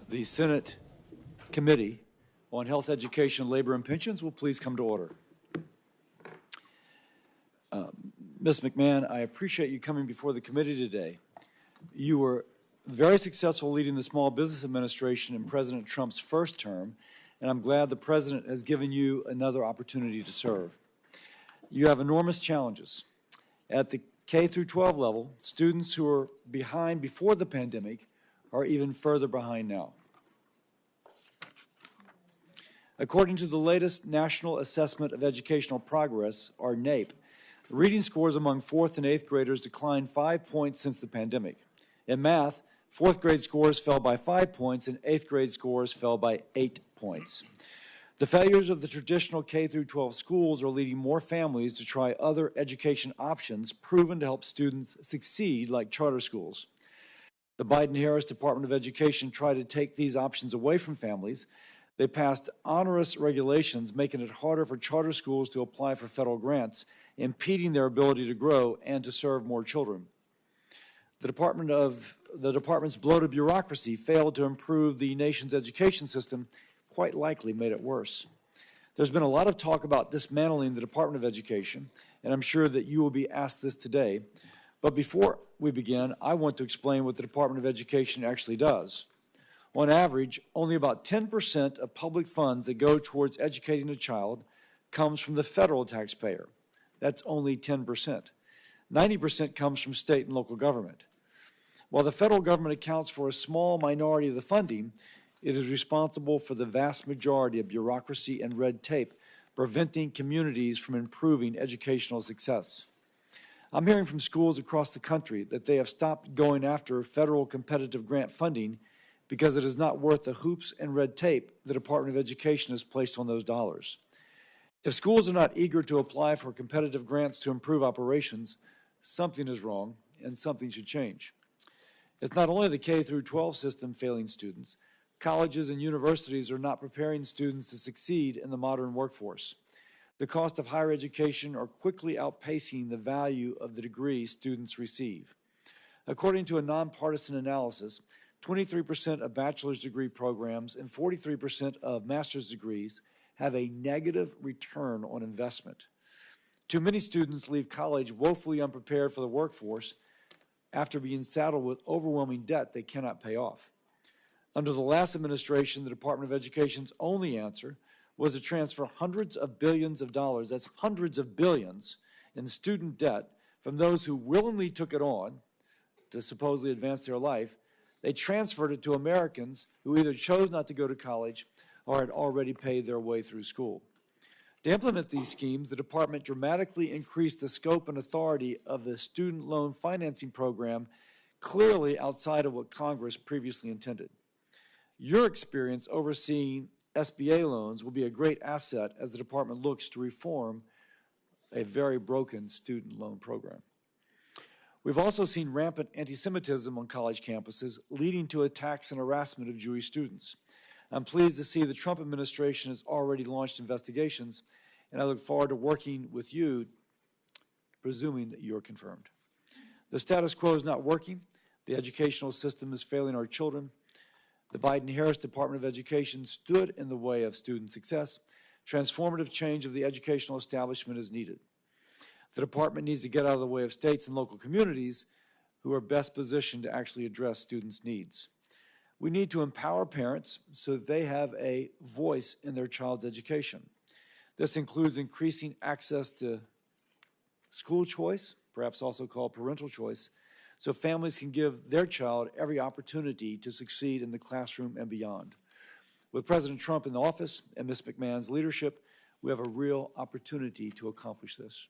The Senate Committee on Health, Education, Labor, and Pensions will please come to order. Ms. McMahon, I appreciate you coming before the committee today. You were very successful leading the Small Business Administration in President Trump's first term, and I'm glad the President has given you another opportunity to serve. You have enormous challenges. At the K through 12 level, students who were behind before the pandemic are even further behind now. According to the latest National Assessment of Educational Progress, or NAEP, reading scores among 4th and 8th graders declined 5 points since the pandemic. In math, 4th grade scores fell by 5 points and 8th grade scores fell by 8 points. The failures of the traditional K through 12 schools are leading more families to try other education options proven to help students succeed, like charter schools. The Biden-Harris Department of Education tried to take these options away from families. They passed onerous regulations making it harder for charter schools to apply for federal grants, impeding their ability to grow and to serve more children. The department's bloated bureaucracy failed to improve the nation's education system, quite likely made it worse. There's been a lot of talk about dismantling the Department of Education, and I'm sure that you will be asked this today. But before we begin, I want to explain what the Department of Education actually does. On average, only about 10% of public funds that go towards educating a child comes from the federal taxpayer. That's only 10%. 90% comes from state and local government. While the federal government accounts for a small minority of the funding, it is responsible for the vast majority of bureaucracy and red tape, preventing communities from improving educational success. I'm hearing from schools across the country that they have stopped going after federal competitive grant funding because it is not worth the hoops and red tape the Department of Education has placed on those dollars. If schools are not eager to apply for competitive grants to improve operations, something is wrong and something should change. It's not only the K through 12 system failing students. Colleges and universities are not preparing students to succeed in the modern workforce. The cost of higher education are quickly outpacing the value of the degree students receive. According to a nonpartisan analysis, 23% of bachelor's degree programs and 43% of master's degrees have a negative return on investment. Too many students leave college woefully unprepared for the workforce after being saddled with overwhelming debt they cannot pay off. Under the last administration, the Department of Education's only answer was to transfer hundreds of billions of dollars, that's hundreds of billions, in student debt from those who willingly took it on to supposedly advance their life. They transferred it to Americans who either chose not to go to college or had already paid their way through school. To implement these schemes, the department dramatically increased the scope and authority of the student loan financing program, clearly outside of what Congress previously intended. Your experience overseeing SBA loans will be a great asset as the department looks to reform a very broken student loan program. We've also seen rampant anti-Semitism on college campuses, leading to attacks and harassment of Jewish students. I'm pleased to see the Trump administration has already launched investigations, and I look forward to working with you, presuming that you're confirmed. The status quo is not working. The educational system is failing our children. The Biden-Harris Department of Education stood in the way of student success. Transformative change of the educational establishment is needed. The department needs to get out of the way of states and local communities who are best positioned to actually address students' needs. We need to empower parents so that they have a voice in their child's education. This includes increasing access to school choice, perhaps also called parental choice, so families can give their child every opportunity to succeed in the classroom and beyond. With President Trump in office and Ms. McMahon's leadership, we have a real opportunity to accomplish this.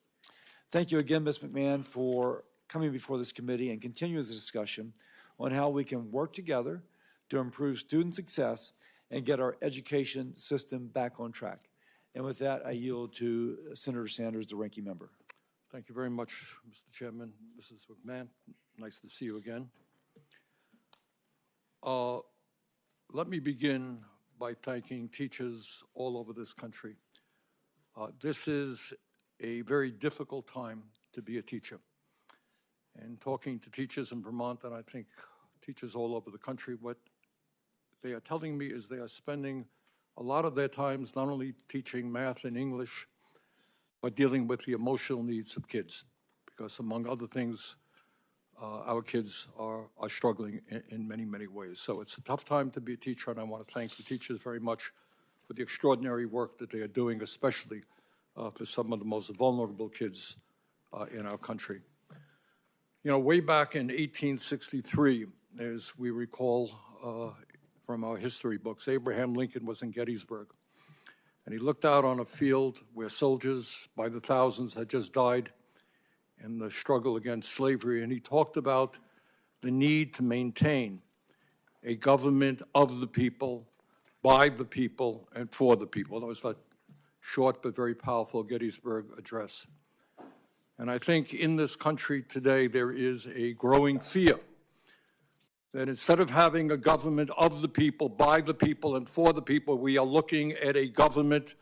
Thank you again, Ms. McMahon, for coming before this committee and continuing the discussion on how we can work together to improve student success and get our education system back on track. And with that, I yield to Senator Sanders, the ranking member. Thank you very much, Mr. Chairman. Mrs. McMahon, nice to see you again. Let me begin by thanking teachers all over this country. This is a very difficult time to be a teacher. And talking to teachers in Vermont, and I think teachers all over the country, what they are telling me is they are spending a lot of their times not only teaching math and English, but dealing with the emotional needs of kids. Because among other things, our kids are struggling in many, many ways. So it's a tough time to be a teacher, and I want to thank the teachers very much for the extraordinary work that they are doing, especially for some of the most vulnerable kids in our country. You know, way back in 1863, as we recall from our history books, Abraham Lincoln was in Gettysburg, and he looked out on a field where soldiers by the thousands had just died in the struggle against slavery, and he talked about the need to maintain a government of the people, by the people, and for the people. That was that short but very powerful Gettysburg Address. And I think in this country today there is a growing fear that instead of having a government of the people, by the people, and for the people, we are looking at a government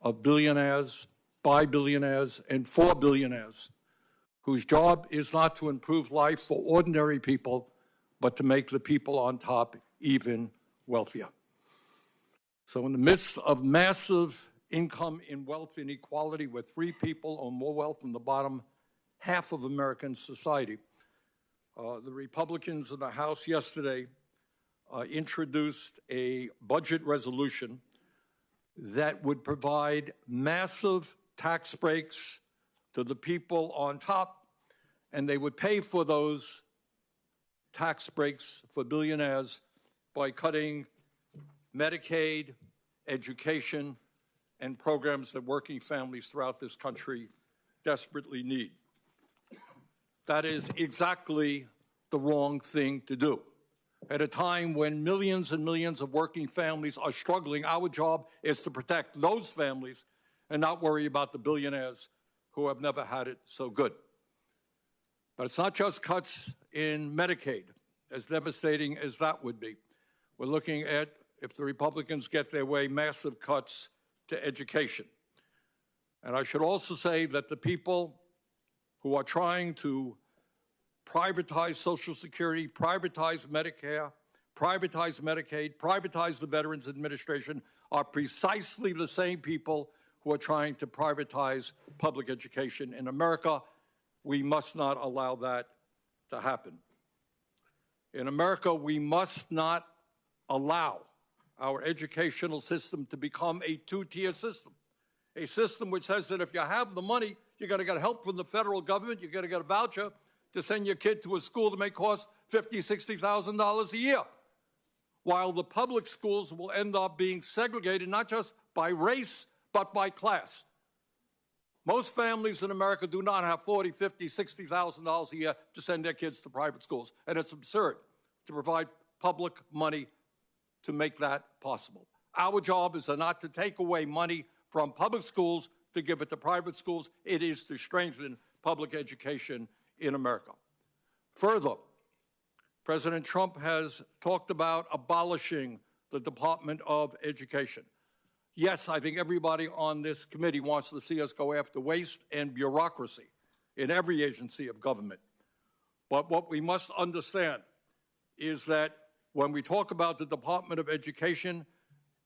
of billionaires, by billionaires, and for billionaires, whose job is not to improve life for ordinary people, but to make the people on top even wealthier. So in the midst of massive income and wealth inequality, where 3 people own more wealth than the bottom half of American society, the Republicans in the House yesterday introduced a budget resolution that would provide massive tax breaks to the people on top, and they would pay for those tax breaks for billionaires by cutting Medicaid, education, and programs that working families throughout this country desperately need. That is exactly the wrong thing to do. At a time when millions and millions of working families are struggling, our job is to protect those families and not worry about the billionaires who have never had it so good. But it's not just cuts in Medicaid, as devastating as that would be. We're looking at, if the Republicans get their way, massive cuts to education. And I should also say that the people who are trying to privatize Social Security, privatize Medicare, privatize Medicaid, privatize the Veterans Administration are precisely the same people who are trying to privatize public education in America. We must not allow that to happen. In America, we must not allow our educational system to become a 2-tier system, a system which says that if you have the money, you're going to get help from the federal government, you're going to get a voucher to send your kid to a school that may cost $50,000, $60,000 a year, while the public schools will end up being segregated not just by race, but by class. Most families in America do not have $40,000, $50,000, $60,000 a year to send their kids to private schools, and it's absurd to provide public money to make that possible. Our job is not to take away money from public schools to give it to private schools. It is to strengthen public education in America. Further, President Trump has talked about abolishing the Department of Education. Yes, I think everybody on this committee wants to see us go after waste and bureaucracy in every agency of government. But what we must understand is that when we talk about the Department of Education,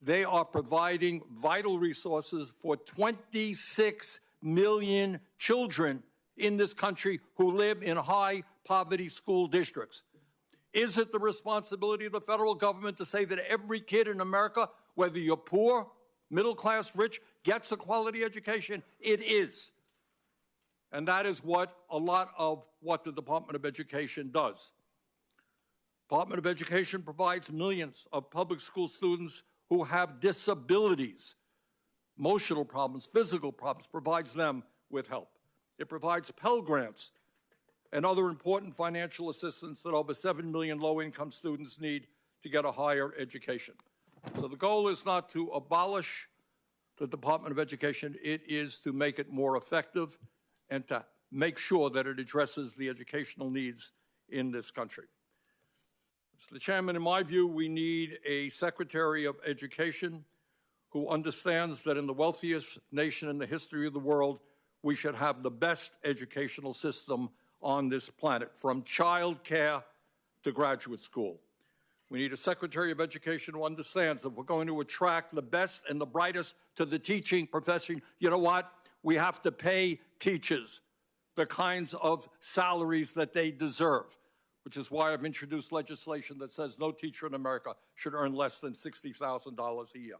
they are providing vital resources for 26 million children in this country who live in high-poverty school districts. Is it the responsibility of the federal government to say that every kid in America, whether you're poor, middle class, rich, gets a quality education? It is. And that is what a lot of what the Department of Education does. Department of Education provides millions of public school students who have disabilities, emotional problems, physical problems, provides them with help. It provides Pell grants and other important financial assistance that over 7 million low-income students need to get a higher education. So the goal is not to abolish the Department of Education. It is to make it more effective and to make sure that it addresses the educational needs in this country. Mr. Chairman, in my view, we need a Secretary of Education who understands that in the wealthiest nation in the history of the world, we should have the best educational system on this planet, from child care to graduate school. We need a Secretary of Education who understands that we're going to attract the best and the brightest to the teaching profession. You know what? We have to pay teachers the kinds of salaries that they deserve, which is why I've introduced legislation that says no teacher in America should earn less than $60,000 a year.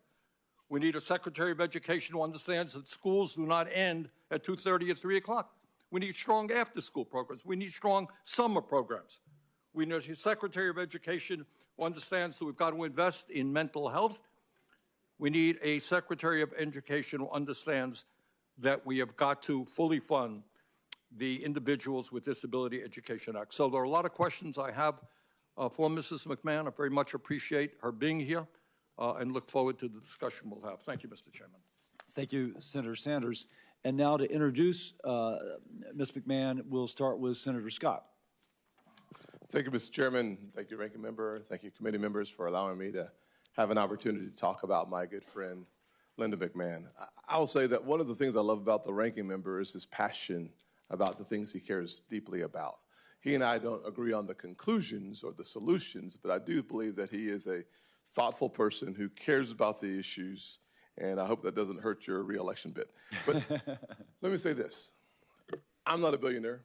We need a Secretary of Education who understands that schools do not end at 2:30 or 3 o'clock. We need strong after-school programs. We need strong summer programs. We need a Secretary of Education who understands that we've got to invest in mental health. We need a Secretary of Education who understands that we have got to fully fund the Individuals with Disability Education Act. So there are a lot of questions I have for Mrs. McMahon. I very much appreciate her being here and look forward to the discussion we'll have. Thank you, Mr. Chairman. Thank you, Senator Sanders. And now to introduce Ms. McMahon, we'll start with Senator Scott. Thank you, Mr. Chairman. Thank you, Ranking Member. Thank you, committee members, for allowing me to have an opportunity to talk about my good friend, Linda McMahon. I will say that one of the things I love about the Ranking Member is his passion about the things he cares deeply about. He and I don't agree on the conclusions or the solutions, but I do believe that he is a thoughtful person who cares about the issues, and I hope that doesn't hurt your reelection bid. But let me say this. I'm not a billionaire.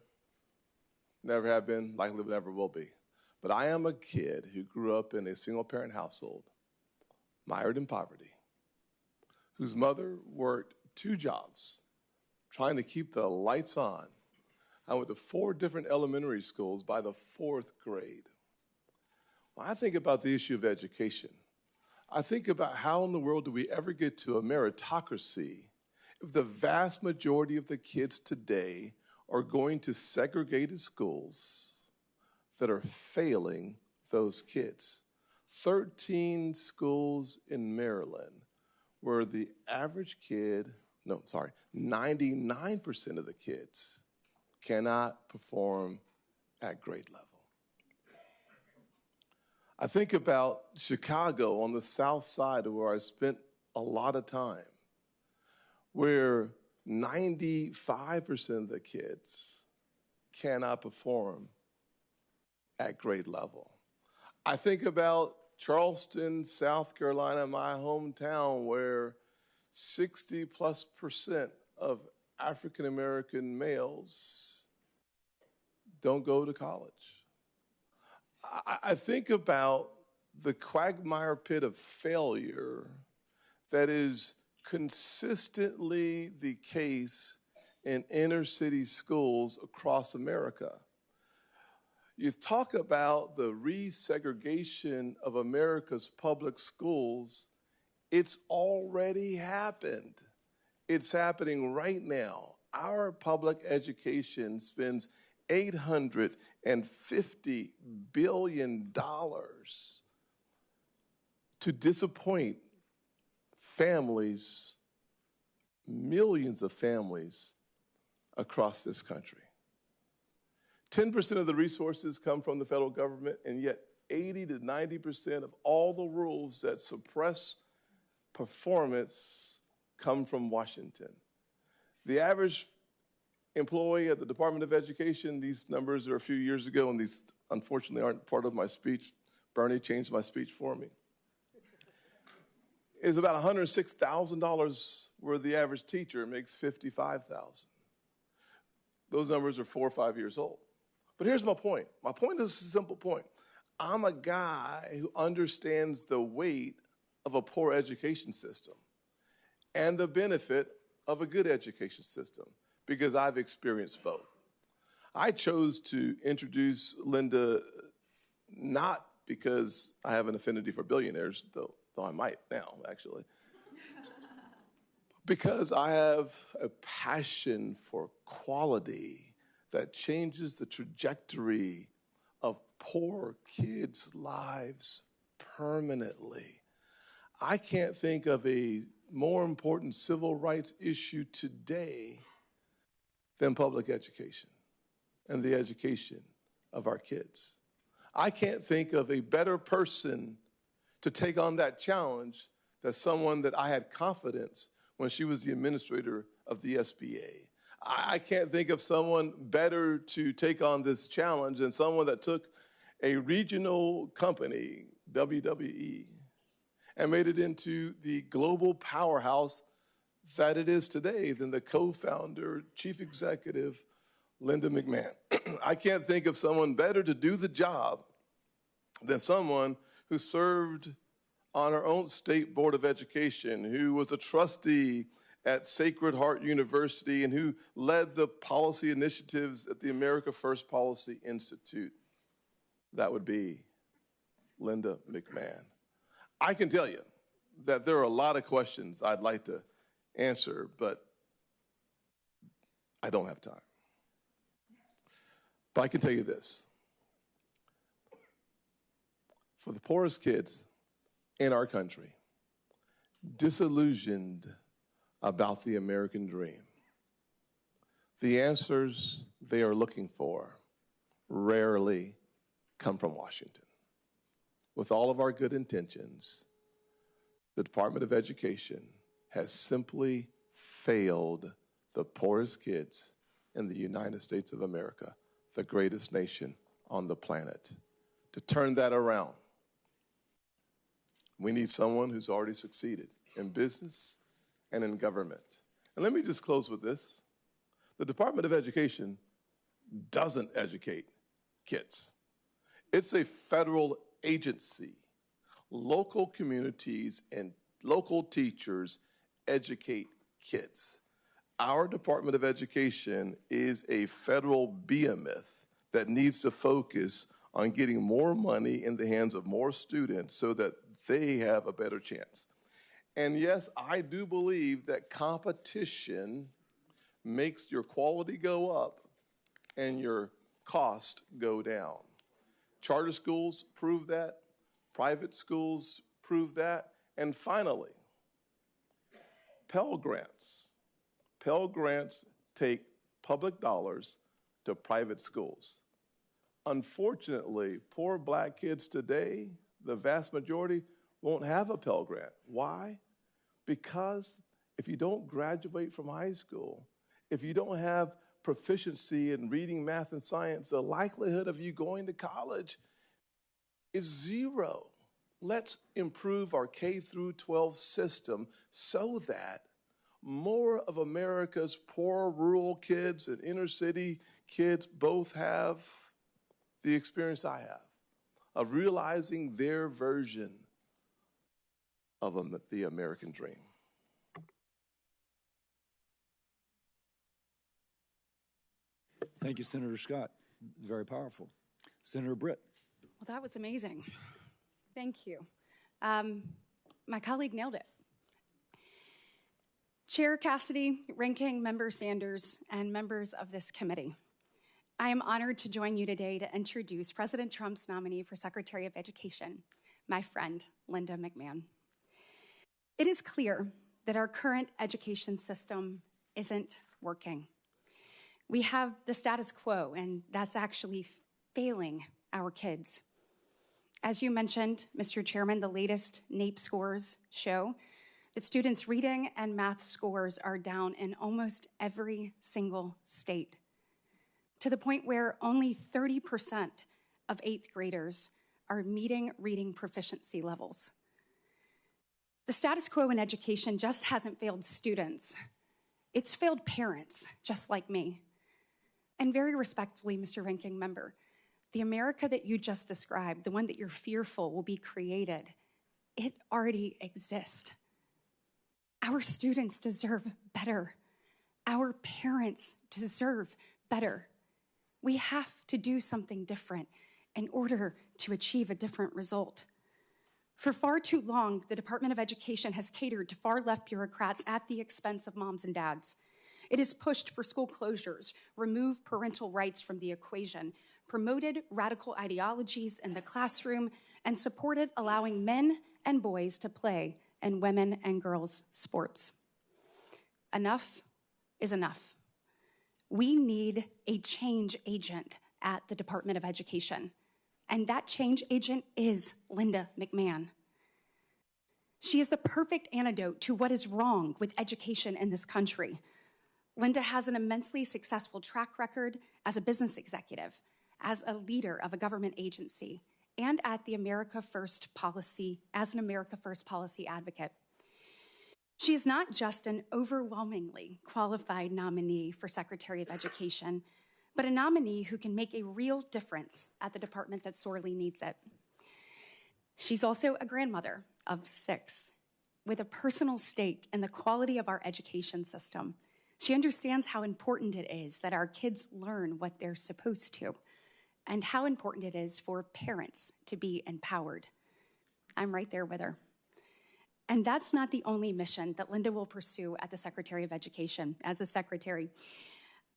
Never have been, likely never will be. But I am a kid who grew up in a single-parent household, mired in poverty, whose mother worked 2 jobs, trying to keep the lights on. I went to 4 different elementary schools by the 4th grade. When I think about the issue of education, I think about how in the world do we ever get to a meritocracy if the vast majority of the kids today are going to segregated schools that are failing those kids. 13 schools in Maryland where the average kid, 99% of the kids cannot perform at grade level. I think about Chicago on the south side where I spent a lot of time, where 95% of the kids cannot perform at grade level. I think about Charleston, South Carolina, my hometown, where 60+% of African American males don't go to college. I think about the quagmire pit of failure that is consistently the case in inner city schools across America. You talk about the resegregation of America's public schools, it's already happened. It's happening right now. Our public education spends $850 billion to disappoint families, millions of families across this country. 10% of the resources come from the federal government, and yet 80 to 90% of all the rules that suppress performance come from Washington. The average employee at the Department of Education, these numbers are a few years ago, and these unfortunately aren't part of my speech. Bernie changed my speech for me. Is about $106,000, where the average teacher makes $55,000. Those numbers are 4 or 5 years old. But here's my point. My point is a simple point. I'm a guy who understands the weight of a poor education system and the benefit of a good education system, because I've experienced both. I chose to introduce Linda not because I have an affinity for billionaires, though I might now, actually, because I have a passion for quality that changes the trajectory of poor kids' lives permanently. I can't think of a more important civil rights issue today than public education and the education of our kids. I can't think of a better person to take on that challenge than someone that I had confidence when she was the administrator of the SBA. I can't think of someone better to take on this challenge than someone that took a regional company WWE, and made it into the global powerhouse that it is today than the co-founder, chief executive, Linda McMahon. I can't think of someone better to do the job than someone who served on her own state board of education, who was a trustee at Sacred Heart University, and who led the policy initiatives at the America First Policy Institute. That would be Linda McMahon. I can tell you that there are a lot of questions I'd like to answer, but I don't have time. But I can tell you this. For the poorest kids in our country, disillusioned about the American dream, the answers they are looking for rarely come from Washington. With all of our good intentions, the Department of Education has simply failed the poorest kids in the United States of America, the greatest nation on the planet. To turn that around, we need someone who's already succeeded in business and in government. And let me just close with this. The Department of Education doesn't educate kids. It's a federal agency. Local communities and local teachers educate kids. Our Department of Education is a federal behemoth that needs to focus on getting more money in the hands of more students so that they have a better chance. And yes, I do believe that competition makes your quality go up and your cost go down. Charter schools prove that. Private schools prove that. And finally, Pell Grants. Pell Grants take public dollars to private schools. Unfortunately, poor black kids today, the vast majority, won't have a Pell Grant. Why? Because if you don't graduate from high school, if you don't have proficiency in reading, math, and science, the likelihood of you going to college is zero. Let's improve our K through 12 system so that more of America's poor rural kids and inner city kids both have the experience I have of realizing their version of the American dream. Thank you, Senator Scott. Very powerful. Senator Britt. Well, that was amazing. Thank you. My colleague nailed it. Chair Cassidy, Ranking Member Sanders, and members of this committee, I am honored to join you today to introduce President Trump's nominee for Secretary of Education, my friend, Linda McMahon. It is clear that our current education system isn't working. We have the status quo, and that's actually failing our kids. As you mentioned, Mr. Chairman, the latest NAEP scores show that students' reading and math scores are down in almost every single state, to the point where only 30% of 8th graders are meeting reading proficiency levels. The status quo in education just hasn't failed students. It's failed parents, just like me. And very respectfully, Mr. Ranking Member, the America that you just described, the one that you're fearful will be created, it already exists. Our students deserve better. Our parents deserve better. We have to do something different in order to achieve a different result. For far too long, the Department of Education has catered to far-left bureaucrats at the expense of moms and dads. It has pushed for school closures, removed parental rights from the equation, promoted radical ideologies in the classroom, and supported allowing men and boys to play in women and girls' sports. Enough is enough. We need a change agent at the Department of Education, and that change agent is Linda McMahon. She is the perfect antidote to what is wrong with education in this country. Linda has an immensely successful track record as a business executive, as a leader of a government agency, and at the America First policy, as an America First policy advocate. She is not just an overwhelmingly qualified nominee for Secretary of Education, but a nominee who can make a real difference at the department that sorely needs it. She's also a grandmother of 6, with a personal stake in the quality of our education system. She understands how important it is that our kids learn what they're supposed to, and how important it is for parents to be empowered. I'm right there with her. And that's not the only mission that Linda will pursue at the Secretary of Education as a secretary.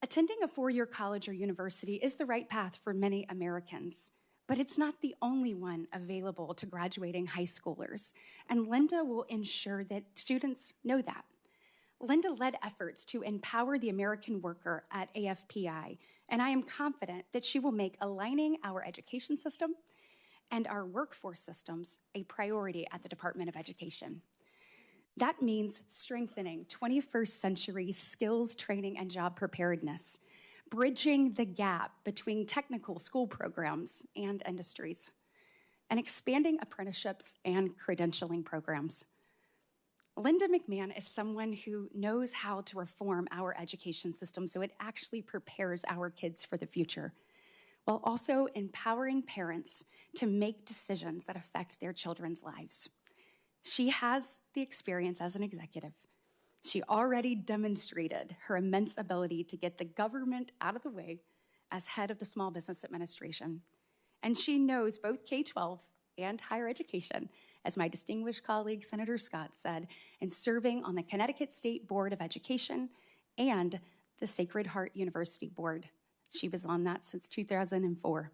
Attending a 4-year college or university is the right path for many Americans, but it's not the only one available to graduating high schoolers, and Linda will ensure that students know that. Linda led efforts to empower the American worker at AFPI, and I am confident that she will make aligning our education system and our workforce systems a priority at the Department of Education. That means strengthening 21st century skills training and job preparedness, bridging the gap between technical school programs and industries, and expanding apprenticeships and credentialing programs. Linda McMahon is someone who knows how to reform our education system so it actually prepares our kids for the future, while also empowering parents to make decisions that affect their children's lives. She has the experience as an executive. She already demonstrated her immense ability to get the government out of the way as head of the Small Business Administration. And she knows both K-12 and higher education, as my distinguished colleague, Senator Scott, said, in serving on the Connecticut State Board of Education and the Sacred Heart University Board. She was on that since 2004.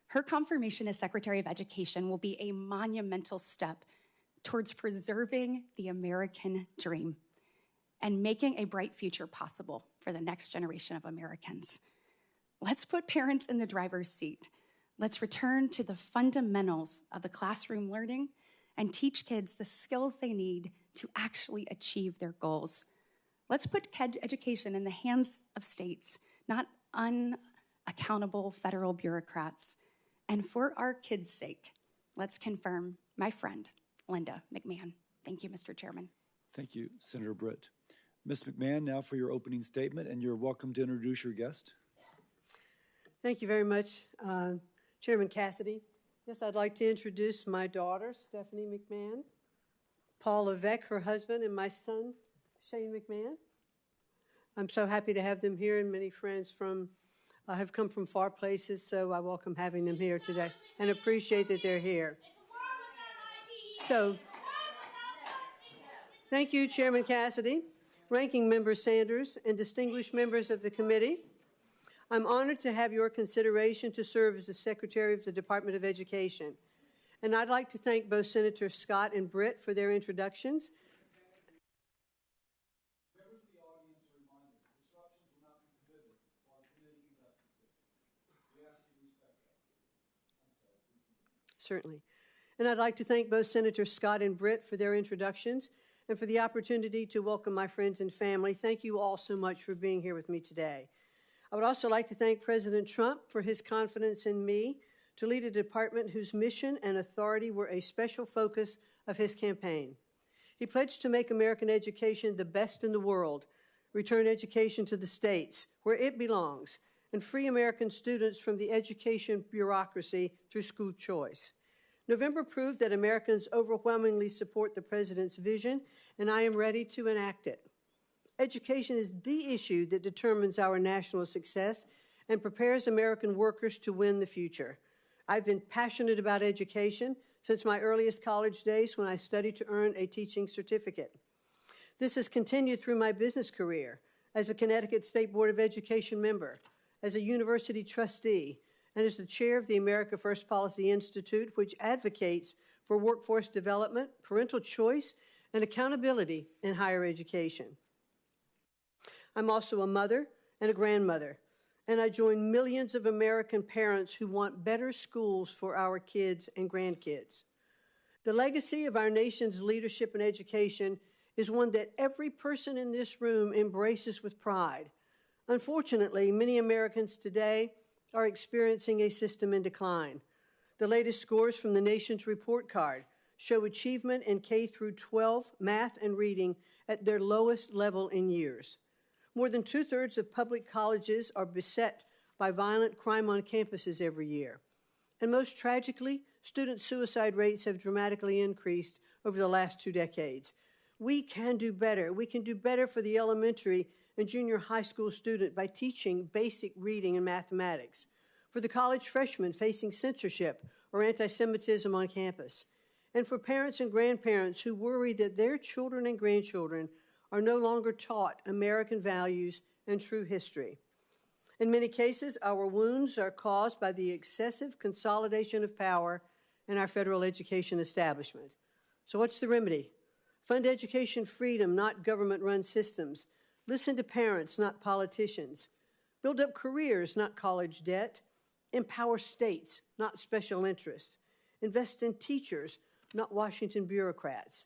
Her confirmation as Secretary of Education will be a monumental step towards preserving the American dream and making a bright future possible for the next generation of Americans. Let's put parents in the driver's seat. Let's return to the fundamentals of the classroom learning and teach kids the skills they need to actually achieve their goals. Let's put education in the hands of states, not unaccountable federal bureaucrats. And for our kids' sake, let's confirm my friend, Linda McMahon. Thank you, Mr. Chairman. Thank you, Senator Britt. Ms. McMahon, now for your opening statement, and you're welcome to introduce your guest. Thank you very much, Chairman Cassidy. Yes, I'd like to introduce my daughter, Stephanie McMahon, Paul Levesque, her husband, and my son, Shane McMahon. I'm so happy to have them here, and many friends have come from far places, so I welcome having them here today and appreciate that they're here. So, thank you, Chairman Cassidy, Ranking Member Sanders, and distinguished members of the committee. I'm honored to have your consideration to serve as the Secretary of the Department of Education. And I'd like to thank both Senator Scott and Britt for their introductions. Members of the audience are reminded that disruptions will not be prohibited while the committee conducts its business. We ask you to respect that. Certainly. And I'd like to thank both Senator Scott and Britt for their introductions and for the opportunity to welcome my friends and family. Thank you all so much for being here with me today. I would also like to thank President Trump for his confidence in me to lead a department whose mission and authority were a special focus of his campaign. He pledged to make American education the best in the world, return education to the states where it belongs, and free American students from the education bureaucracy through school choice. November proved that Americans overwhelmingly support the president's vision, and I am ready to enact it. Education is the issue that determines our national success and prepares American workers to win the future. I've been passionate about education since my earliest college days when I studied to earn a teaching certificate. This has continued through my business career as a Connecticut State Board of Education member, as a university trustee, and as the chair of the America First Policy Institute, which advocates for workforce development, parental choice, and accountability in higher education. I'm also a mother and a grandmother, and I join millions of American parents who want better schools for our kids and grandkids. The legacy of our nation's leadership in education is one that every person in this room embraces with pride. Unfortunately, many Americans today are experiencing a system in decline. The latest scores from the nation's report card show achievement in K through 12 math and reading at their lowest level in years. More than 2/3 of public colleges are beset by violent crime on campuses every year. And most tragically, student suicide rates have dramatically increased over the last 2 decades. We can do better. We can do better for the elementary and junior high school student by teaching basic reading and mathematics, for the college freshman facing censorship or anti-Semitism on campus, and for parents and grandparents who worry that their children and grandchildren are no longer taught American values and true history. In many cases, our wounds are caused by the excessive consolidation of power in our federal education establishment. So what's the remedy? Fund education freedom, not government-run systems. Listen to parents, not politicians. Build up careers, not college debt. Empower states, not special interests. Invest in teachers, not Washington bureaucrats.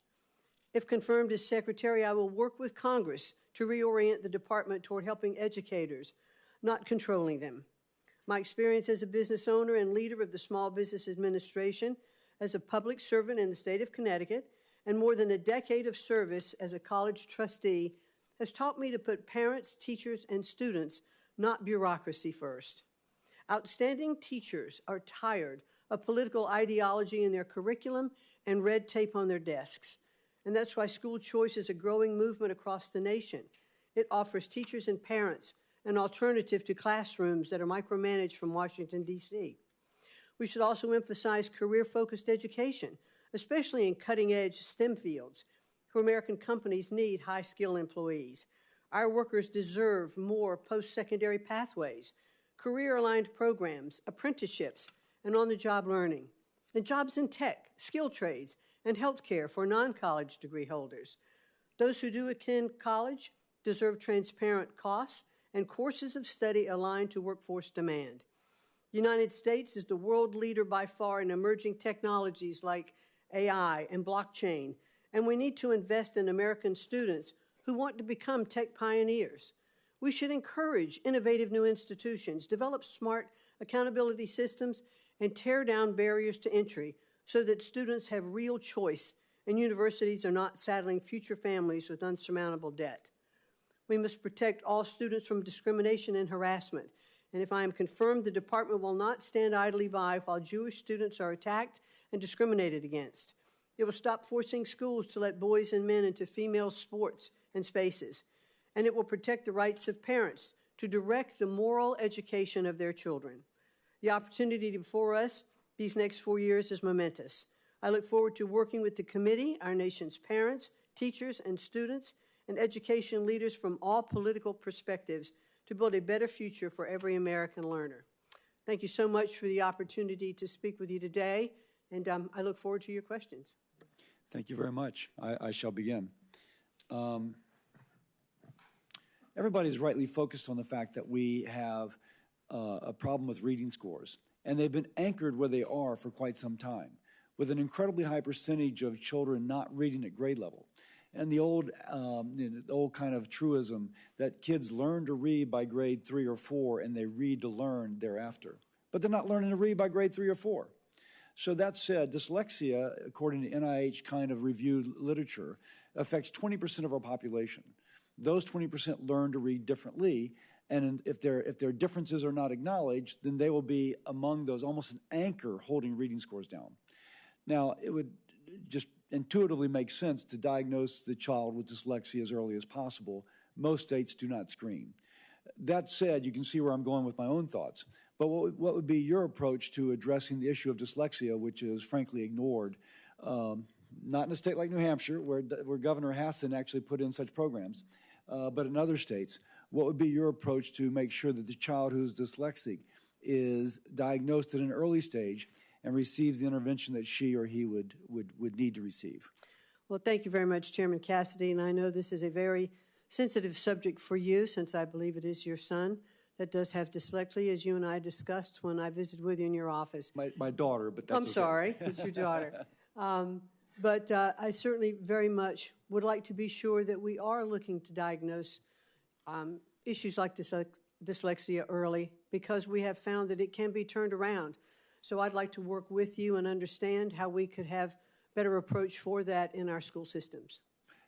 If confirmed as secretary, I will work with Congress to reorient the department toward helping educators, not controlling them. My experience as a business owner and leader of the Small Business Administration, as a public servant in the state of Connecticut, and more than a decade of service as a college trustee has taught me to put parents, teachers, and students, not bureaucracy, first. Outstanding teachers are tired of political ideology in their curriculum and red tape on their desks. And that's why school choice is a growing movement across the nation. It offers teachers and parents an alternative to classrooms that are micromanaged from Washington, D.C. We should also emphasize career-focused education, especially in cutting-edge STEM fields, where American companies need high-skilled employees. Our workers deserve more post-secondary pathways, career-aligned programs, apprenticeships, and on-the-job learning, and jobs in tech, skilled trades, and healthcare for non-college degree holders. Those who do attend college deserve transparent costs and courses of study aligned to workforce demand. The United States is the world leader by far in emerging technologies like AI and blockchain, and we need to invest in American students who want to become tech pioneers. We should encourage innovative new institutions, develop smart accountability systems, and tear down barriers to entry so that students have real choice and universities are not saddling future families with unsurmountable debt. We must protect all students from discrimination and harassment. And if I am confirmed, the department will not stand idly by while Jewish students are attacked and discriminated against. It will stop forcing schools to let boys and men into female sports and spaces. And it will protect the rights of parents to direct the moral education of their children. The opportunity before us these next 4 years is momentous. I look forward to working with the committee, our nation's parents, teachers, and students, and education leaders from all political perspectives to build a better future for every American learner. Thank you so much for the opportunity to speak with you today, and I look forward to your questions. Thank you very much. I shall begin. Everybody's rightly focused on the fact that we have a problem with reading scores, and they've been anchored where they are for quite some time, with an incredibly high percentage of children not reading at grade level. And the old kind of truism that kids learn to read by grade 3 or 4 and they read to learn thereafter. But they're not learning to read by grade 3 or 4. So that said, dyslexia, according to NIH kind of reviewed literature, affects 20% of our population. Those 20% learn to read differently, and if their differences are not acknowledged, then they will be among those, almost an anchor holding reading scores down. Now, it would just intuitively make sense to diagnose the child with dyslexia as early as possible. Most states do not screen. That said, you can see where I'm going with my own thoughts. But what would be your approach to addressing the issue of dyslexia, which is frankly ignored, not in a state like New Hampshire, where Governor Hassan actually put in such programs, but in other states? What would be your approach to make sure that the child who's dyslexic is diagnosed at an early stage and receives the intervention that she or he would need to receive? Well, thank you very much, Chairman Cassidy, and I know this is a very sensitive subject for you, since I believe it is your son that does have dyslexia, as you and I discussed when I visited with you in your office. My daughter, but that's I'm okay. sorry, it's your daughter. But I certainly very much would like to be sure that we are looking to diagnose issues like dyslexia early, because we have found that it can be turned around. So I'd like to work with you and understand how we could have better approach for that in our school systems.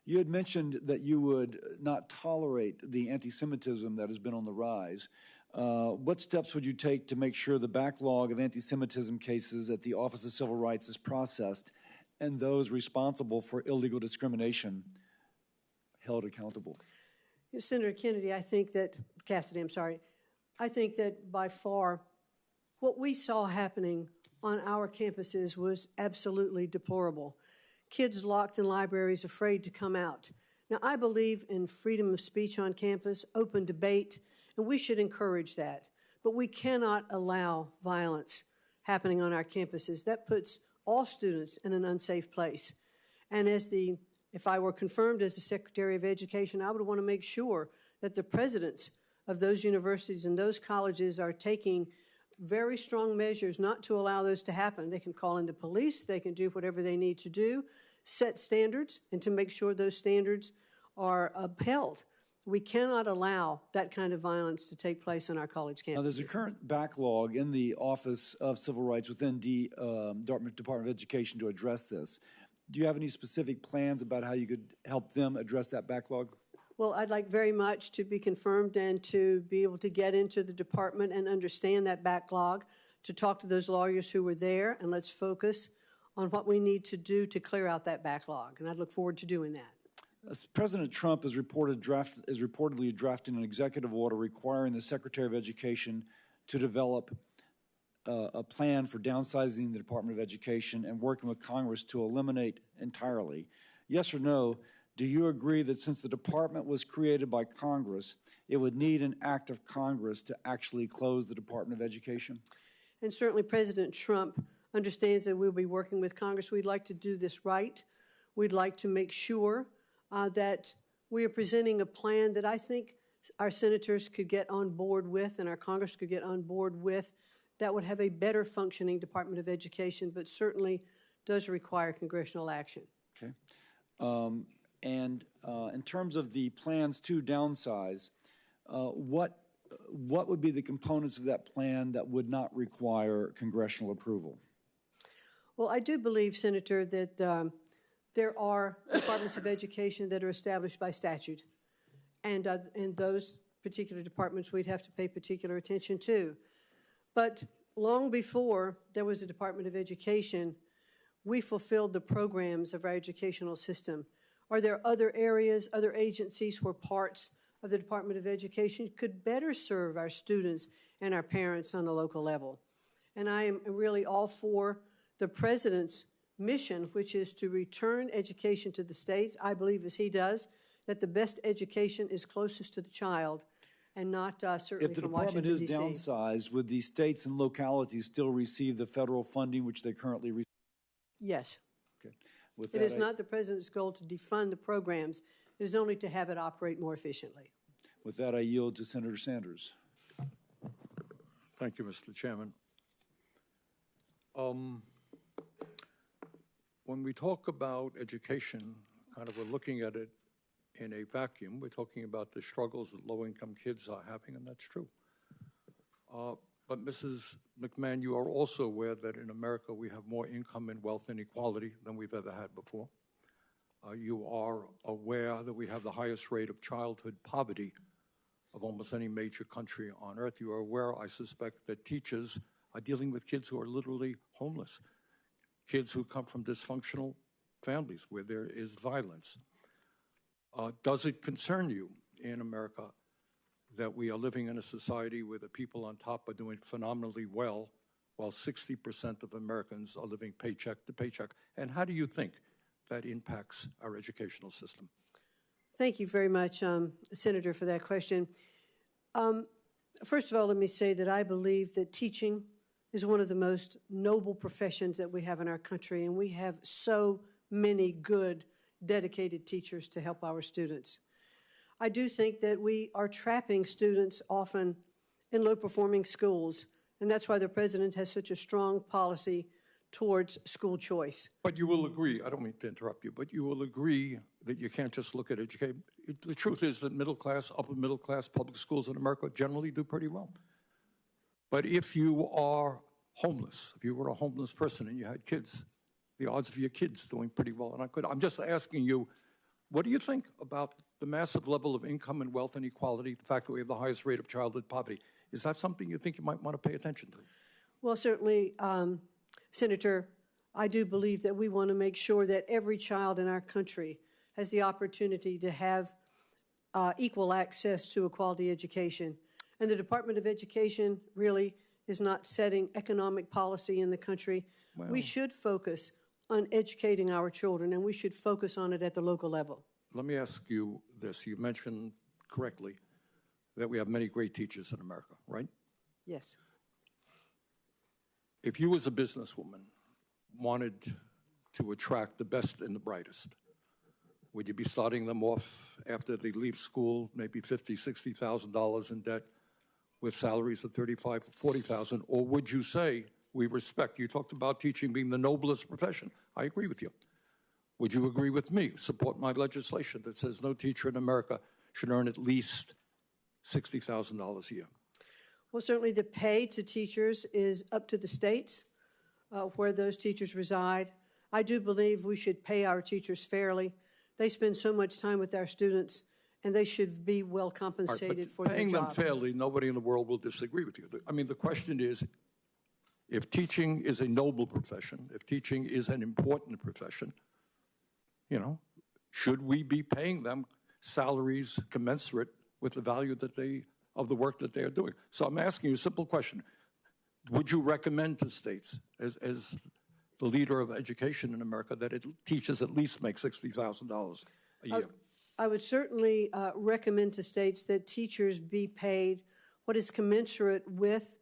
You had mentioned that you would not tolerate the anti-Semitism that has been on the rise. What steps would you take to make sure the backlog of anti-Semitism cases at the Office of Civil Rights is processed and those responsible for illegal discrimination held accountable? Senator Kennedy, Cassidy, I think that by far what we saw happening on our campuses was absolutely deplorable. Kids locked in libraries, afraid to come out. Now, I believe in freedom of speech on campus, open debate, and we should encourage that. But we cannot allow violence happening on our campuses. That puts all students in an unsafe place. And if I were confirmed as the Secretary of Education, I would want to make sure that the presidents of those universities and those colleges are taking very strong measures not to allow those to happen. They can call in the police, they can do whatever they need to do, set standards, and to make sure those standards are upheld. We cannot allow that kind of violence to take place on our college campuses. Now, there's a current backlog in the Office of Civil Rights within the Department of Education to address this. Do you have any specific plans about how you could help them address that backlog? Well, I'd like very much to be confirmed and to be able to get into the department and understand that backlog, to talk to those lawyers who were there, and let's focus on what we need to do to clear out that backlog. And I'd look forward to doing that. President Trump is reportedly drafting an executive order requiring the Secretary of Education to develop a plan for downsizing the Department of Education and working with Congress to eliminate entirely. Yes or no, do you agree that since the department was created by Congress, it would need an act of Congress to actually close the Department of Education? And certainly President Trump understands that we'll be working with Congress. We'd like to do this right. We'd like to make sure that we are presenting a plan that I think our senators could get on board with and our Congress could get on board with that would have a better functioning Department of Education, but certainly does require congressional action. Okay. In terms of the plans to downsize, what would be the components of that plan that would not require congressional approval? Well, I do believe, Senator, that there are departments of education that are established by statute, and those particular departments we'd have to pay particular attention to. But long before there was a Department of Education, we fulfilled the programs of our educational system. Are there other areas, other agencies where parts of the Department of Education could better serve our students and our parents on a local level? And I am really all for the President's mission, which is to return education to the states. I believe, as he does, that the best education is closest to the child and not certainly from Washington, D.C. If the department is downsized, would the states and localities still receive the federal funding which they currently receive? Yes. Okay. With It that, is not the President's goal to defund the programs. It is only to have it operate more efficiently. With that, I yield to Senator Sanders. Thank you, Mr. Chairman. When we talk about education, we're looking at it in a vacuum. We're talking about the struggles that low-income kids are having, and that's true. But Mrs. McMahon, you are also aware that in America we have more income and wealth inequality than we've ever had before. You are aware that we have the highest rate of childhood poverty of almost any major country on earth. You are aware, I suspect, that teachers are dealing with kids who are literally homeless, kids who come from dysfunctional families where there is violence. Does it concern you in America that we are living in a society where the people on top are doing phenomenally well, while 60% of Americans are living paycheck to paycheck? And how do you think that impacts our educational system? Thank you very much, Senator, for that question. First of all, let me say that I believe that teaching is one of the most noble professions that we have in our country, and we have so many good, dedicated teachers to help our students. I do think that we are trapping students often in low-performing schools, and that's why the President has such a strong policy towards school choice. But you will agree, I don't mean to interrupt you, but you will agree that you can't just look at education. The truth is that middle class, upper middle class public schools in America generally do pretty well. But if you are homeless, if you were a homeless person and you had kids, the odds of your kids doing pretty well are not good. I'm just asking you, what do you think about the massive level of income and wealth inequality, the fact that we have the highest rate of childhood poverty? Is that something you think you might want to pay attention to? Well, certainly, Senator, I do believe that we want to make sure that every child in our country has the opportunity to have equal access to a quality education. And the Department of Education really is not setting economic policy in the country. Well, we should focus on educating our children, and we should focus on it at the local level. let me ask you this. You mentioned correctly that we have many great teachers in America, right? Yes. If you as a businesswoman wanted to attract the best and the brightest, would you be starting them off after they leave school, maybe $50,000, $60,000 in debt with salaries of $35,000 or $40,000? Or would you say, we respect, you talked about teaching being the noblest profession. I agree with you. Would you agree with me, support my legislation that says no teacher in America should earn at least $60,000 a year? Well, certainly the pay to teachers is up to the states where those teachers reside. I do believe we should pay our teachers fairly. They spend so much time with our students, and they should be well compensated for their job. Paying them fairly, nobody in the world will disagree with you. I mean, the question is, if teaching is a noble profession, if teaching is an important profession, you know, should we be paying them salaries commensurate with the value that of the work that they are doing? So I'm asking you a simple question. Would you recommend to states, as the leader of education in America, that teachers at least make $60,000 a year? I would certainly recommend to states that teachers be paid what is commensurate with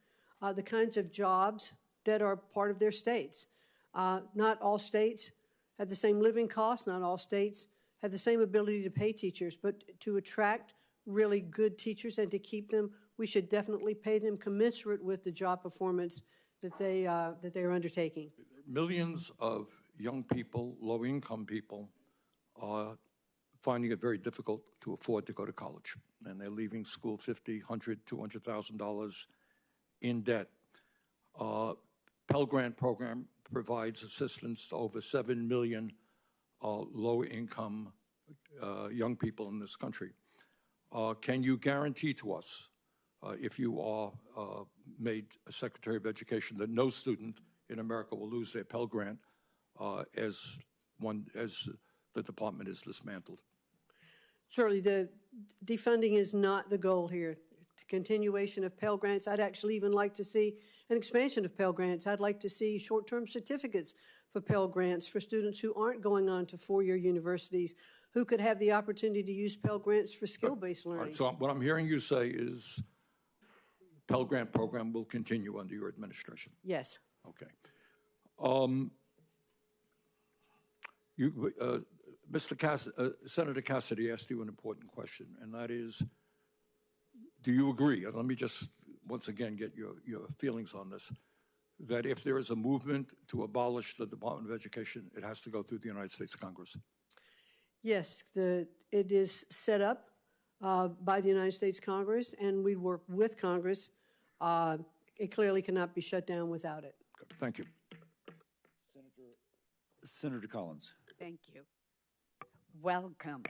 the kinds of jobs that are part of their states. Not all states have the same living costs. Not all states have the same ability to pay teachers. But to attract really good teachers and to keep them, we should definitely pay them commensurate with the job performance that they are undertaking. Millions of young people, low-income people, are finding it very difficult to afford to go to college, and they're leaving school $50,000, $100,000, $200,000 in debt. Pell Grant program provides assistance to over 7 million low-income young people in this country. Can you guarantee to us, if you are made a Secretary of Education, that no student in America will lose their Pell Grant as the department is dismantled? Certainly, the defunding is not the goal here. The continuation of Pell Grants, I'd actually even like to see an expansion of Pell Grants. I'd like to see short-term certificates for Pell Grants for students who aren't going on to four-year universities, who could have the opportunity to use Pell Grants for skill-based learning. Right, so what I'm hearing you say is Pell Grant program will continue under your administration. Yes. Okay. Senator Cassidy asked you an important question, and that is, do you agree, and let me just once again get your feelings on this, that if there is a movement to abolish the Department of Education, it has to go through the United States Congress? Yes, it is set up by the United States Congress, and we work with Congress. It clearly cannot be shut down without it. Good. Thank you. Senator Collins. Thank you. Welcome.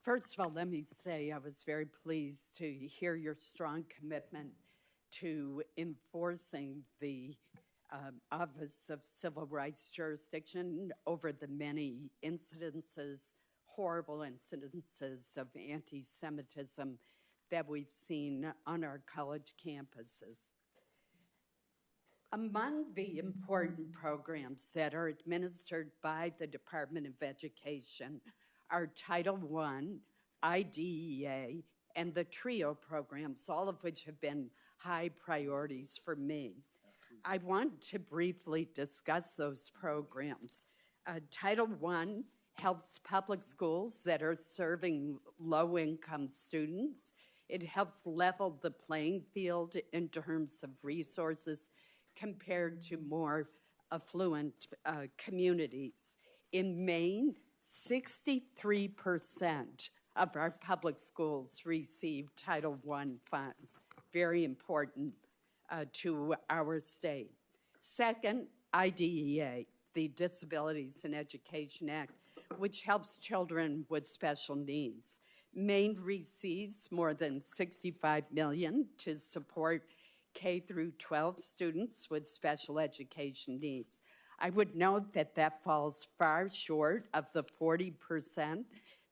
First of all, let me say I was very pleased to hear your strong commitment to enforcing the Office of Civil Rights jurisdiction over the many incidences, horrible incidences of anti-Semitism that we've seen on our college campuses. Among the important programs that are administered by the Department of Education are Title I, IDEA, and the TRIO programs, all of which have been high priorities for me. I want to briefly discuss those programs. Title I helps public schools that are serving low-income students. It helps level the playing field in terms of resources compared to more affluent communities. In Maine, 63% of our public schools receive Title I funds. Very important to our state. Second, IDEA, the Disabilities in Education Act, which helps children with special needs. Maine receives more than $65 million to support K through 12 students with special education needs. I would note that that falls far short of the 40%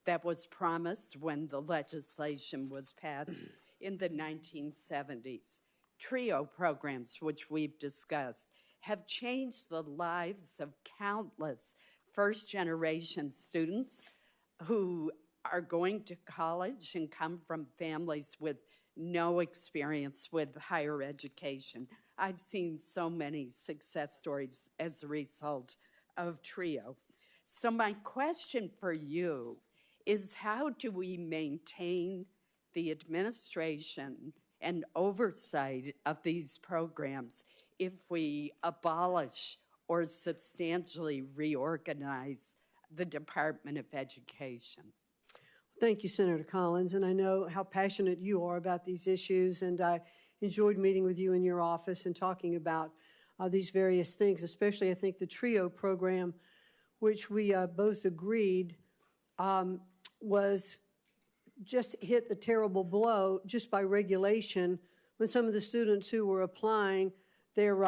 that was promised when the legislation was passed in the 1970s. TRIO programs, which we've discussed, have changed the lives of countless first-generation students who are going to college and come from families with no experience with higher education. I've seen so many success stories as a result of TRIO. So my question for you is, how do we maintain the administration and oversight of these programs if we abolish or substantially reorganize the Department of Education? Thank you, Senator Collins, and I know how passionate you are about these issues, and I enjoyed meeting with you in your office and talking about these various things, especially I think the TRIO program, which we both agreed was just hit a terrible blow just by regulation when some of the students who were applying, their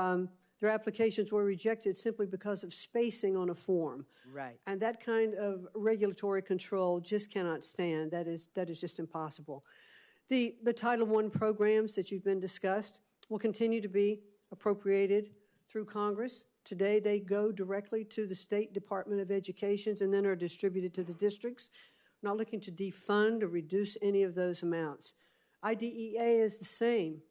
applications were rejected simply because of spacing on a form. Right. And that kind of regulatory control just cannot stand. That is just impossible. The Title I programs that you've been discussed will continue to be appropriated through Congress. Today, they go directly to the State Department of Education and then are distributed to the districts. We're not looking to defund or reduce any of those amounts. IDEA is the same,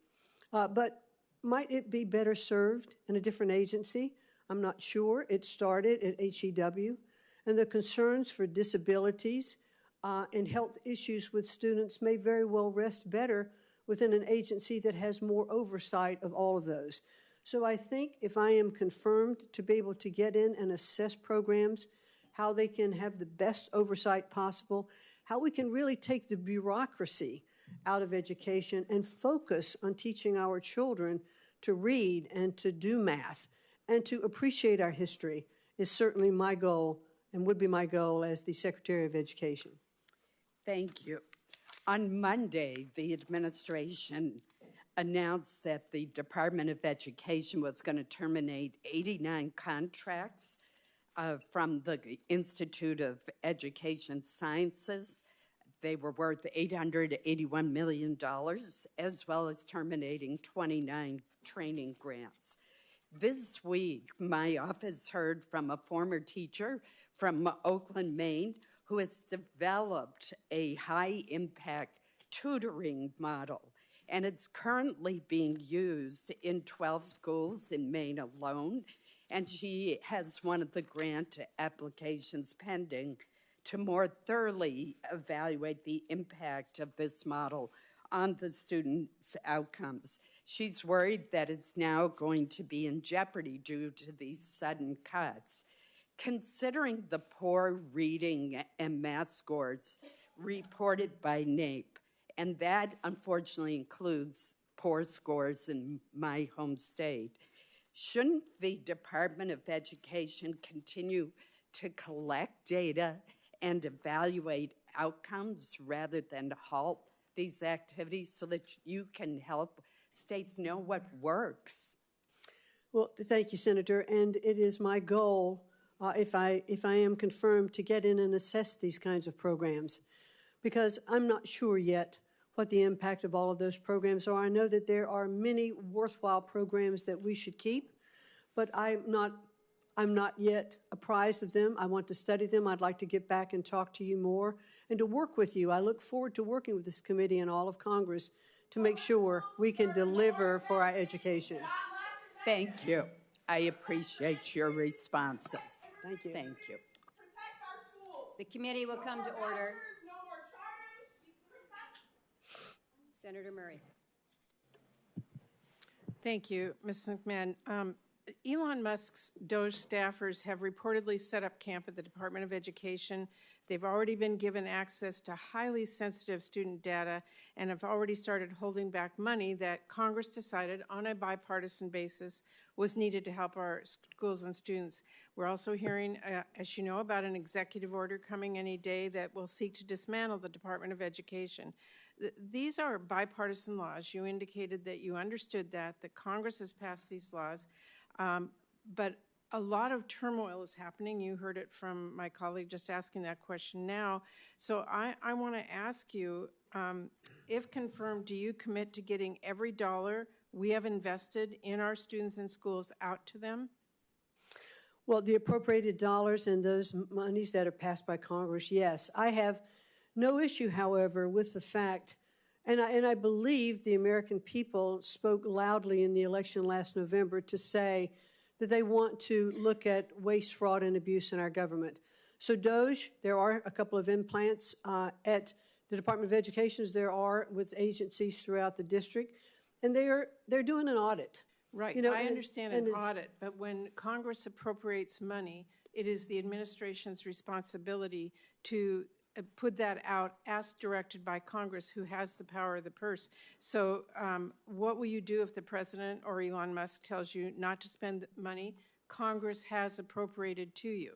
but might it be better served in a different agency? I'm not sure. It started at HEW, and the concerns for disabilities and health issues with students may very well rest better within an agency that has more oversight of all of those. So I think if I am confirmed to be able to get in and assess programs, how they can have the best oversight possible, how we can really take the bureaucracy out of education and focus on teaching our children to read and to do math and to appreciate our history is certainly my goal and would be my goal as the Secretary of Education. Thank you. On Monday, the administration announced that the Department of Education was going to terminate 89 contracts from the Institute of Education Sciences. They were worth $881 million, as well as terminating 29 training grants. This week, my office heard from a former teacher from Oakland, Maine, who has developed a high-impact tutoring model, and it's currently being used in 12 schools in Maine alone, and she has one of the grant applications pending to more thoroughly evaluate the impact of this model on the students' outcomes. She's worried that it's now going to be in jeopardy due to these sudden cuts. Considering the poor reading and math scores reported by NAEP, and that unfortunately includes poor scores in my home state, shouldn't the Department of Education continue to collect data and evaluate outcomes rather than halt these activities so that you can help states know what works? Well, thank you, Senator, and it is my goal, if I am confirmed, to get in and assess these kinds of programs, because I'm not sure yet what the impact of all of those programs are. I know that there are many worthwhile programs that we should keep, but I'm not yet apprised of them. I want to study them. I'd like to get back and talk to you more and to work with you. I look forward to working with this committee and all of Congress to make sure we can deliver for our education. Thank you. I appreciate your responses. Thank you. Thank you. The committee will come to order. Senator Murray. Thank you, Ms. McMahon. Elon Musk's Doge staffers have reportedly set up camp at the Department of Education. They've already been given access to highly sensitive student data and have already started holding back money that Congress decided on a bipartisan basis was needed to help our schools and students. We're also hearing, as you know, about an executive order coming any day that will seek to dismantle the Department of Education. These are bipartisan laws. You indicated that you understood that Congress has passed these laws. But a lot of turmoil is happening. You heard it from my colleague just asking that question now. So I want to ask you, if confirmed, do you commit to getting every dollar we have invested in our students and schools out to them? Well, the appropriated dollars and those monies that are passed by Congress, yes. I have no issue, however, with the fact, and I believe the American people spoke loudly in the election last November to say that they want to look at waste, fraud, and abuse in our government. So Doge, there are a couple of implants at the Department of Education, as there are with agencies throughout the district, and they're doing an audit. Right, you know, I understand an audit, but when Congress appropriates money, it is the administration's responsibility to put that out as directed by Congress, who has the power of the purse. So what will you do if the president or Elon Musk tells you not to spend money Congress has appropriated to you?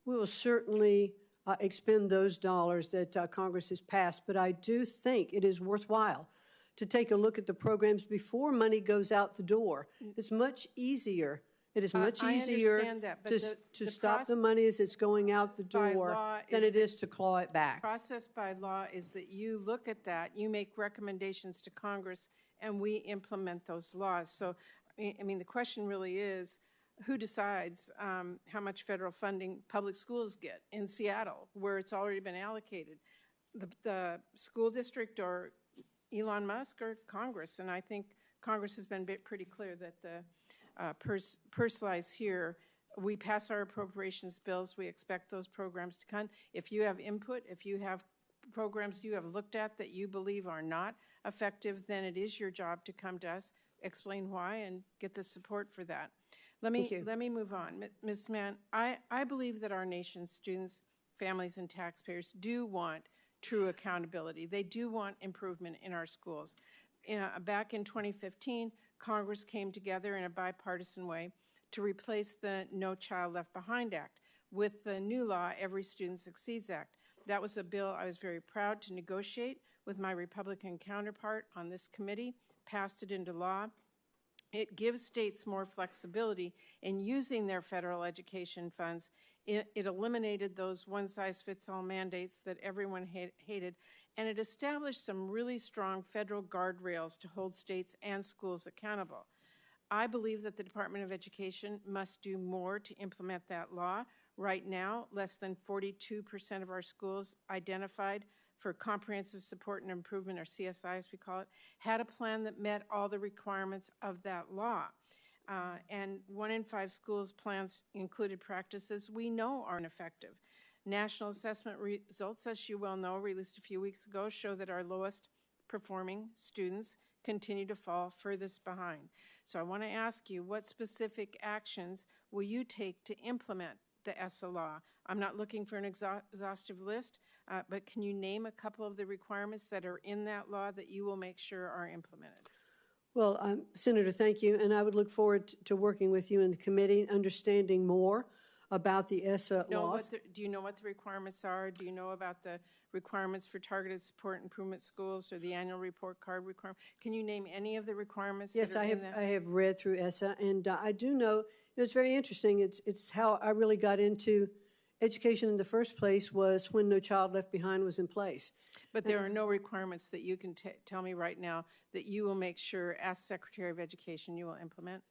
We will certainly expend those dollars that Congress has passed, but I do think it is worthwhile to take a look at the programs before money goes out the door. It's much easier. It is much easier to stop the money as it's going out the door than it is to claw it back. The process by law is that you look at that, you make recommendations to Congress, and we implement those laws. So, I mean, the question really is, who decides how much federal funding public schools get in Seattle, where it's already been allocated? The school district or Elon Musk or Congress? And I think Congress has been pretty clear that the purse lies here. We pass our appropriations bills. We expect those programs to come. If you have input, if you have programs you have looked at that you believe are not effective, then it is your job to come to us, explain why, and get the support for that. Let me move on. Ms. Mann, I believe that our nation's students, families, and taxpayers do want true accountability. They do want improvement in our schools. Back in 2015, Congress came together in a bipartisan way to replace the No Child Left Behind Act with the new law, Every Student Succeeds Act. That was a bill I was very proud to negotiate with my Republican counterpart on this committee, passed it into law. It gives states more flexibility in using their federal education funds. It eliminated those one-size-fits-all mandates that everyone hated, and it established some really strong federal guardrails to hold states and schools accountable. I believe that the Department of Education must do more to implement that law. Right now, less than 42% of our schools identified for comprehensive support and improvement, or CSI as we call it, had a plan that met all the requirements of that law. And 1 in 5 schools' plans included practices we know are ineffective. National assessment results, as you well know, released a few weeks ago, show that our lowest performing students continue to fall furthest behind. So I want to ask you, what specific actions will you take to implement the ESSA law? I'm not looking for an exhaustive list, but can you name a couple of the requirements that are in that law that you will make sure are implemented? Well, Senator, thank you, and I would look forward to working with you in the committee, understanding more about the ESSA laws. Do you know what the requirements are? Do you know about the requirements for targeted support improvement schools or the annual report card requirement? Can you name any of the requirements that are in that? Yes, I have read through ESSA, and I do know, it's very interesting. It's how I really got into education in the first place, was when No Child Left Behind was in place. But there are no requirements that you can tell me right now that you will make sure, as Secretary of Education, you will implement?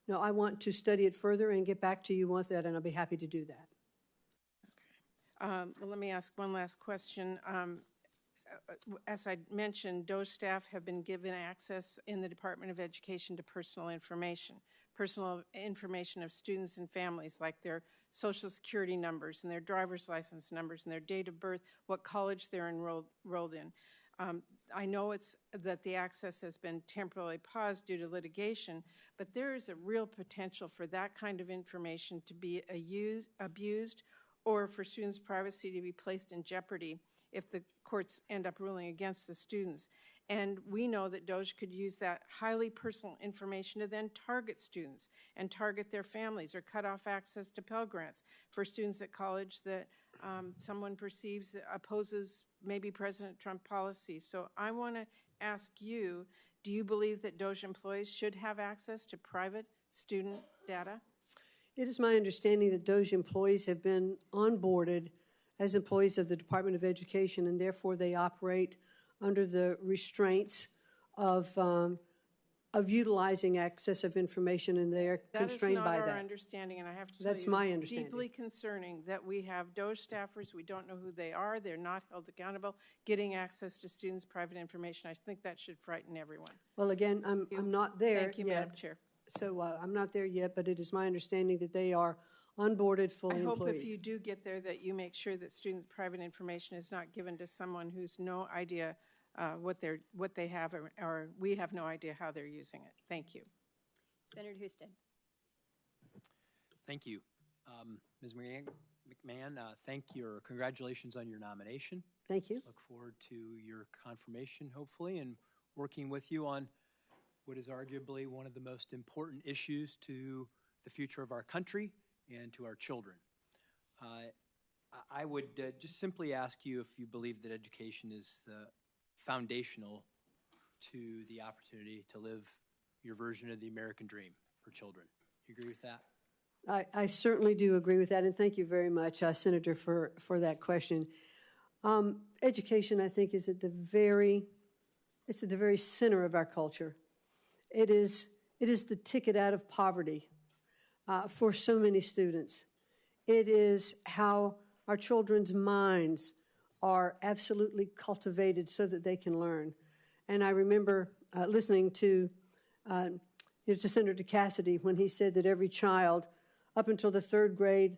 No, I want to study it further and get back to you with that, and I'll be happy to do that. Okay. Well, let me ask one last question. As I mentioned, Doge staff have been given access in the Department of Education to personal information of students and families, like their Social Security numbers and their driver's license numbers and their date of birth, what college they're enrolled in. I know that the access has been temporarily paused due to litigation, but there is a real potential for that kind of information to be abused or for students' privacy to be placed in jeopardy if the courts end up ruling against the students. And we know that Doge could use that highly personal information to then target students and target their families or cut off access to Pell Grants for students at college that someone perceives opposes maybe President Trump policy. So I want to ask you, do you believe that Doge employees should have access to private student data? It is my understanding that Doge employees have been onboarded as employees of the Department of Education, and therefore they operate under the restraints of utilizing access of information, and they are constrained by that. That is not our understanding, and I have to tell you, That's my it's understanding. deeply concerning that we have Doge staffers, we don't know who they are, they're not held accountable, getting access to students' private information. I think that should frighten everyone. Well, again, I'm not there Thank you, yet. Madam Chair. So I'm not there yet, but it is my understanding that they are onboarded fully I hope employees. if you do get there that you make sure that students' private information is not given to someone who's no idea what they have, or we have no idea how they're using it. Thank you. Senator Husted. Thank you. Ms. McMahon, congratulations on your nomination. Thank you. Look forward to your confirmation, hopefully, and working with you on what is arguably one of the most important issues to the future of our country and to our children. I would just simply ask you if you believe that education is foundational to the opportunity to live your version of the American dream for children. Do you agree with that? I certainly do agree with that, and thank you very much, Senator, for that question. Education, I think, is at the very center of our culture. It is the ticket out of poverty for so many students. It is how our children's minds are absolutely cultivated so that they can learn. And I remember listening to Senator Cassidy when he said that every child up until the third grade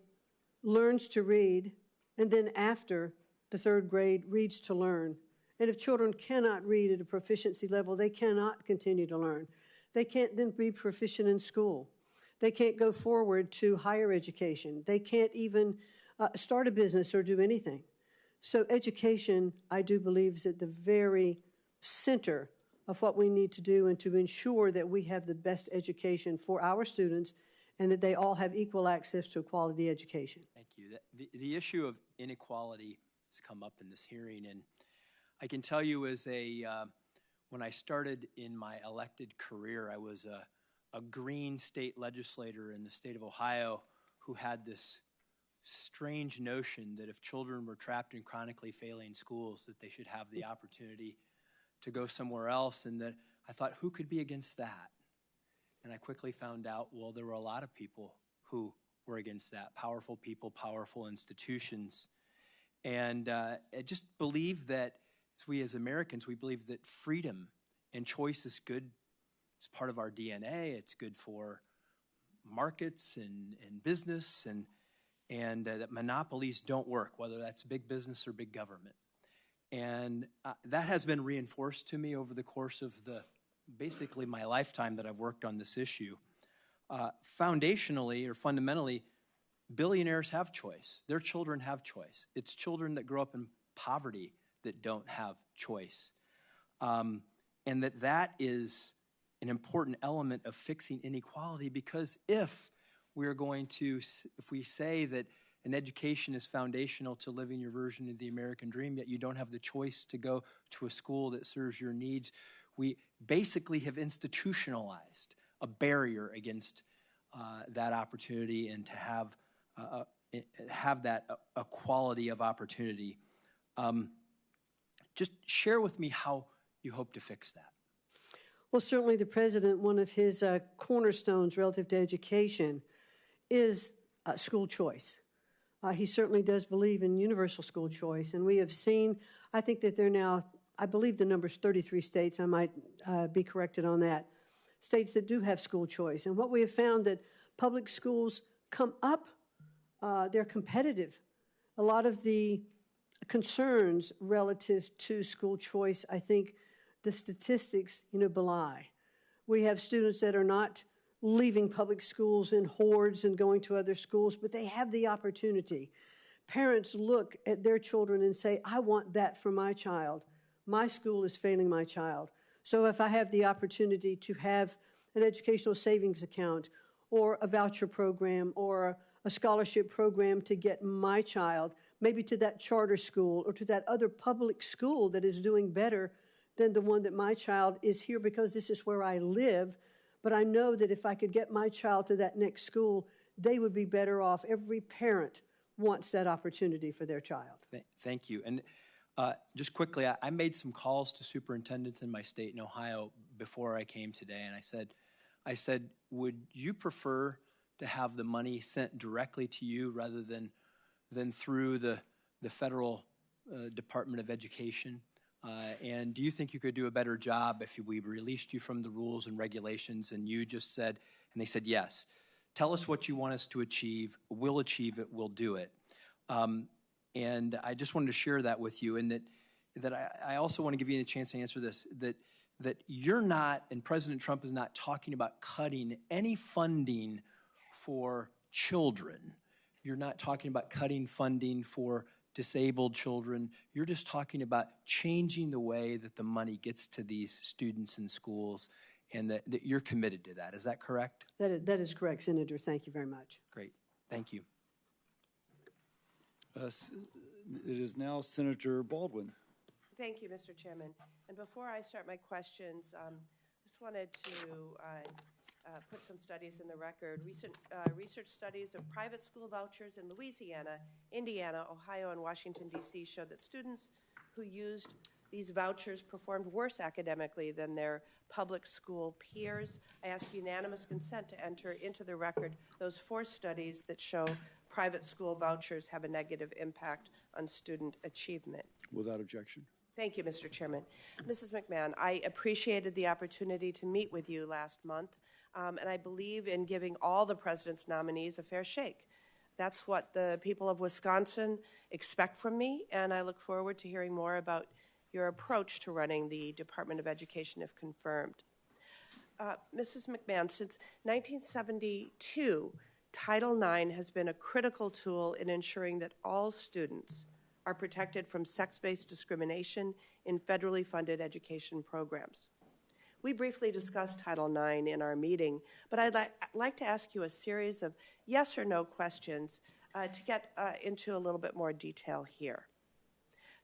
learns to read, and then after the third grade reads to learn. And if children cannot read at a proficiency level, they cannot continue to learn. They can't then be proficient in school. They can't go forward to higher education. They can't even start a business or do anything. So education, I do believe, is at the very center of what we need to do and to ensure that we have the best education for our students and that they all have equal access to a quality education. Thank you. The issue of inequality has come up in this hearing, and I can tell you when I started in my elected career, I was a green state legislator in the state of Ohio who had this strange notion that if children were trapped in chronically failing schools, that they should have the opportunity to go somewhere else, and that I thought, who could be against that? And I quickly found out, well, there were a lot of people who were against that, powerful people, powerful institutions. And I just believe that we as Americans, we believe that freedom and choice is good. It's part of our DNA. It's good for markets and business, and that monopolies don't work, whether that's big business or big government. And that has been reinforced to me over the course of basically my lifetime that I've worked on this issue. Foundationally or fundamentally, billionaires have choice. Their children have choice. It's children that grow up in poverty that don't have choice. And that is an important element of fixing inequality, because if we say that an education is foundational to living your version of the American dream, yet you don't have the choice to go to a school that serves your needs, we basically have institutionalized a barrier against that opportunity and to have that equality of opportunity. Just share with me how you hope to fix that. Well, certainly the president, one of his cornerstones relative to education is school choice. He certainly does believe in universal school choice, and we have seen, I think that there are now, I believe the number's 33 states, I might be corrected on that, states that do have school choice. And what we have found that public schools come up, they're competitive. A lot of the concerns relative to school choice, I think the statistics, belie. We have students that are not leaving public schools in hordes and going to other schools, but they have the opportunity. Parents look at their children and say, I want that for my child. My school is failing my child. So if I have the opportunity to have an educational savings account or a voucher program or a scholarship program to get my child maybe to that charter school or to that other public school that is doing better than the one that my child is here because this is where I live. But I know that if I could get my child to that next school, they would be better off. Every parent wants that opportunity for their child. Thank you. And just quickly, I made some calls to superintendents in my state in Ohio before I came today, and I said, would you prefer to have the money sent directly to you rather than through the federal Department of Education? And do you think you could do a better job if we released you from the rules and regulations and you just said, and they said, yes, tell us what you want us to achieve, we'll achieve it, we'll do it. And I just wanted to share that with you, and that I also want to give you a chance to answer this, that you're not, and President Trump is not talking about cutting any funding for children. You're not talking about cutting funding for disabled children. You're just talking about changing the way that the money gets to these students in schools, and that you're committed to that. Is that correct? That is correct, Senator. Thank you very much. Great. Thank you. It is now Senator Baldwin. Thank you, Mr. Chairman. And before I start my questions, just wanted to put some studies in the record. Recent research studies of private school vouchers in Louisiana, Indiana, Ohio, and Washington, D.C. showed that students who used these vouchers performed worse academically than their public school peers. I ask unanimous consent to enter into the record those 4 studies that show private school vouchers have a negative impact on student achievement. Without objection. Thank you, Mr. Chairman. Mrs. McMahon, I appreciated the opportunity to meet with you last month, and I believe in giving all the president's nominees a fair shake. That's what the people of Wisconsin expect from me, and I look forward to hearing more about your approach to running the Department of Education if confirmed. Mrs. McMahon, since 1972, Title IX has been a critical tool in ensuring that all students are protected from sex-based discrimination in federally funded education programs. We briefly discussed Title IX in our meeting, but I'd like to ask you a series of yes or no questions to get into a little bit more detail here.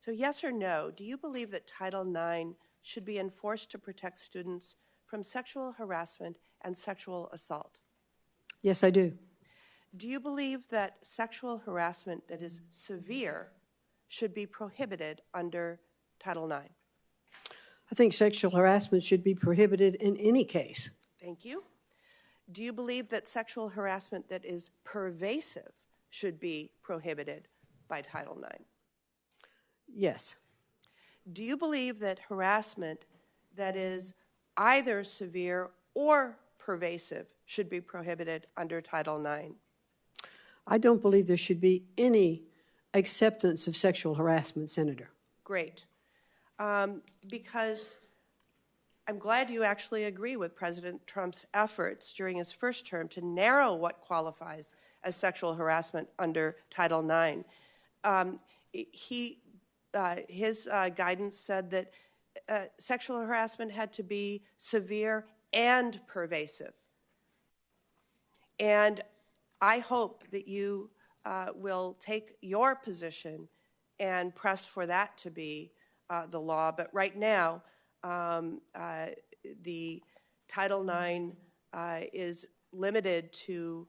So yes or no, do you believe that Title IX should be enforced to protect students from sexual harassment and sexual assault? Yes, I do. Do you believe that sexual harassment that is severe should be prohibited under Title IX? I think sexual harassment should be prohibited in any case. Thank you. Do you believe that sexual harassment that is pervasive should be prohibited by Title IX? Yes. Do you believe that harassment that is either severe or pervasive should be prohibited under Title IX? I don't believe there should be any acceptance of sexual harassment, Senator. Great. Because I'm glad you actually agree with President Trump's efforts during his first term to narrow what qualifies as sexual harassment under Title IX. His guidance said that sexual harassment had to be severe and pervasive. And I hope that you will take your position and press for that to be the law. But right now, the Title IX is limited to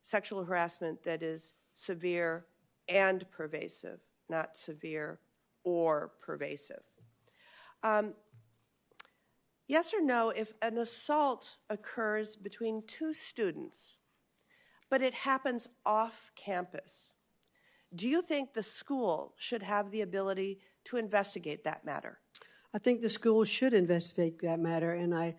sexual harassment that is severe and pervasive, not severe or pervasive. Yes or no, if an assault occurs between 2 students, but it happens off campus, do you think the school should have the ability to investigate that matter? I think the school should investigate that matter, and I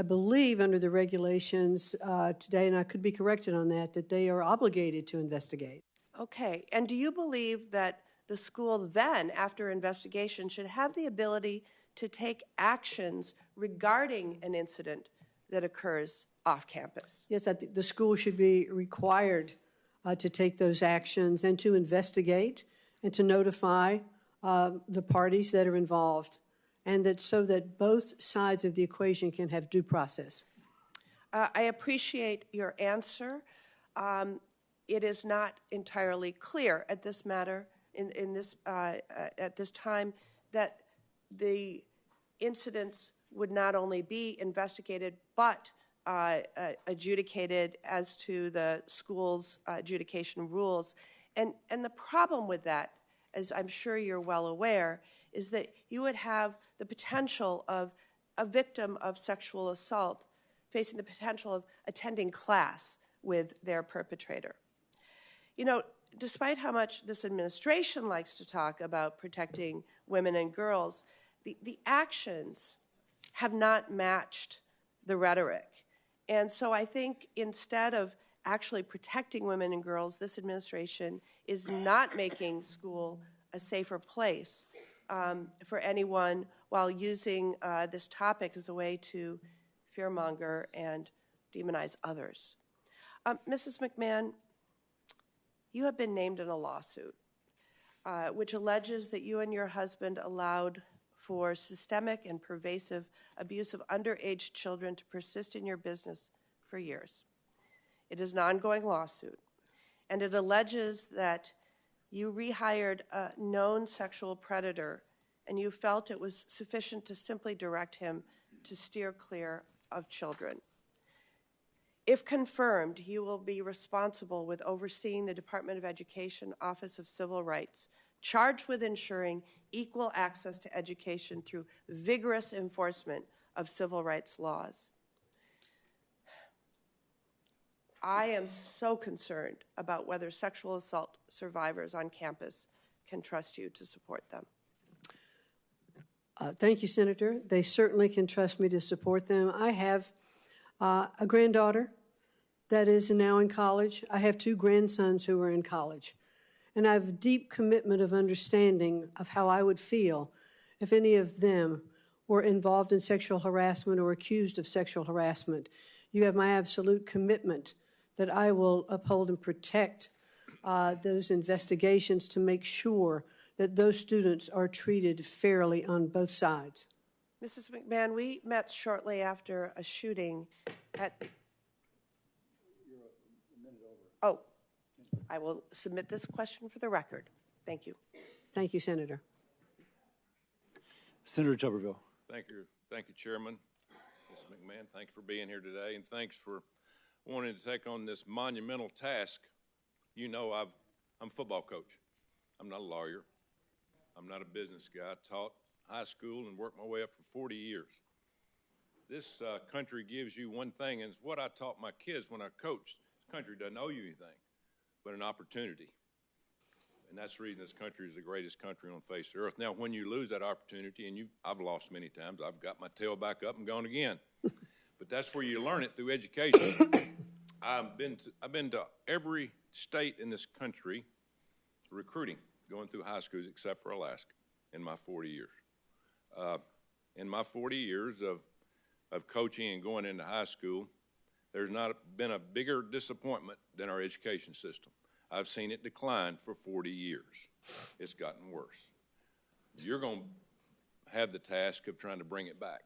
believe under the regulations today, and I could be corrected on that, that they are obligated to investigate. Okay, and do you believe that the school then, after investigation, should have the ability to take actions regarding an incident that occurs off campus. Yes, I think the school should be required to take those actions and to investigate and to notify the parties that are involved, and that so that both sides of the equation can have due process. I appreciate your answer. It is not entirely clear at this matter, at this time, that the incidents would not only be investigated but adjudicated as to the school's adjudication rules. And the problem with that, as I'm sure you're well aware, is that you would have the potential of a victim of sexual assault facing the potential of attending class with their perpetrator. You know, despite how much this administration likes to talk about protecting women and girls, the actions have not matched the rhetoric. And so I think instead of actually protecting women and girls, this administration is not making school a safer place for anyone, while using this topic as a way to fearmonger and demonize others. Mrs. McMahon, you have been named in a lawsuit which alleges that you and your husband allowed for systemic and pervasive abuse of underage children to persist in your business for years. It is an ongoing lawsuit, and it alleges that you rehired a known sexual predator and you felt it was sufficient to simply direct him to steer clear of children. If confirmed, you will be responsible with overseeing the Department of Education Office of Civil Rights, charged with ensuring equal access to education through vigorous enforcement of civil rights laws. I am so concerned about whether sexual assault survivors on campus can trust you to support them. Thank you, Senator. They certainly can trust me to support them. I have a granddaughter that is now in college. I have 2 grandsons who are in college. And I have a deep commitment of understanding of how I would feel if any of them were involved in sexual harassment or accused of sexual harassment. You have my absolute commitment that I will uphold and protect those investigations to make sure that those students are treated fairly on both sides. Mrs. McMahon, we met shortly after a shooting at... Oh, I will submit this question for the record. Thank you. Thank you, Senator. Senator Tuberville. Thank you, Chairman. Ms. McMahon, thank you for being here today, and thanks for wanting to take on this monumental task. You know, I'm a football coach. I'm not a lawyer. I'm not a business guy. I taught high school and worked my way up for 40 years. This country gives you one thing, and it's what I taught my kids when I coached. This country doesn't owe you anything but an opportunity. And that's the reason this country is the greatest country on the face of the earth. Now, when you lose that opportunity, and I've lost many times, I've got my tail back up and gone again. But that's where you learn it, through education. I've been to every state in this country recruiting, going through high schools except for Alaska in my 40 years. In my 40 years of coaching and going into high school, there's not been a bigger disappointment than our education system. I've seen it decline for 40 years. It's gotten worse. You're going to have the task of trying to bring it back.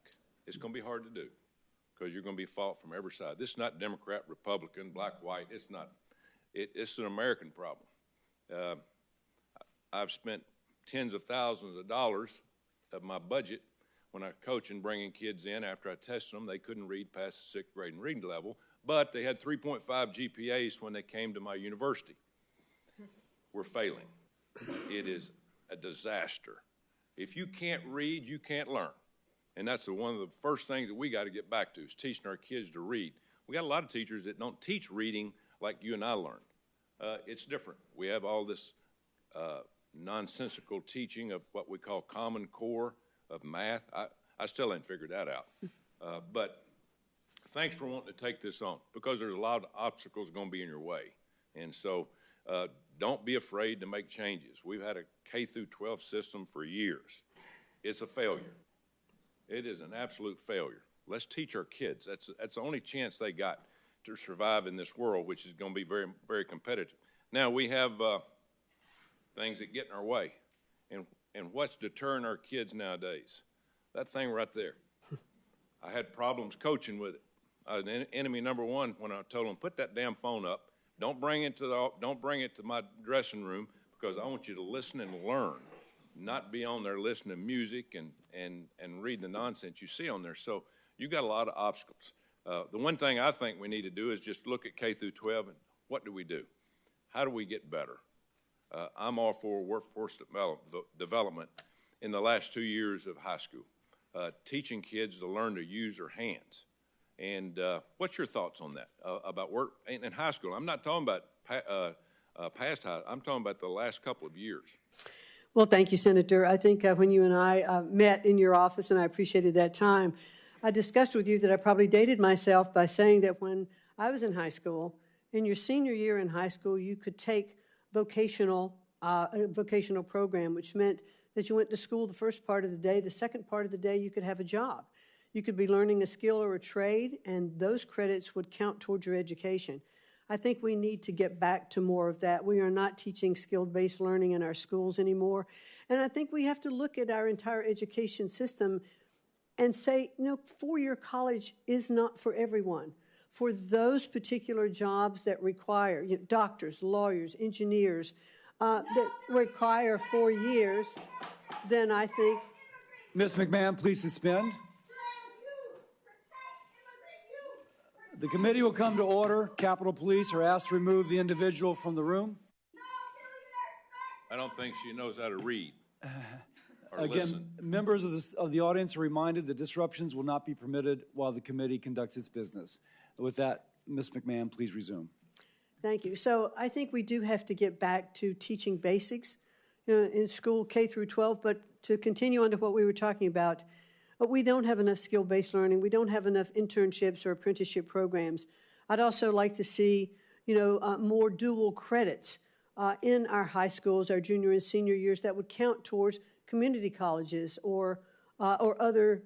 It's going to be hard to do because you're going to be fought from every side. This is not Democrat, Republican, black, white. It's not. It's an American problem. I've spent tens of thousands of dollars of my budget when I coach and bringing kids in. After I tested them, they couldn't read past the 6th grade and reading level, but they had 3.5 GPAs when they came to my university. We're failing. It is a disaster. If you can't read, you can't learn. And that's one of the first things that we got to get back to, is teaching our kids to read. We got a lot of teachers that don't teach reading like you and I learned. It's different. We have all this nonsensical teaching of what we call Common Core of math. I still haven't figured that out. But thanks for wanting to take this on, because there's a lot of obstacles going to be in your way. And so Don't be afraid to make changes. We've had a K through 12 system for years. It's a failure. It is an absolute failure. Let's teach our kids. That's the only chance they got to survive in this world, which is going to be very, very competitive. Now, we have things that get in our way. And what's deterring our kids nowadays? That thing right there. I had problems coaching with it. Enemy number one when I told them, put that damn phone up. Don't bring it to my dressing room, because I want you to listen and learn, not be on there listening to music and reading the nonsense you see on there. So you got a lot of obstacles. The one thing I think we need to do is just look at K through 12 and what do we do? How do we get better? I'm all for workforce development in the last 2 years of high school, teaching kids to learn to use their hands. And what's your thoughts on that, about work in high school? I'm not talking about past high, I'm talking about the last couple of years. Well, thank you, Senator. I think when you and I met in your office, and I appreciated that time, I discussed with you that I probably dated myself by saying that when I was in high school, in your senior year in high school, you could take a vocational program, which meant that you went to school the first part of the day. The second part of the day, you could have a job. You could be learning a skill or a trade, and those credits would count towards your education. I think we need to get back to more of that. We are not teaching skill-based learning in our schools anymore. And I think we have to look at our entire education system and say, four-year college is not for everyone. For those particular jobs that require doctors, lawyers, engineers, that require 4 years, then I think... Ms. McMahon, please suspend. The committee will come to order. Capitol Police are asked to remove the individual from the room. I don't think she knows how to read or Again, listen. members of the audience are reminded that disruptions will not be permitted while the committee conducts its business. With that, Ms. McMahon, please resume. Thank you. So I think we do have to get back to teaching basics in school K through 12, but to continue on to what we were talking about, we don't have enough skill-based learning. We don't have enough internships or apprenticeship programs. I'd also like to see, more dual credits in our high schools, our junior and senior years, that would count towards community colleges or other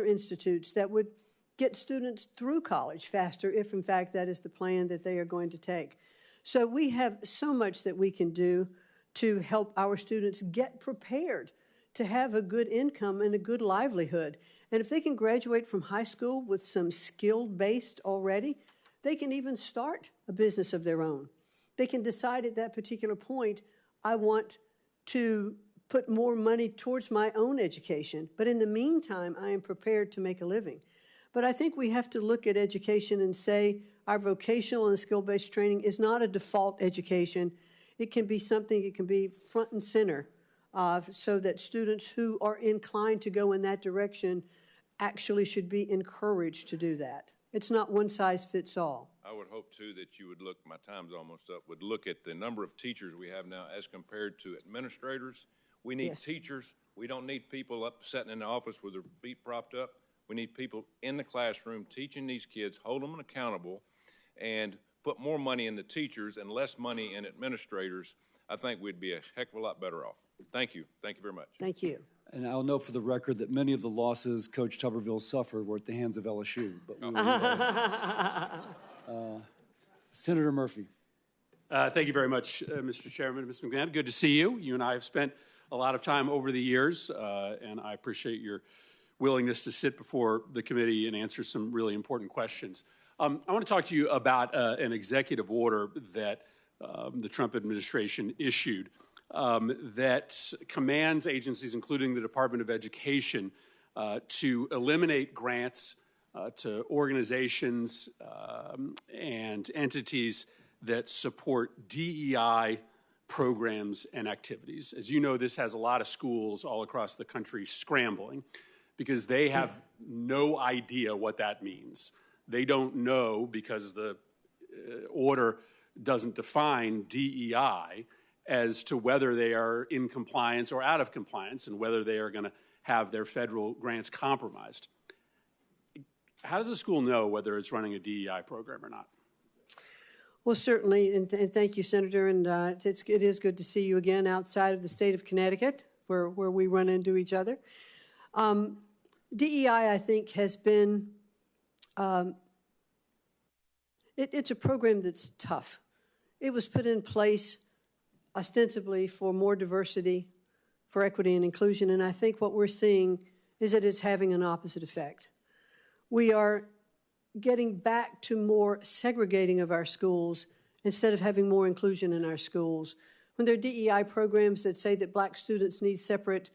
institutes that would get students through college faster if, in fact, that is the plan that they are going to take. So we have so much that we can do to help our students get prepared to have a good income and a good livelihood. And if they can graduate from high school with some skill-based already, they can even start a business of their own. They can decide at that particular point, I want to put more money towards my own education, but in the meantime, I am prepared to make a living. But I think we have to look at education and say our vocational and skill-based training is not a default education. It can be something, it can be front and center so that students who are inclined to go in that direction actually should be encouraged to do that. It's not one size fits all. I would hope, too, that you would look, my time's almost up, would look at the number of teachers we have now as compared to administrators. We need teachers. We don't need people up sitting in the office with their feet propped up. We need people in the classroom teaching these kids, hold them accountable, and put more money in the teachers and less money in administrators. I think we'd be a heck of a lot better off. Thank you. Thank you very much. Thank you. And I'll note for the record that many of the losses Coach Tuberville suffered were at the hands of LSU. But Senator Murphy. Thank you very much, Mr. Chairman. Ms. McMahon, good to see you. You and I have spent a lot of time over the years, and I appreciate your willingness to sit before the committee and answer some really important questions. I want to talk to you about an executive order that the Trump administration issued that commands agencies, including the Department of Education, to eliminate grants to organizations and entities that support DEI programs and activities. As you know, this has a lot of schools all across the country scrambling because they have no idea what that means. They don't know because the order doesn't define DEI as to whether they are in compliance or out of compliance and whether they are going to have their federal grants compromised. How does a school know whether it's running a DEI program or not? Well, certainly, and thank you, Senator, and it is good to see you again outside of the state of Connecticut, where we run into each other. DEI, I think, has been, it's a program that's tough. It was put in place ostensibly for more diversity, for equity and inclusion, and I think what we're seeing is that it's having an opposite effect. We are getting back to more segregating of our schools instead of having more inclusion in our schools. When there are DEI programs that say that black students need separate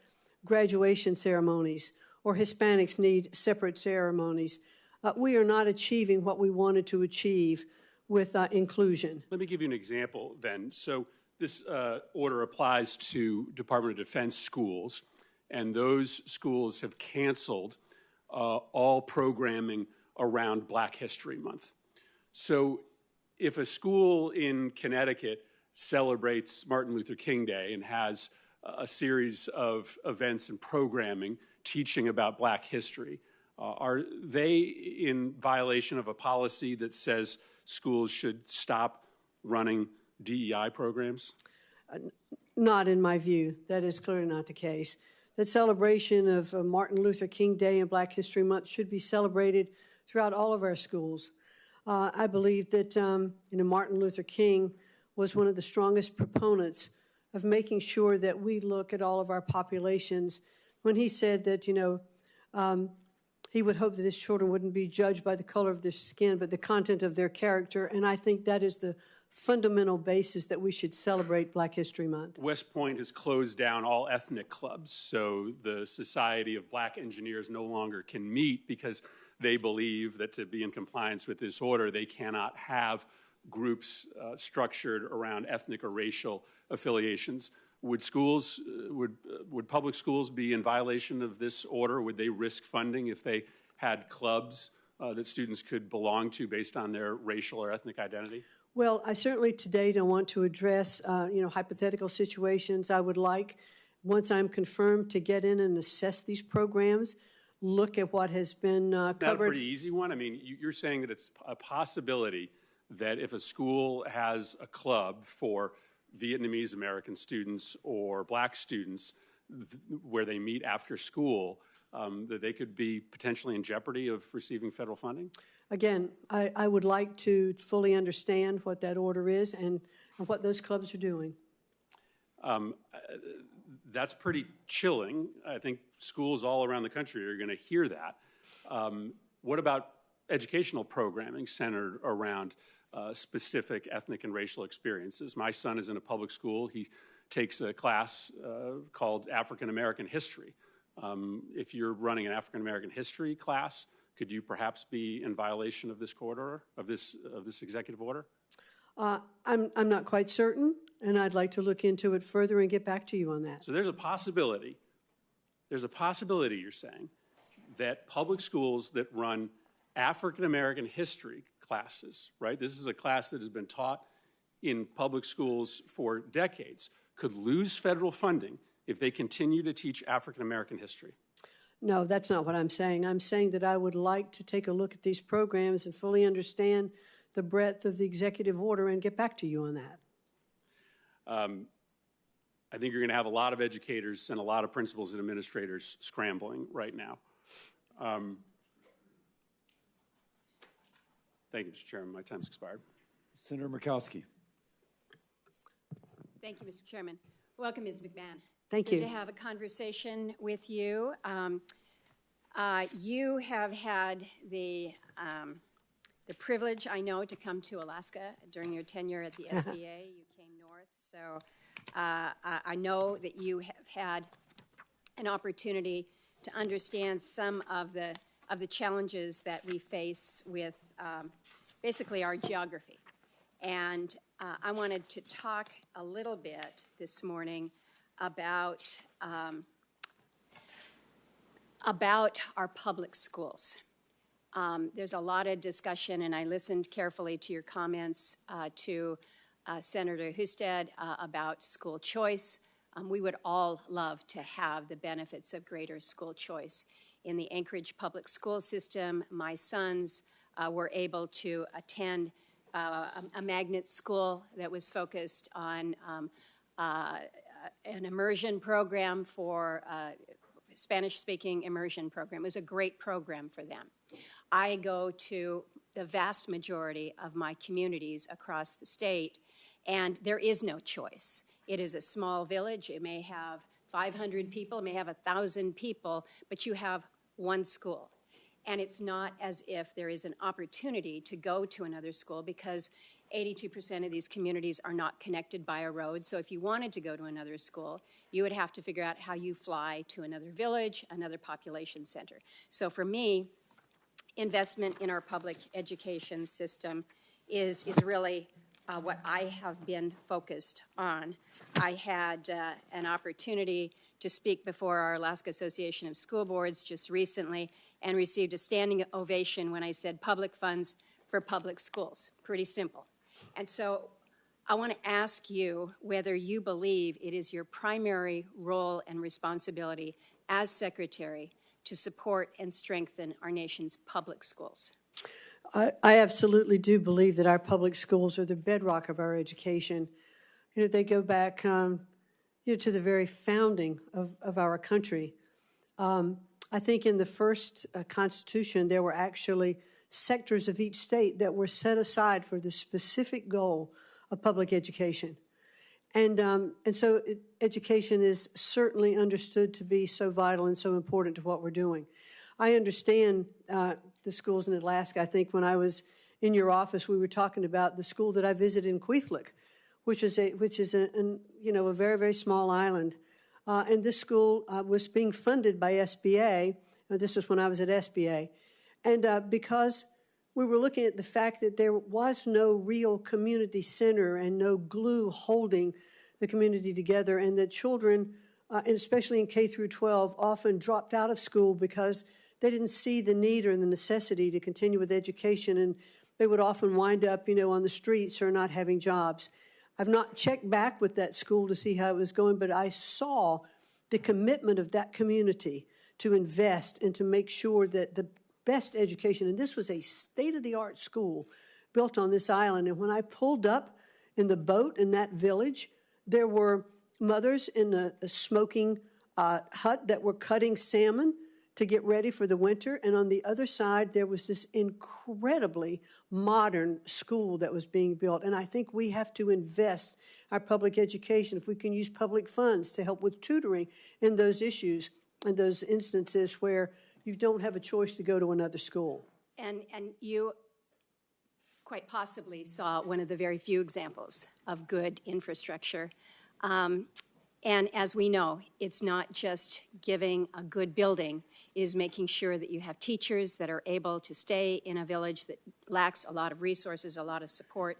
graduation ceremonies or Hispanics need separate ceremonies, we are not achieving what we wanted to achieve with inclusion. Let me give you an example then. So this order applies to Department of Defense schools, and those schools have canceled all programming around Black History Month. So if a school in Connecticut celebrates Martin Luther King Day and has a series of events and programming teaching about Black history, are they in violation of a policy that says schools should stop running DEI programs? Not in my view. That is clearly not the case. That celebration of Martin Luther King Day and Black History Month should be celebrated throughout all of our schools. I believe that Martin Luther King was one of the strongest proponents of making sure that we look at all of our populations when he said that, he would hope that his children wouldn't be judged by the color of their skin, but the content of their character. And I think that is the fundamental basis that we should celebrate Black History Month. West Point has closed down all ethnic clubs, so the Society of Black Engineers no longer can meet because they believe that to be in compliance with this order, they cannot have groups structured around ethnic or racial affiliations. Would schools, would public schools be in violation of this order? Would they risk funding if they had clubs that students could belong to based on their racial or ethnic identity? Well, I certainly today don't want to address, hypothetical situations. I would like, once I'm confirmed, to get in and assess these programs, look at what has been covered. Is that a pretty easy one? I mean, you're saying that it's a possibility that if a school has a club for Vietnamese American students or Black students where they meet after school, that they could be potentially in jeopardy of receiving federal funding? Again, I would like to fully understand what that order is and what those clubs are doing. That's pretty chilling. I think schools all around the country are going to hear that. What about educational programming centered around specific ethnic and racial experiences? My son is in a public school. He takes a class called African American History. If you're running an African American history class, could you perhaps be in violation of this court order, of this executive order? I'm not quite certain, and I'd like to look into it further and get back to you on that. So there's a possibility, you're saying, that public schools that run African American history classes, right? This is a class that has been taught in public schools for decades, could lose federal funding if they continue to teach African American history. No, that's not what I'm saying. I'm saying that I would like to take a look at these programs and fully understand the breadth of the executive order and get back to you on that. I think you're going to have a lot of educators and a lot of principals and administrators scrambling right now. Thank you, Mr. Chairman. My time's expired. Senator Murkowski. Thank you, Mr. Chairman. Welcome, Ms. McMahon. Thank Good you. to have a conversation with you. You have had the privilege, I know, to come to Alaska during your tenure at the SBA. You came north, so I know that you have had an opportunity to understand some of the challenges that we face with basically our geography. And I wanted to talk a little bit this morning about our public schools. There's a lot of discussion, and I listened carefully to your comments to Senator Husted about school choice. We would all love to have the benefits of greater school choice. In the Anchorage public school system, my sons were able to attend a magnet school that was focused on an immersion program for Spanish-speaking immersion program. It was a great program for them. I go to the vast majority of my communities across the state, and there is no choice. It is a small village. It may have 500 people, it may have 1,000 people, but you have one school. And it's not as if there is an opportunity to go to another school, because 82% of these communities are not connected by a road. So if you wanted to go to another school, you would have to figure out how you fly to another village, another population center. So for me, investment in our public education system is really what I have been focused on. I had an opportunity to speak before our Alaska Association of School Boards just recently and received a standing ovation when I said public funds for public schools. Pretty simple. And so I want to ask you whether you believe it is your primary role and responsibility as Secretary to support and strengthen our nation's public schools. I absolutely do believe that our public schools are the bedrock of our education. You know, they go back to the very founding of our country. I think in the first Constitution, there were actually sectors of each state that were set aside for the specific goal of public education. And so education is certainly understood to be so vital and so important to what we're doing. I understand the schools in Alaska. I think when I was in your office, we were talking about the school that I visited in Kwethluk, which is a very, very small island. And this school was being funded by SBA. This was when I was at SBA. And because we were looking at the fact that there was no real community center and no glue holding the community together, and that children, and especially in K through 12, often dropped out of school because they didn't see the need or the necessity to continue with education, and they would often wind up, on the streets or not having jobs. I've not checked back with that school to see how it was going, but I saw the commitment of that community to invest and to make sure that the best education, and this was a state-of-the-art school built on this island. And when I pulled up in the boat in that village, there were mothers in a smoking hut that were cutting salmon to get ready for the winter. And on the other side, there was this incredibly modern school that was being built. And I think we have to invest our public education, if we can use public funds to help with tutoring in those issues and those instances where you don't have a choice to go to another school. And you quite possibly saw one of the very few examples of good infrastructure. And as we know, it's not just giving a good building, it is making sure that you have teachers that are able to stay in a village that lacks a lot of resources, a lot of support.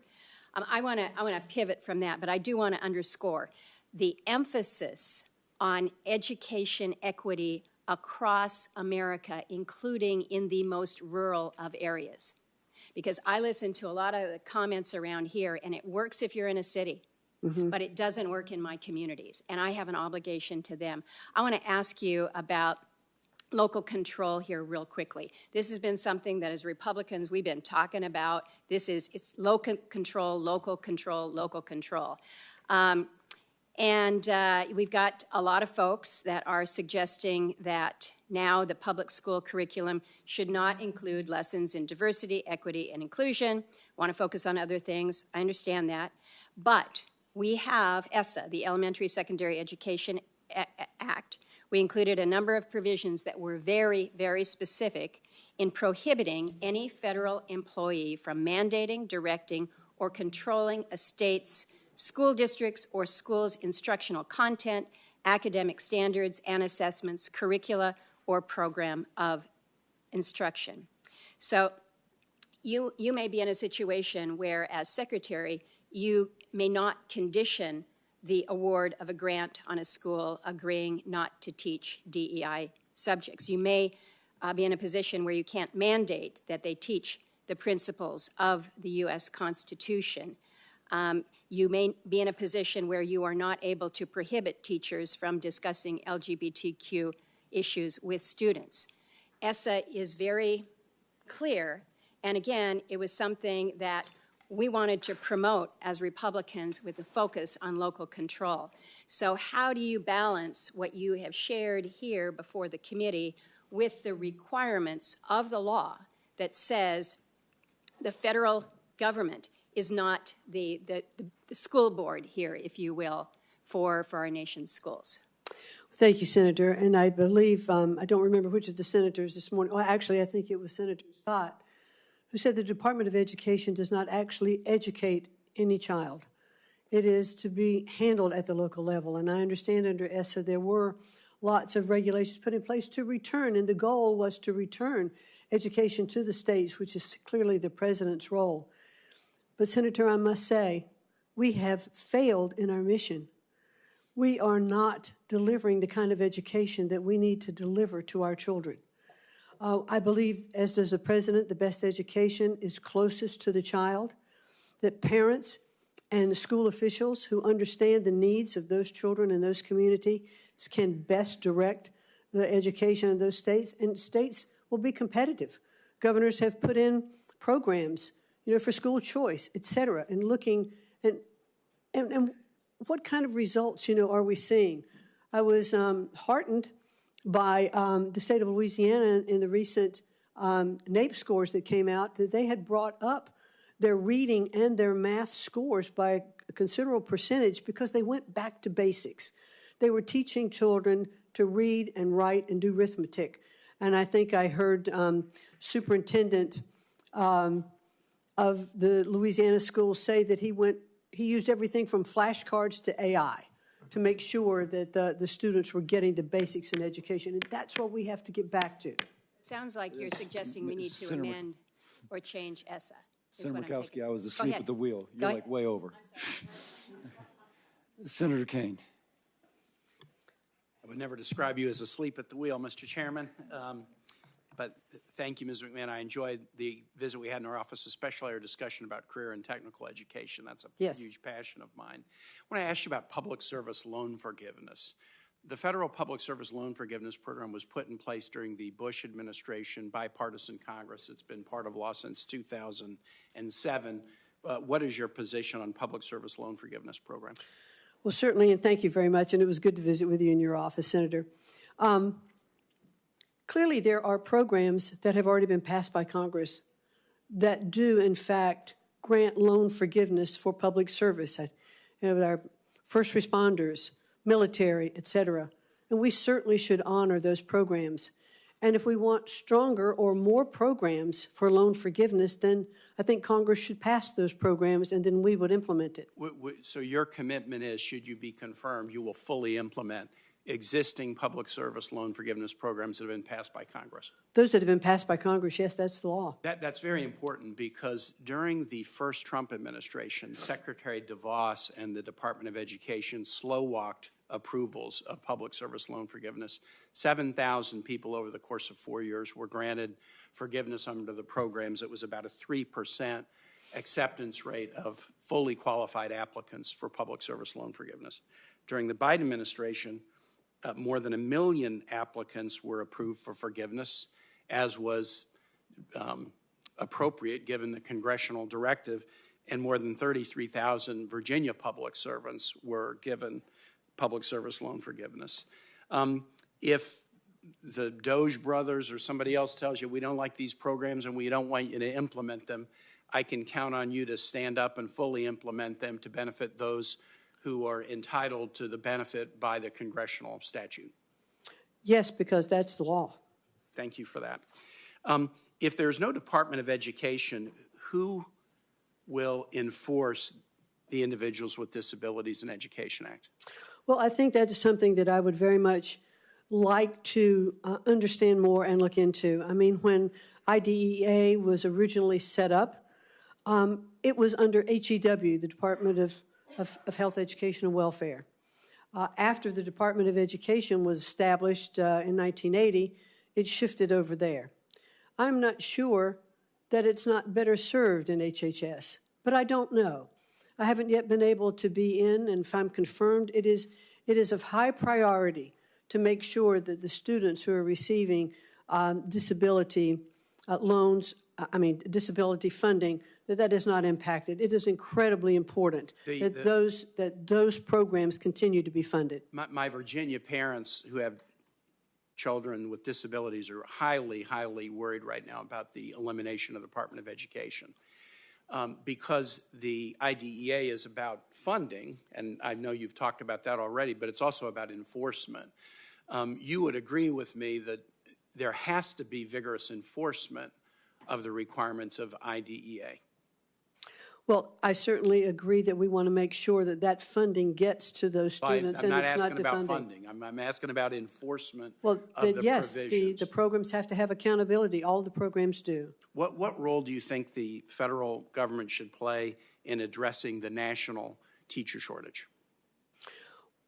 I want to pivot from that, but I do want to underscore the emphasis on education equity across America, including in the most rural of areas. Because I listen to a lot of the comments around here, and it works if you're in a city. Mm-hmm. But it doesn't work in my communities, and I have an obligation to them. I want to ask you about local control here real quickly. This has been something that as Republicans we've been talking about. It's local control, local control, local control. And we've got a lot of folks that are suggesting that now the public school curriculum should not include lessons in diversity, equity, and inclusion. Want to focus on other things. I understand that. But we have ESSA, the Elementary Secondary Education Act. We included a number of provisions that were very, very specific in prohibiting any federal employee from mandating, directing, or controlling a state's school districts or schools' instructional content, academic standards and assessments, curricula, or program of instruction. So you may be in a situation where, as secretary, you may not condition the award of a grant on a school agreeing not to teach DEI subjects. You may be in a position where you can't mandate that they teach the principles of the U.S. Constitution. You may be in a position where you are not able to prohibit teachers from discussing LGBTQ issues with students. ESSA is very clear, and again, it was something that we wanted to promote as Republicans with a focus on local control. So how do you balance what you have shared here before the committee with the requirements of the law that says the federal government is not the school board here, if you will, for our nation's schools? Thank you, Senator. And I believe, I don't remember which of the senators this morning, well, actually, I think it was Senator Scott, who said the Department of Education does not actually educate any child. It is to be handled at the local level. And I understand under ESSA there were lots of regulations put in place to return, and the goal was to return education to the states, which is clearly the president's role. But, Senator, I must say, we have failed in our mission. We are not delivering the kind of education that we need to deliver to our children. I believe, as does the president, the best education is closest to the child, that parents and school officials who understand the needs of those children in those communities can best direct the education in those states, and states will be competitive. Governors have put in programs, for school choice, et cetera, and looking and what kind of results, are we seeing? I was heartened by the state of Louisiana in the recent NAEP scores that came out, that they had brought up their reading and their math scores by a considerable percentage because they went back to basics. They were teaching children to read and write and do arithmetic. And I think I heard superintendent of the Louisiana schools say that he used everything from flashcards to AI to make sure that the students were getting the basics in education. And that's what we have to get back to. Sounds like you're suggesting we need to Senator amend or change ESSA. Senator Murkowski, I was Go asleep ahead. at the wheel. Go You're ahead. like way over. Senator Kane. I would never describe you as asleep at the wheel, Mr. Chairman. But thank you, Ms. McMahon. I enjoyed the visit we had in our office, especially our discussion about career and technical education. That's a huge passion of mine. I want to ask you about public service loan forgiveness. The federal public service loan forgiveness program was put in place during the Bush administration, bipartisan Congress. It's been part of law since 2007. What is your position on public service loan forgiveness program? Well, certainly, and thank you very much. And it was good to visit with you in your office, Senator. Clearly, there are programs that have already been passed by Congress that do, in fact, grant loan forgiveness for public service. Our first responders, military, et cetera. And we certainly should honor those programs. And if we want stronger or more programs for loan forgiveness, then I think Congress should pass those programs and then we would implement it. So your commitment is, should you be confirmed, you will fully implement existing public service loan forgiveness programs that have been passed by Congress? Those that have been passed by Congress, yes, that's the law. That's very important because during the first Trump administration, Secretary DeVos and the Department of Education slow-walked approvals of public service loan forgiveness. 7,000 people over the course of 4 years were granted forgiveness under the programs. It was about a 3% acceptance rate of fully qualified applicants for public service loan forgiveness. During the Biden administration, more than 1 million applicants were approved for forgiveness, as was appropriate given the congressional directive, and more than 33,000 Virginia public servants were given public service loan forgiveness. If the Doge brothers or somebody else tells you we don't like these programs and we don't want you to implement them, I can count on you to stand up and fully implement them to benefit those who are entitled to the benefit by the congressional statute. Yes, because that's the law. Thank you for that. If there's no Department of Education, who will enforce the Individuals with Disabilities in Education Act? Well, I think that is something that I would very much like to understand more and look into. I mean, when IDEA was originally set up, it was under HEW, the Department of Health, Education, and Welfare. After the Department of Education was established in 1980, it shifted over there. I'm not sure that it's not better served in HHS, but I don't know. I haven't yet been able to be in, and if I'm confirmed, it is of high priority to make sure that the students who are receiving disability loans, disability funding, that is not impacted. It is incredibly important that those programs continue to be funded. My Virginia parents who have children with disabilities are highly, highly worried right now about the elimination of the Department of Education. Because the IDEA is about funding, and I know you've talked about that already, but it's also about enforcement. You would agree with me that there has to be vigorous enforcement of the requirements of IDEA. Well, I certainly agree that we want to make sure that that funding gets to those students, I'm not and it's asking not about defunding. funding. I'm asking about enforcement Well, of the yes, provisions. the programs have to have accountability. All the programs do. What role do you think the federal government should play in addressing the national teacher shortage?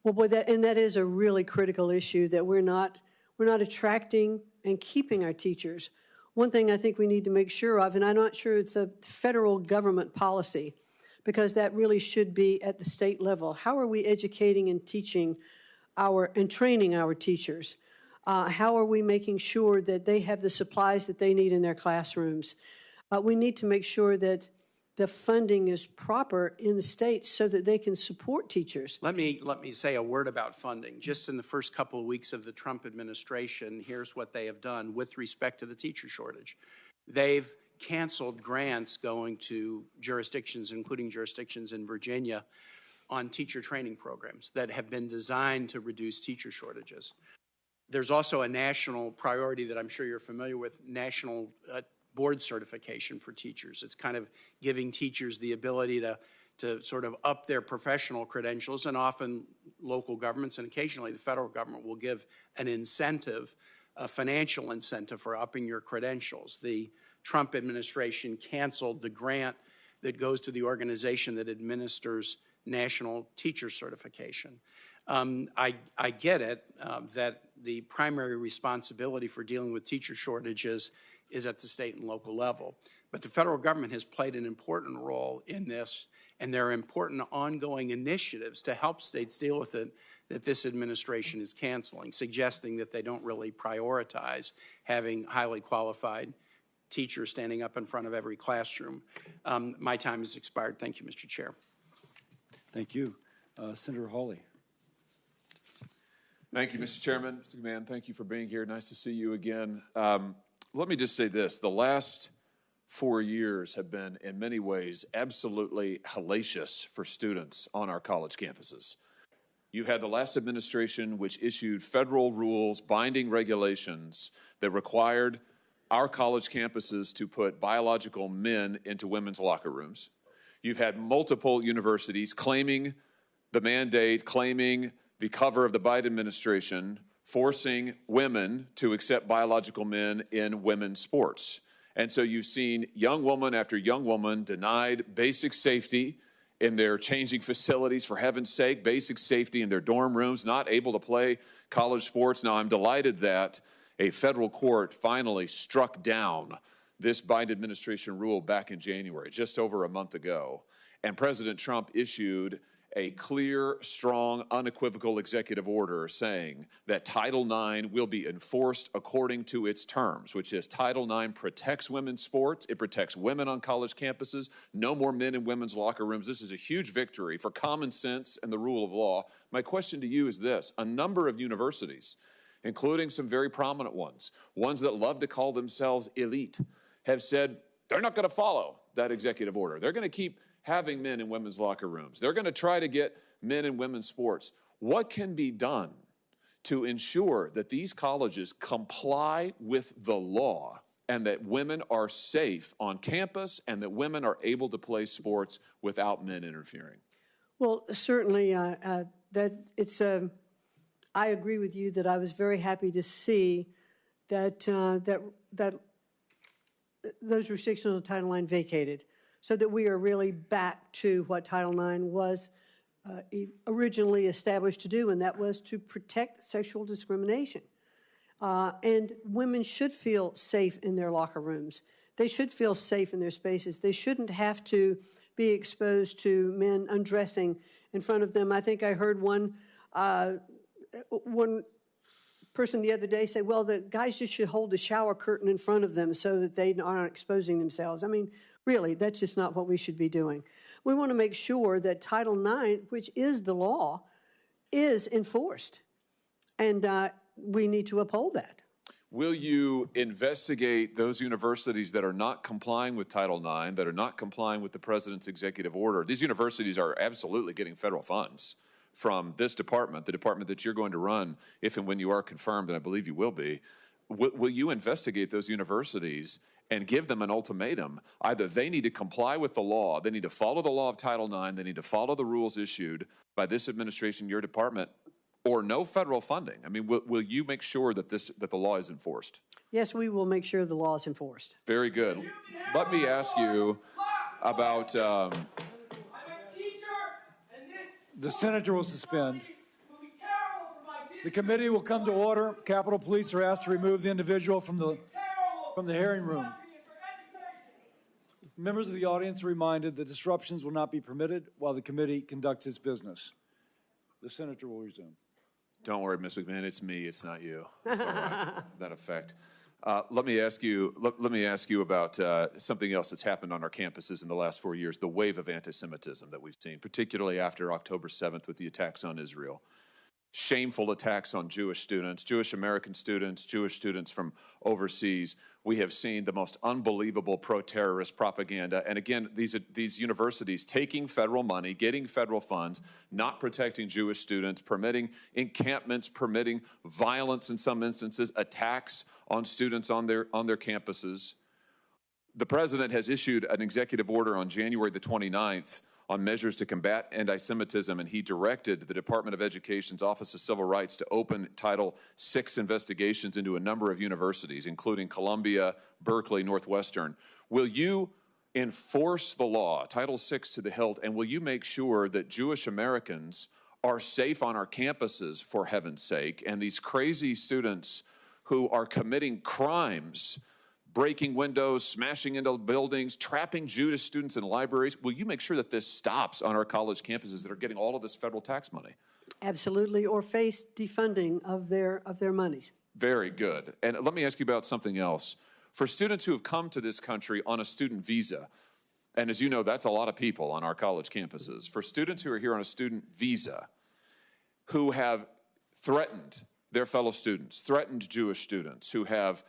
Well, boy, that is a really critical issue, that we're not attracting and keeping our teachers. One thing I think we need to make sure of, and I'm not sure it's a federal government policy, because that really should be at the state level. How are we educating and teaching and training our teachers? How are we making sure that they have the supplies that they need in their classrooms? We need to make sure that the funding is proper in the state so that they can support teachers. Let me say a word about funding. Just in the first couple of weeks of the Trump administration, here's what they have done with respect to the teacher shortage. They've canceled grants going to jurisdictions, including jurisdictions in Virginia, on teacher training programs that have been designed to reduce teacher shortages. There's also a national priority that I'm sure you're familiar with, national board certification for teachers. It's kind of giving teachers the ability to sort of up their professional credentials, and often local governments and occasionally the federal government will give an incentive, a financial incentive for upping your credentials. The Trump administration canceled the grant that goes to the organization that administers national teacher certification. I get it that the primary responsibility for dealing with teacher shortages is at the state and local level. But the federal government has played an important role in this, and there are important ongoing initiatives to help states deal with it that this administration is canceling, suggesting that they don't really prioritize having highly qualified teachers standing up in front of every classroom. My time has expired. Thank you, Mr. Chair. Thank you. Senator Hawley. Thank you, Mr. Chairman. Mr. McMahon, thank you for being here. Nice to see you again. Let me just say this. The last 4 years have been, in many ways, absolutely hellacious for students on our college campuses. You had the last administration which issued federal rules, binding regulations that required our college campuses to put biological men into women's locker rooms. You've had multiple universities claiming the mandate, claiming the cover of the Biden administration, forcing women to accept biological men in women's sports. And so you've seen young woman after young woman denied basic safety in their changing facilities, for heaven's sake, basic safety in their dorm rooms, not able to play college sports. Now, I'm delighted that a federal court finally struck down this Biden administration rule back in January, just over a month ago. And President Trump issued a clear, strong, unequivocal executive order saying that Title IX will be enforced according to its terms, which is Title IX protects women's sports, it protects women on college campuses, no more men in women's locker rooms. This is a huge victory for common sense and the rule of law. My question to you is this. A number of universities, including some very prominent ones that love to call themselves elite, have said they're not going to follow that executive order. They're going to keep having men in women's locker rooms. They're going to try to get men in women's sports. What can be done to ensure that these colleges comply with the law and that women are safe on campus and that women are able to play sports without men interfering? Well, certainly, I agree with you that I was very happy to see that those restrictions on Title IX vacated, so that we are really back to what Title IX was originally established to do, and that was to protect sexual discrimination. And women should feel safe in their locker rooms. They should feel safe in their spaces. They shouldn't have to be exposed to men undressing in front of them. I think I heard one person the other day say, well, the guys just should hold the shower curtain in front of them so that they aren't exposing themselves. I mean, Really, that's just not what we should be doing. We want to make sure that Title IX, which is the law, is enforced. And we need to uphold that. Will you investigate those universities that are not complying with Title IX, that are not complying with the president's executive order? These universities are absolutely getting federal funds from this department, the department that you're going to run if and when you are confirmed, and I believe you will be. Will you investigate those universities and give them an ultimatum? Either they need to comply with the law, they need to follow the law of Title IX, they need to follow the rules issued by this administration, your department, or no federal funding. I mean, will you make sure that the law is enforced? Yes, we will make sure the law is enforced. Very good. Let me ask you about... The senator will suspend. The committee will come to order. Capitol Police are asked to remove the individual from the hearing room. Members of the audience are reminded that disruptions will not be permitted while the committee conducts its business. The senator will resume. Don't worry, Ms. McMahon, it's me, it's not you. It's all right. That effect. Let me ask you about something else that's happened on our campuses in the last 4 years, the wave of anti-Semitism that we've seen, particularly after October 7th with the attacks on Israel. Shameful attacks on Jewish students, Jewish American students, Jewish students from overseas. We have seen the most unbelievable pro-terrorist propaganda. And again, these universities taking federal money, getting federal funds, not protecting Jewish students, permitting encampments, permitting violence in some instances, attacks on students on their campuses. The president has issued an executive order on January the 29th on measures to combat anti-Semitism, and he directed the Department of Education's Office of Civil Rights to open Title VI investigations into a number of universities, including Columbia, Berkeley, Northwestern. Will you enforce the law, Title VI to the hilt, and will you make sure that Jewish Americans are safe on our campuses, for heaven's sake, and these crazy students who are committing crimes, breaking windows, smashing into buildings, trapping Jewish students in libraries? Will you make sure that this stops on our college campuses that are getting all of this federal tax money? Absolutely, or face defunding of their monies. Very good. And let me ask you about something else. For students who have come to this country on a student visa, and as you know, that's a lot of people on our college campuses. For students who are here on a student visa, who have threatened their fellow students, threatened Jewish students, who have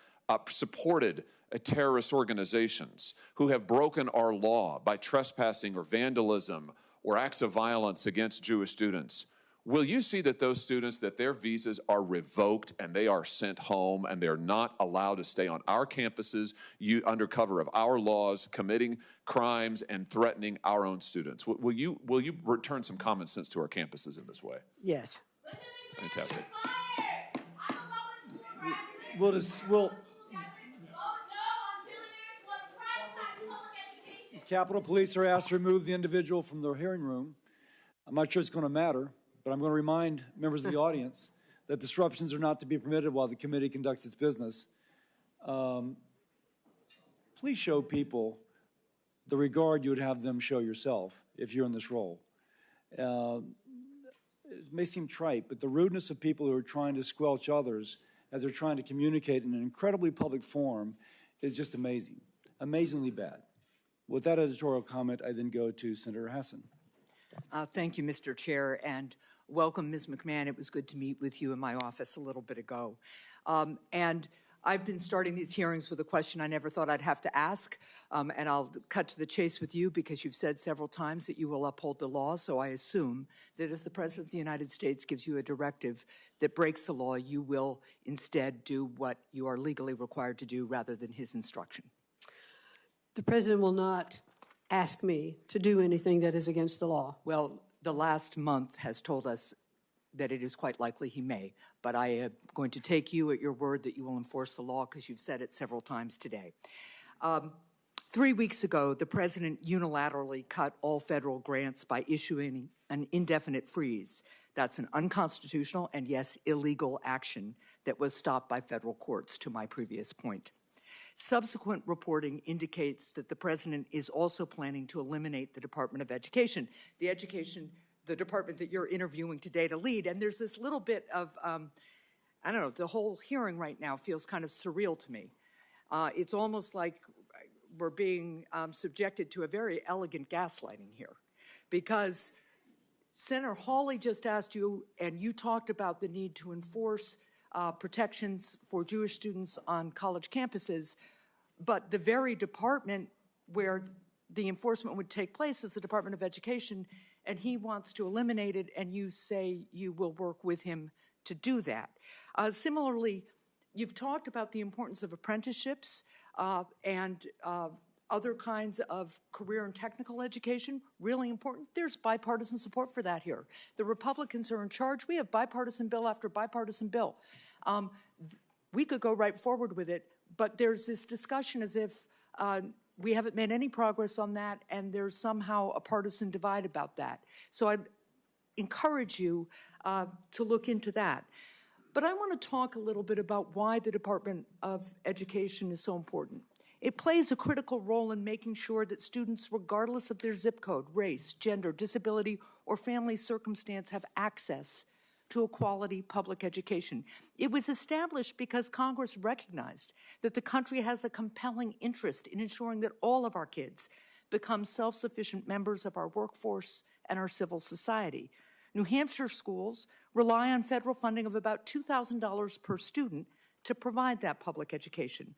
supported terrorist organizations, who have broken our law by trespassing or vandalism or acts of violence against Jewish students, will you see that those students, that their visas are revoked and they are sent home and they're not allowed to stay on our campuses under cover of our laws, committing crimes and threatening our own students? Will you return some common sense to our campuses in this way? Yes. Fantastic. Capitol Police are asked to remove the individual from the hearing room. I'm not sure it's going to matter, but I'm going to remind members of the audience that disruptions are not to be permitted while the committee conducts its business. Please show people the regard you would have them show yourself if you're in this role. It may seem trite, but the rudeness of people who are trying to squelch others as they're trying to communicate in an incredibly public forum is just amazing, amazingly bad. With that editorial comment, I then go to Senator Hassan. Thank you, Mr. Chair, and welcome, Ms. McMahon. It was good to meet with you in my office a little bit ago. And I've been starting these hearings with a question I never thought I'd have to ask, and I'll cut to the chase with you because you've said several times that you will uphold the law, so I assume that if the President of the United States gives you a directive that breaks the law, you will instead do what you are legally required to do rather than his instruction. The President will not ask me to do anything that is against the law. Well, the last month has told us that it is quite likely he may, but I am going to take you at your word that you will enforce the law because you've said it several times today. 3 weeks ago, the President unilaterally cut all federal grants by issuing an indefinite freeze. That's an unconstitutional and, yes, illegal action that was stopped by federal courts, to my previous point. Subsequent reporting indicates that the President is also planning to eliminate the Department of Education, the department that you're interviewing today to lead. And there's this little bit of, I don't know, the whole hearing right now feels kind of surreal to me. It's almost like we're being subjected to a very elegant gaslighting here, because Senator Hawley just asked you, and you talked about the need to enforce protections for Jewish students on college campuses, but the very department where the enforcement would take place is the Department of Education, and he wants to eliminate it, and you say you will work with him to do that. Similarly, you've talked about the importance of apprenticeships and other kinds of career and technical education, really important. There's bipartisan support for that here. The Republicans are in charge. We have bipartisan bill after bipartisan bill. We could go right forward with it, but there's this discussion as if we haven't made any progress on that, and there's somehow a partisan divide about that. So I'd encourage you to look into that. But I want to talk a little bit about why the Department of Education is so important. It plays a critical role in making sure that students, regardless of their zip code, race, gender, disability, or family circumstance, have access to a quality public education. It was established because Congress recognized that the country has a compelling interest in ensuring that all of our kids become self-sufficient members of our workforce and our civil society. New Hampshire schools rely on federal funding of about $2,000 per student to provide that public education.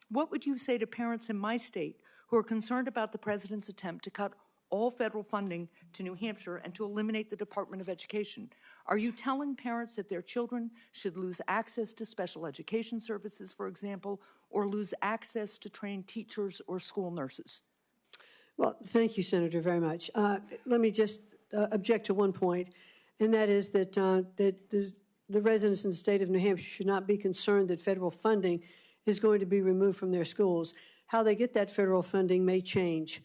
What would you say to parents in my state who are concerned about the president's attempt to cut all federal funding to New Hampshire and to eliminate the Department of Education? Are you telling parents that their children should lose access to special education services, for example, or lose access to trained teachers or school nurses? Well, thank you, Senator, very much. Let me just object to one point, and that is that, the residents in the state of New Hampshire should not be concerned that federal funding is going to be removed from their schools. How they get that federal funding may change.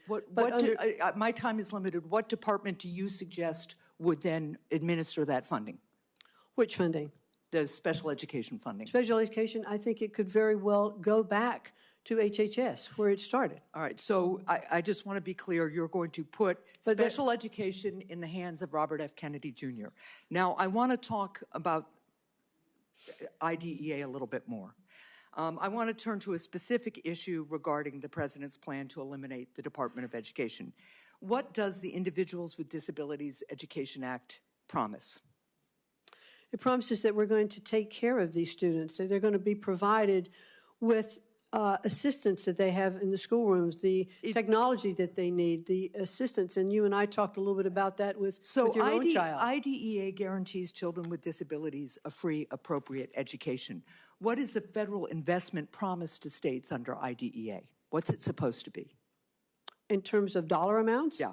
My time is limited. What department do you suggest would then administer that funding? Which funding? The special education funding. Special education, I think it could very well go back to HHS, where it started. All right, so I just want to be clear, you're going to put special education in the hands of Robert F. Kennedy Jr. Now, I want to talk about IDEA a little bit more. I want to turn to a specific issue regarding the president's plan to eliminate the Department of Education. What does the Individuals with Disabilities Education Act promise? It promises that we're going to take care of these students, that they're going to be provided with assistance that they have in the schoolrooms, the technology that they need, the assistance. And you and I talked a little bit about that with your own child. IDEA guarantees children with disabilities a free, appropriate education. What is the federal investment promise to states under IDEA? What's it supposed to be? In terms of dollar amounts? Yeah.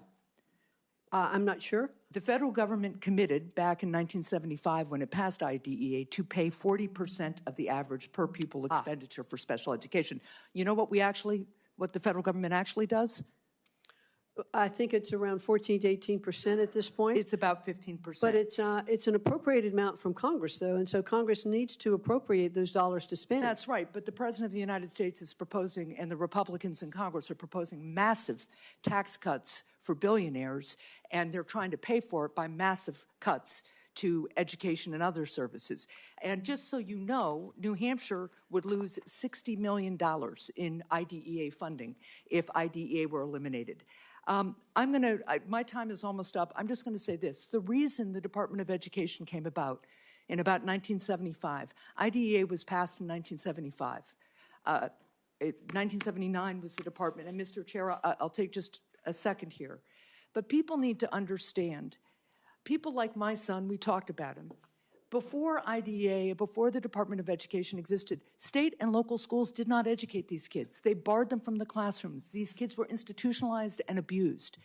I'm not sure. The federal government committed back in 1975 when it passed IDEA to pay 40% of the average per pupil expenditure for special education. You know what what the federal government actually does? I think it's around 14 to 18% at this point. It's about 15%. But it's an appropriated amount from Congress, though, and so Congress needs to appropriate those dollars to spend. That's right, but the President of the United States is proposing, and the Republicans in Congress are proposing massive tax cuts for billionaires, and they're trying to pay for it by massive cuts to education and other services. And just so you know, New Hampshire would lose $60 million in IDEA funding if IDEA were eliminated. My time is almost up. I'm just going to say this. The reason the Department of Education came about in about 1975, IDEA was passed in 1975. 1979 was the department. And Mr. Chair, I'll take just a second here. But people need to understand, people like my son, we talked about him. Before IDEA, before the Department of Education existed, state and local schools did not educate these kids. They barred them from the classrooms. These kids were institutionalized and abused.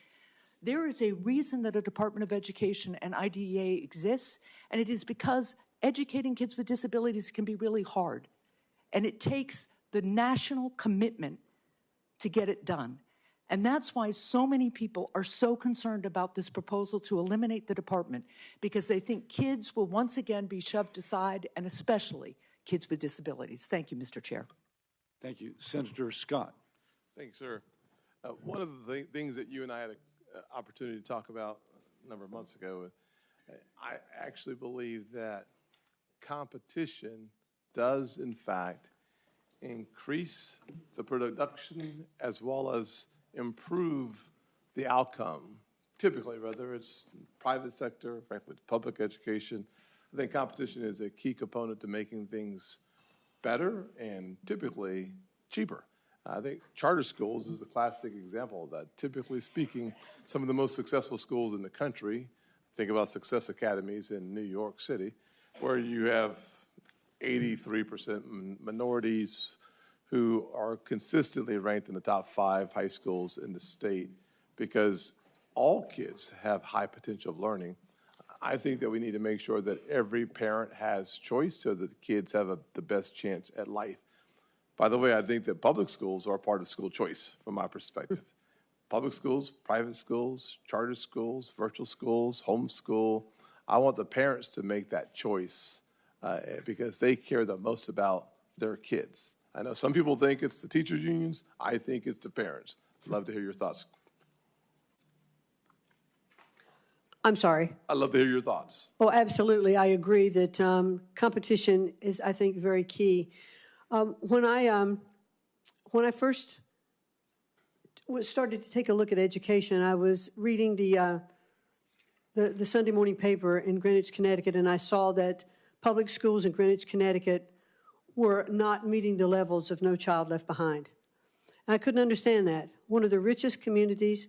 There is a reason that a Department of Education and IDEA exists, and it is because educating kids with disabilities can be really hard. And it takes the national commitment to get it done. And that's why so many people are so concerned about this proposal to eliminate the department, because they think kids will once again be shoved aside, and especially kids with disabilities. Thank you, Mr. Chair. Thank you. Senator Scott. Thank you, sir. One of the things that you and I had an opportunity to talk about a number of months ago, I actually believe that competition does, in fact, increase the production as well as improve the outcome. Typically, whether it's private sector, frankly, public education, I think competition is a key component to making things better and typically cheaper. I think charter schools is a classic example of that. Typically speaking, some of the most successful schools in the country, think about success academies in New York City, where you have 83% minorities who are consistently ranked in the top 5 high schools in the state because all kids have high potential of learning. I think that we need to make sure that every parent has choice so that the kids have the best chance at life. By the way, I think that public schools are part of school choice from my perspective. Public schools, private schools, charter schools, virtual schools, homeschool. I want the parents to make that choice because they care the most about their kids. I know some people think it's the teachers' unions. I think it's the parents. I'd love to hear your thoughts. I'm sorry. I'd love to hear your thoughts. Oh, absolutely. I agree that competition is, I think, very key. When I first started to take a look at education, I was reading the Sunday morning paper in Greenwich, Connecticut, and I saw that public schools in Greenwich, Connecticut were not meeting the levels of No Child Left Behind. And I couldn't understand that. One of the richest communities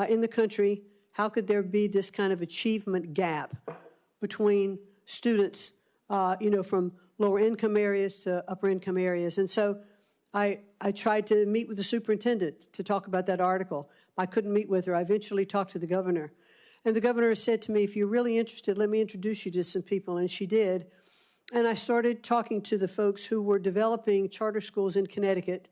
in the country, how could there be this kind of achievement gap between students, from lower income areas to upper income areas? And so I tried to meet with the superintendent to talk about that article. I couldn't meet with her. I eventually talked to the governor. And the governor said to me, if you're really interested, let me introduce you to some people. And she did. And I started talking to the folks who were developing charter schools in Connecticut,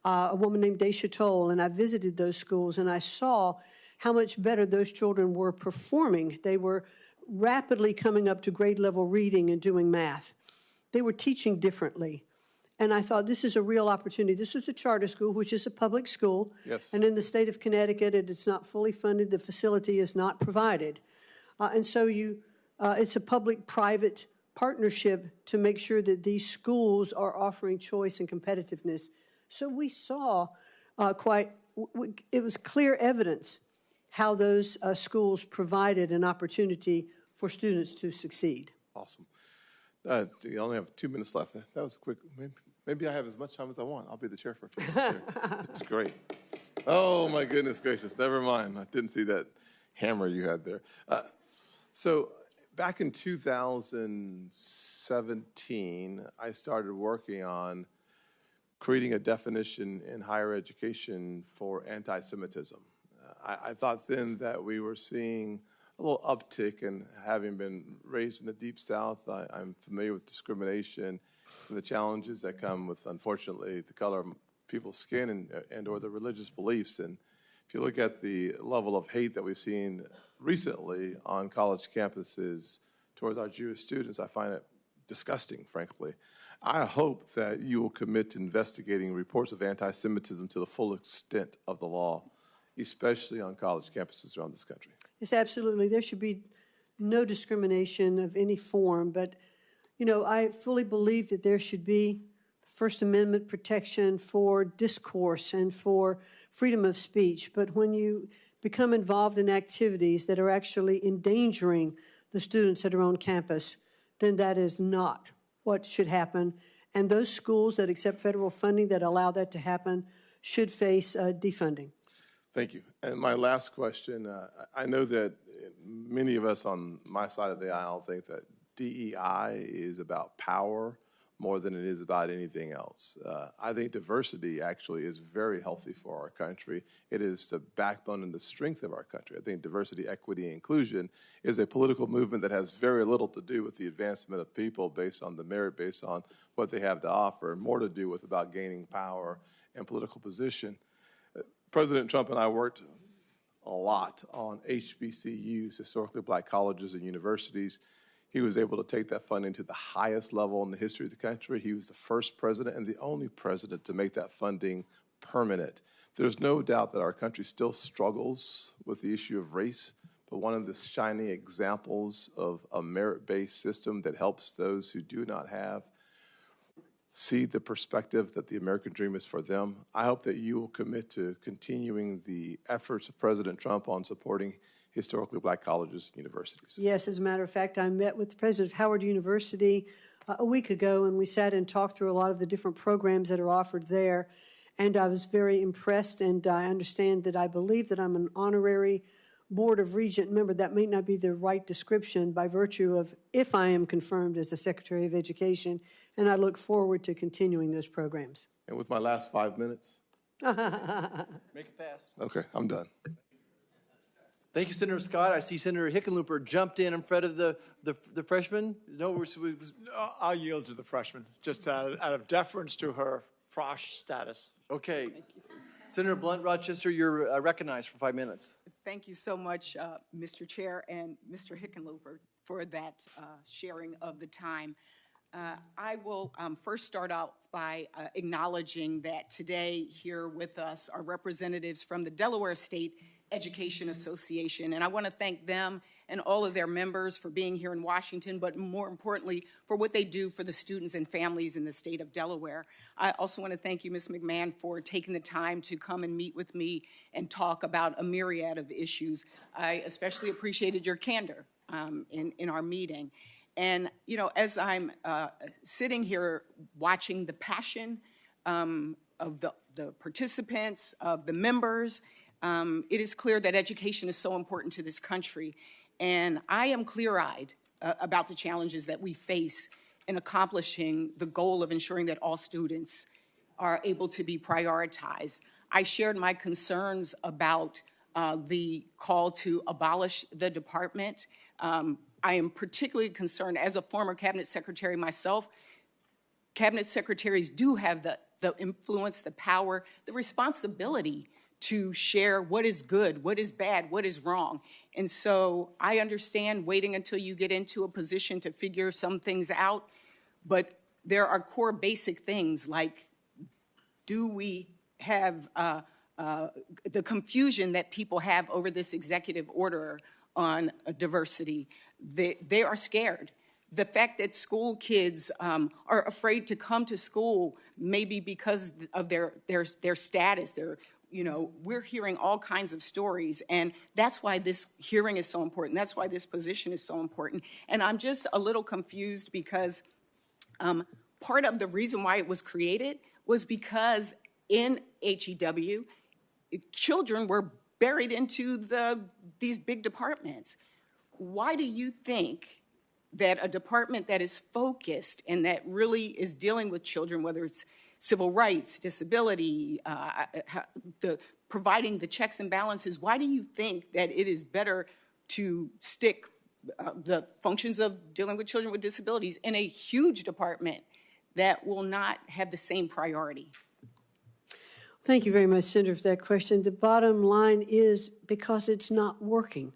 a woman named Daisha Toll, and I visited those schools, and I saw how much better those children were performing. They were rapidly coming up to grade level reading and doing math. They were teaching differently. And I thought, this is a real opportunity. This was a charter school, which is a public school. Yes. And in the state of Connecticut, it's not fully funded. The facility is not provided. And so it's a public-private partnership to make sure that these schools are offering choice and competitiveness. So we saw it was clear evidence how those schools provided an opportunity for students to succeed. Awesome. You only have 2 minutes left. That was a quick, maybe I have as much time as I want. I'll be the chair for a few minutes. It's great. Oh, my goodness gracious. Never mind. I didn't see that hammer you had there. So back in 2017, I started working on creating a definition in higher education for anti-Semitism. I thought then that we were seeing a little uptick, and having been raised in the Deep South, I'm familiar with discrimination and the challenges that come with, unfortunately, the color of people's skin and or the religious beliefs. And if you look at the level of hate that we've seen recently on college campuses towards our Jewish students, I find it disgusting, frankly. I hope that you will commit to investigating reports of anti-Semitism to the full extent of the law, especially on college campuses around this country. Yes, absolutely. There should be no discrimination of any form. But, I fully believe that there should be First Amendment protection for discourse and for freedom of speech. But when you become involved in activities that are actually endangering the students that are on campus, then that is not what should happen. And those schools that accept federal funding that allow that to happen should face defunding. Thank you. And my last question, I know that many of us on my side of the aisle think that DEI is about power more than it is about anything else. I think diversity actually is very healthy for our country. It is the backbone and the strength of our country. I think diversity, equity, and inclusion is a political movement that has very little to do with the advancement of people based on the merit, based on what they have to offer, and more to do with about gaining power and political position. President Trump and I worked a lot on HBCUs, historically black colleges and universities. He was able to take that funding to the highest level in the history of the country. He was the first president and the only president to make that funding permanent. There's no doubt that our country still struggles with the issue of race, but one of the shining examples of a merit-based system that helps those who do not have see the perspective that the American dream is for them. I hope that you will commit to continuing the efforts of President Trump on supporting historically black colleges and universities. Yes, as a matter of fact, I met with the president of Howard University a week ago, and we sat and talked through a lot of the different programs that are offered there. And I was very impressed, and I understand that I believe that I'm an honorary Board of Regent member. That may not be the right description by virtue of if I am confirmed as the Secretary of Education, and I look forward to continuing those programs. And with my last 5 minutes. Make it fast. Okay, I'm done. Thank you, Senator Scott. I see Senator Hickenlooper jumped in front of the freshman. No, I'll yield to the freshman, just out of deference to her frosh status. Okay. Senator Blunt Rochester, you're recognized for 5 minutes. Thank you so much, Mr. Chair and Mr. Hickenlooper, for that sharing of the time. I will first start out by acknowledging that today here with us are representatives from the Delaware State Education Association, and I want to thank them and all of their members for being here in Washington, but more importantly, for what they do for the students and families in the state of Delaware. I also want to thank you, Ms. McMahon, for taking the time to come and meet with me and talk about a myriad of issues. I especially appreciated your candor in our meeting. And, you know, as I'm sitting here watching the passion of the participants, of the members, it is clear that education is so important to this country. And I am clear-eyed about the challenges that we face in accomplishing the goal of ensuring that all students are able to be prioritized. I shared my concerns about the call to abolish the department. I am particularly concerned, as a former cabinet secretary myself, cabinet secretaries do have the influence, the power, the responsibility to share what is good, what is bad, what is wrong. And so I understand waiting until you get into a position to figure some things out, but there are core basic things like, do we have the confusion that people have over this executive order on diversity? They are scared. The fact that school kids are afraid to come to school, maybe because of their status, you know, we're hearing all kinds of stories, and that's why this hearing is so important. That's why this position is so important. And I'm just a little confused because part of the reason why it was created was because in HEW, children were buried into these big departments. Why do you think that a department that is focused and that really is dealing with children, whether it's civil rights, disability, providing the checks and balances, why do you think that it is better to stick the functions of dealing with children with disabilities in a huge department that will not have the same priority? Thank you very much, Senator, for that question. The bottom line is because it's not working.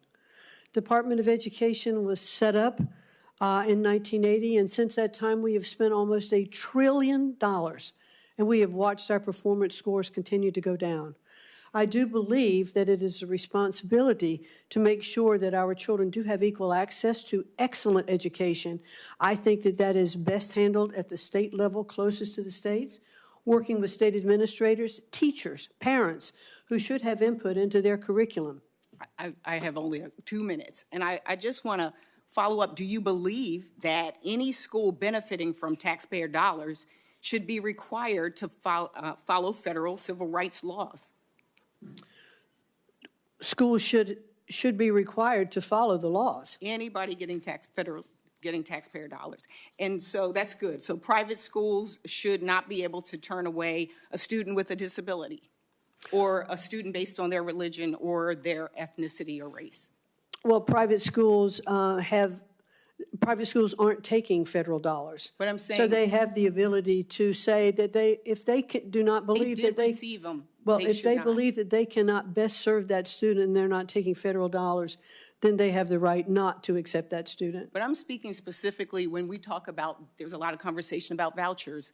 Department of Education was set up in 1980, and since that time we have spent almost $1 trillion, and we have watched our performance scores continue to go down. I do believe that it is a responsibility to make sure that our children do have equal access to excellent education. I think that that is best handled at the state level, closest to the states, working with state administrators, teachers, parents, who should have input into their curriculum. I have only 2 minutes, and I just want to follow up. Do you believe that any school benefiting from taxpayer dollars should be required to follow federal civil rights laws? Schools should be required to follow the laws. Anybody getting taxpayer dollars. And so that's good. So private schools should not be able to turn away a student with a disability or a student based on their religion or their ethnicity or race. Well, private schools aren't taking federal dollars. But I'm saying, so they have the ability to say that if they do not believe that they receive them. Well, if they believe that they cannot best serve that student and they're not taking federal dollars, then they have the right not to accept that student. But I'm speaking specifically when we talk about, there's a lot of conversation about vouchers.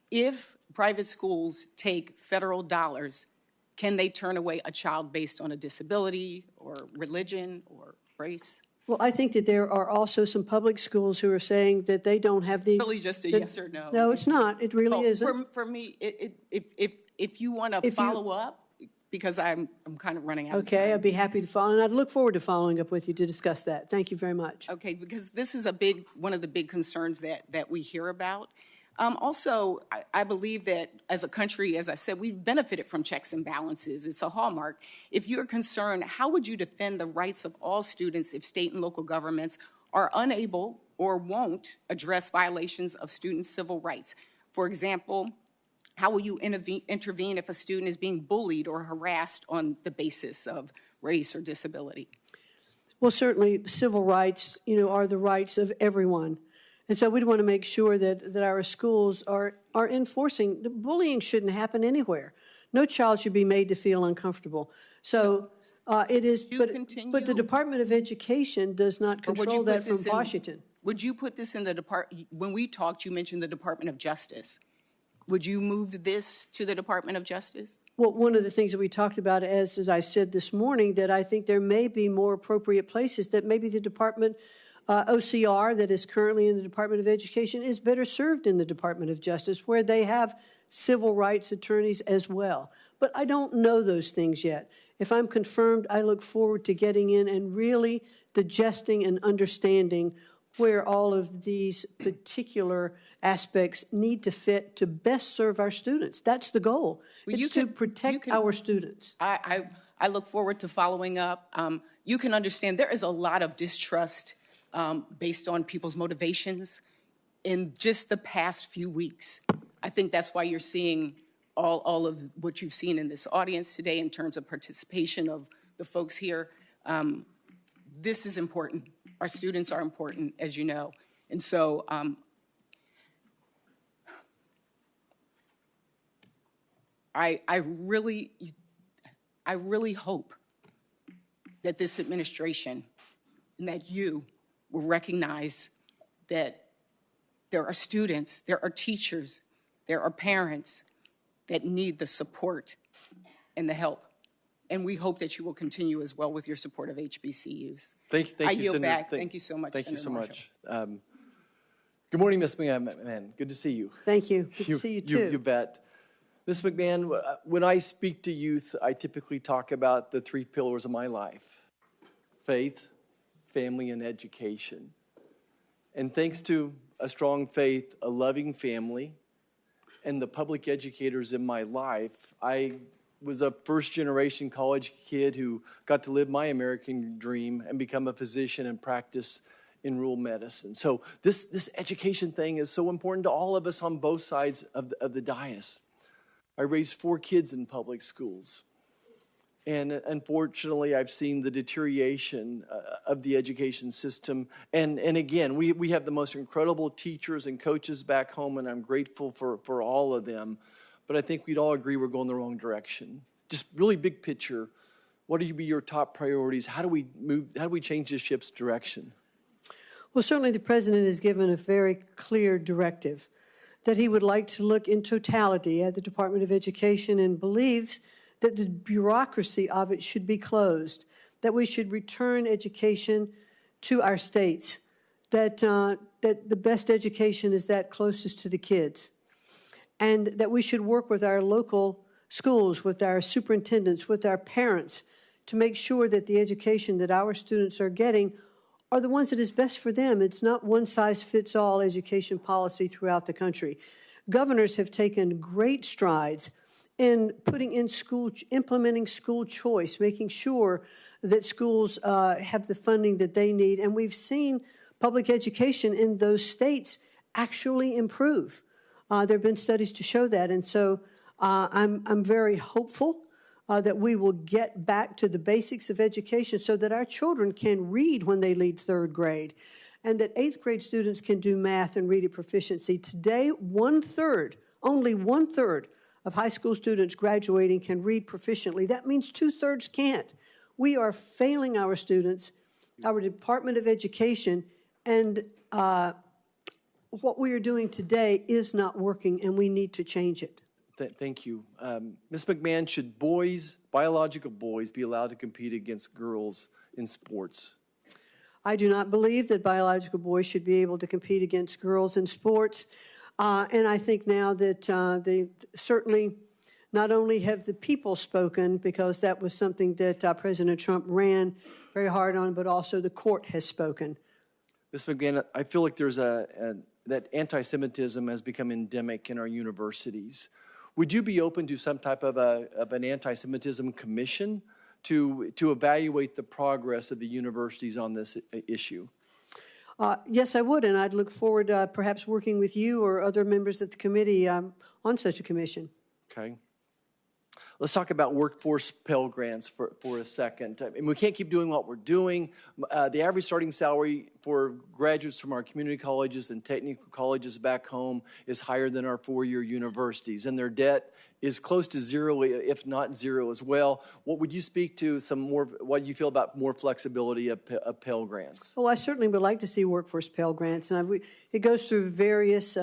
If private schools take federal dollars, can they turn away a child based on a disability or religion or race? Well, I think that there are also some public schools who are saying that they don't have the. Really just a yes or no? No, it's not. It really isn't. For me, if you want to follow up, because I'm kind of running out of time. Okay, I'd be happy to follow, and I'd look forward to following up with you to discuss that. Thank you very much. Okay, because this is one of the big concerns that we hear about. Also, I believe that as a country, as I said, we've benefited from checks and balances. It's a hallmark. If you're concerned, how would you defend the rights of all students if state and local governments are unable or won't address violations of students' civil rights? For example, how will you intervene if a student is being bullied or harassed on the basis of race or disability? Well, certainly civil rights, are the rights of everyone. And so we'd want to make sure that our schools are enforcing. The bullying shouldn't happen anywhere. No child should be made to feel uncomfortable. So it is, but the Department of Education does not control that from Washington. Would you put this in the department? When we talked, you mentioned the Department of Justice. Would you move this to the Department of Justice? Well, one of the things that we talked about, as I said this morning, that I think there may be more appropriate places that maybe the Department OCR that is currently in the Department of Education is better served in the Department of Justice, where they have civil rights attorneys as well. But I don't know those things yet. If I'm confirmed, I look forward to getting in and really digesting and understanding where all of these particular aspects need to fit to best serve our students. That's the goal. It's to protect our students. I look forward to following up. You can understand there is a lot of distrust based on people's motivations in just the past few weeks. I think that's why you're seeing all of what you've seen in this audience today in terms of participation of the folks here. This is important. Our students are important, as you know. And so I really hope that this administration and that you will recognize that there are students, there are teachers, there are parents that need the support and the help. And we hope that you will continue as well with your support of HBCUs. Thank you, I yield Senator. back. Thank you so much, Thank you so Senator much. Good morning, Ms. McMahon. Good to see you. Thank you. Good to see you, too. You bet. Ms. McMahon, when I speak to youth, I typically talk about the three pillars of my life: faith, family, and education. And thanks to a strong faith, a loving family, and the public educators in my life, I was a first-generation college kid who got to live my American dream and become a physician and practice in rural medicine. So this education thing is so important to all of us on both sides of the dais. I raised 4 kids in public schools. And unfortunately, I've seen the deterioration of the education system. And again, we have the most incredible teachers and coaches back home, and I'm grateful for all of them. But I think we'd all agree we're going the wrong direction. Just really big picture, what would be your top priorities? How do we change the ship's direction? Well, certainly the President has given a very clear directive that he would like to look in totality at the Department of Education and believes that the bureaucracy of it should be closed, that we should return education to our states, that the best education is that closest to the kids, and that we should work with our local schools, with our superintendents, with our parents, to make sure that the education that our students are getting are the ones that is best for them. It's not one-size-fits-all education policy throughout the country. Governors have taken great strides in implementing school choice, making sure that schools have the funding that they need. And we've seen public education in those states actually improve. There have been studies to show that. And so I'm very hopeful that we will get back to the basics of education so that our children can read when they leave 3rd grade, and that 8th grade students can do math and read at proficiency. Today, only one third of high school students graduating can read proficiently. That means 2/3 can't. We are failing our students, our Department of Education, and what we are doing today is not working, and we need to change it. Thank you. Ms. McMahon, should biological boys, be allowed to compete against girls in sports? I do not believe that biological boys should be able to compete against girls in sports. And I think now that they certainly not only have the people spoken, because that was something that President Trump ran very hard on, but also the court has spoken. Ms. McMahon, I feel like there's that anti-Semitism has become endemic in our universities. Would you be open to some type of an anti-Semitism commission to evaluate the progress of the universities on this issue? Yes, I would, and I'd look forward to perhaps working with you or other members of the committee on such a commission. Okay. Let's talk about workforce Pell grants for a second. I mean, we can't keep doing what we're doing. The average starting salary for graduates from our community colleges and technical colleges back home is higher than our four-year universities, and their debt is close to zero, if not zero as well. What would you speak to what do you feel about more flexibility of Pell grants? Well, I certainly would like to see workforce Pell grants, and it goes through various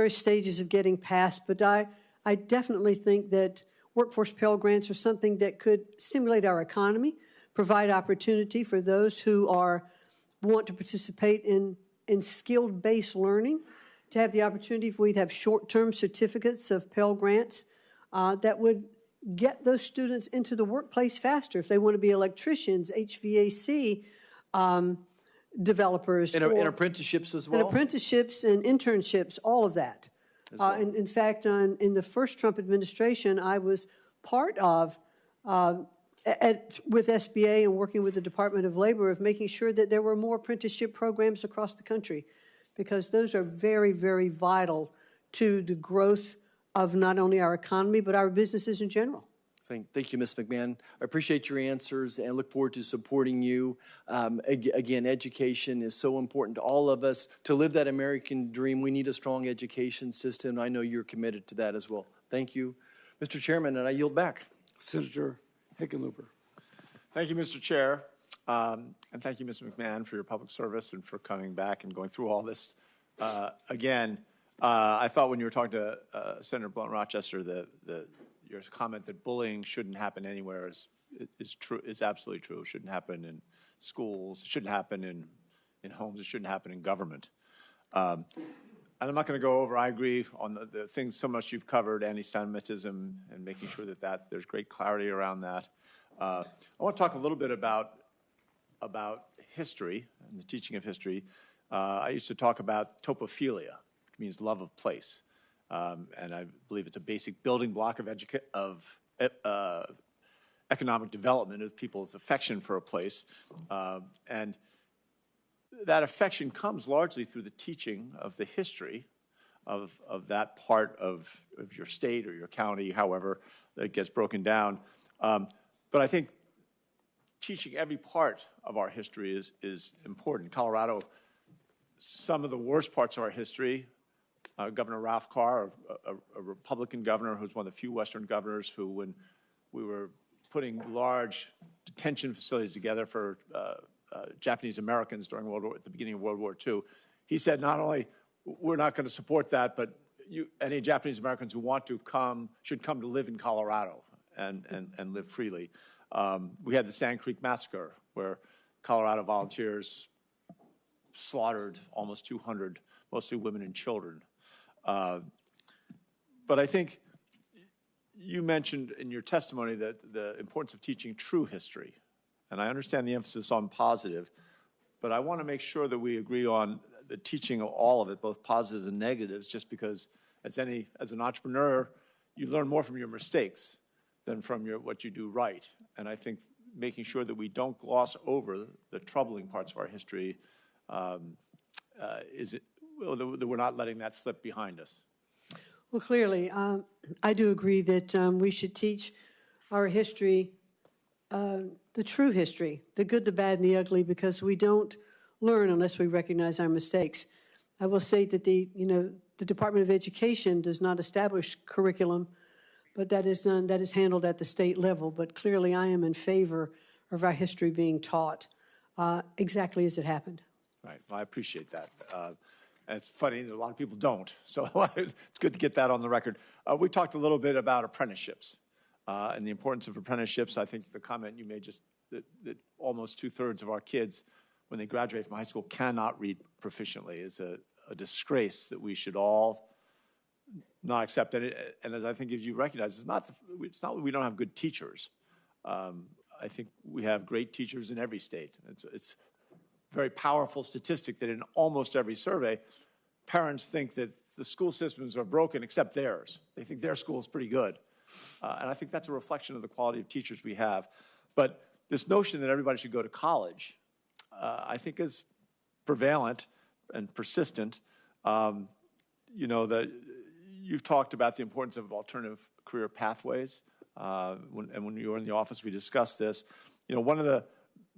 stages of getting passed, but I definitely think that workforce Pell grants are something that could stimulate our economy, provide opportunity for those who want to participate in skilled-based learning, to have the opportunity if we'd have short-term certificates of Pell grants that would get those students into the workplace faster if they want to be electricians, HVAC developers. And apprenticeships as well? And apprenticeships and internships, all of that. Well. In fact, in the first Trump administration, I was part of, with SBA and working with the Department of Labor, of making sure that there were more apprenticeship programs across the country, because those are very, very vital to the growth of not only our economy, but our businesses in general. Thank you, Ms. McMahon. I appreciate your answers and look forward to supporting you. Again, education is so important to all of us. To live that American dream, we need a strong education system. I know you're committed to that as well. Thank you. Mr. Chairman, and I yield back. Senator Hickenlooper. Thank you, Mr. Chair. And thank you, Ms. McMahon, for your public service and for coming back and going through all this again. I thought when you were talking to Senator Blunt-Rochester, your comment that bullying shouldn't happen anywhere is true, is absolutely true. It shouldn't happen in schools. It shouldn't happen in homes. It shouldn't happen in government. And I'm not going to go over. I agree on the things so much you've covered, anti-Semitism, and making sure that there's great clarity around that. I want to talk a little bit about history and the teaching of history. I used to talk about topophilia, which means love of place. And I believe it's a basic building block of economic development of people's affection for a place. And that affection comes largely through the teaching of the history of that part of your state or your county, however that gets broken down. But I think teaching every part of our history is important. Colorado, some of the worst parts of our history, Governor Ralph Carr, a Republican governor who's one of the few Western governors who, when we were putting large detention facilities together for Japanese Americans during at the beginning of World War II, he said not only we're not going to support that, but any Japanese Americans who want to come should come to live in Colorado and live freely. We had the Sand Creek Massacre, where Colorado volunteers slaughtered almost 200, mostly women and children. But I think you mentioned in your testimony that the importance of teaching true history. And I understand the emphasis on positive, but I want to make sure that we agree on the teaching of all of it, both positive and negatives, just because as an entrepreneur, you learn more from your mistakes than from what you do right. And I think making sure that we don't gloss over the troubling parts of our history that we're not letting that slip behind us. Well, clearly, I do agree that we should teach our history, the true history, the good, the bad, and the ugly, because we don't learn unless we recognize our mistakes. I will say that the Department of Education does not establish curriculum, but that is handled at the state level. But clearly, I am in favor of our history being taught exactly as it happened. Right. Well, I appreciate that. And it's funny that a lot of people don't. So it's good to get that on the record. We talked a little bit about apprenticeships and the importance of apprenticeships. I think the comment you made just that almost 2/3 of our kids when they graduate from high school cannot read proficiently is a disgrace that we should all not accept. And as I think as you recognize, it's not that we don't have good teachers. I think we have great teachers in every state. It's a very powerful statistic that in almost every survey, parents think that the school systems are broken except theirs. They think their school is pretty good. And I think that's a reflection of the quality of teachers we have. But this notion that everybody should go to college, I think is prevalent and persistent. You know, that you've talked about the importance of alternative career pathways. When you were in the office, we discussed this. You know, one of the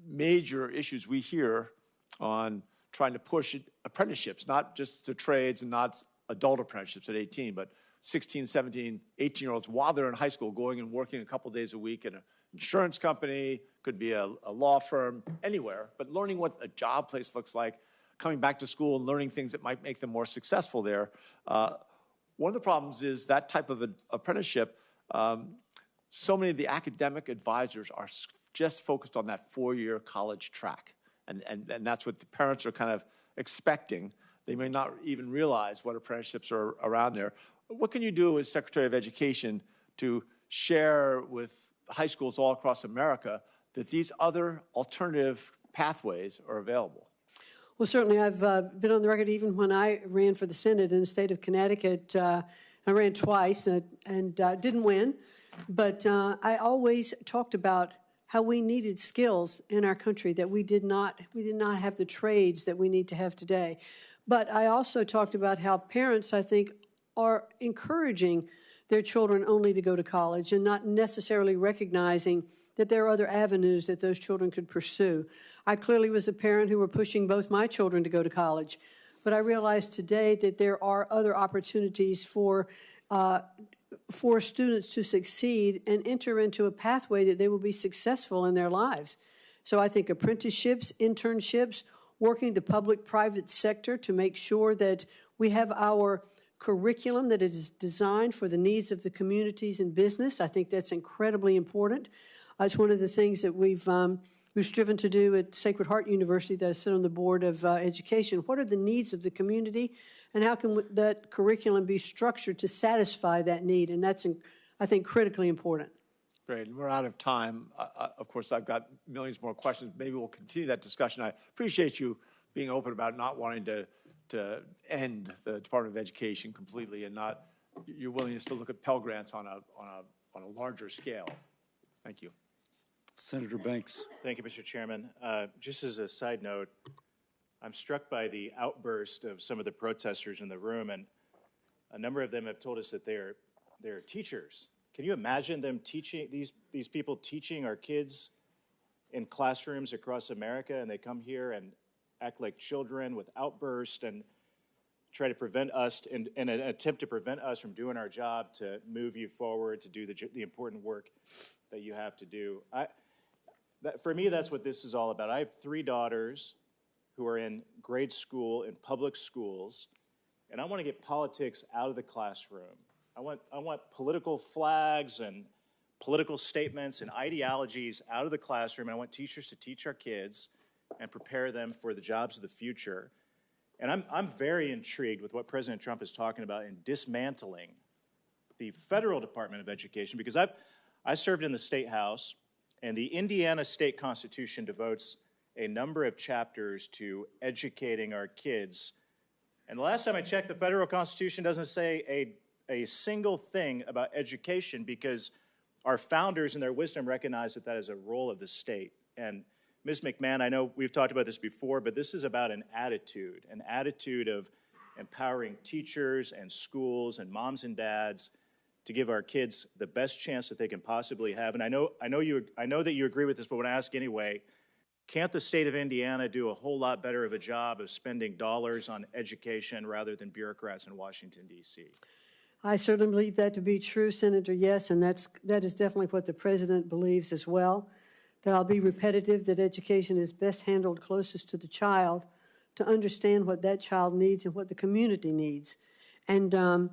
major issues we hear on trying to push apprenticeships, not just to trades and not adult apprenticeships at 18, but 16, 17, 18-year-olds while they're in high school going and working a couple days a week in an insurance company, could be a law firm, anywhere, but learning what a job place looks like, coming back to school and learning things that might make them more successful there. One of the problems is that type of an apprenticeship, so many of the academic advisors are just focused on that 4-year college track. And that's what the parents are kind of expecting. They may not even realize what apprenticeships are around there. What can you do as Secretary of Education to share with high schools all across America that these other alternative pathways are available? Well, certainly I've been on the record even when I ran for the Senate in the state of Connecticut. I ran twice and didn't win, but I always talked about how we needed skills in our country that we did not have the trades that we need to have today. But I also talked about how parents, I think, are encouraging their children only to go to college and not necessarily recognizing that there are other avenues that those children could pursue. I clearly was a parent who were pushing both my children to go to college, but I realized today that there are other opportunities for students to succeed and enter into a pathway that they will be successful in their lives. So I think apprenticeships, internships, working the public-private sector to make sure that we have our curriculum that is designed for the needs of the communities and business. I think that's incredibly important. It's one of the things that we've striven to do at Sacred Heart University that I sit on the board of education. What are the needs of the community, and how can that curriculum be structured to satisfy that need? And that's, I think, critically important. Great, and we're out of time. Of course, I've got millions more questions. Maybe we'll continue that discussion. I appreciate you being open about not wanting to end the Department of Education completely, and not your willingness to look at Pell Grants on a larger scale. Thank you. Senator Banks. Thank you, Mr. Chairman. Just as a side note, I'm struck by the outburst of some of the protesters in the room, and a number of them have told us that they're teachers. Can you imagine them teaching, these people teaching our kids in classrooms across America, and they come here and act like children with outbursts and try to prevent us, in an attempt to prevent us from doing our job to move you forward, to do the important work that you have to do. For me, that's what this is all about. I have 3 daughters who are in grade school in public schools, and I want to get politics out of the classroom. I want political flags and political statements and ideologies out of the classroom, and I want teachers to teach our kids and prepare them for the jobs of the future. And I'm very intrigued with what President Trump is talking about in dismantling the federal Department of Education, because I served in the State House, and the Indiana State Constitution devotes a number of chapters to educating our kids. And the last time I checked, the federal Constitution doesn't say a single thing about education, because our founders in their wisdom recognized that is a role of the state. And Ms. McMahon, I know we've talked about this before, but this is about an attitude of empowering teachers and schools and moms and dads to give our kids the best chance that they can possibly have. And I know that you agree with this, but when I ask anyway, can't the state of Indiana do a whole lot better of a job of spending dollars on education rather than bureaucrats in Washington, D.C.? I certainly believe that to be true, Senator, yes, and that is definitely what the President believes as well. That I'll be repetitive, that education is best handled closest to the child to understand what that child needs and what the community needs. And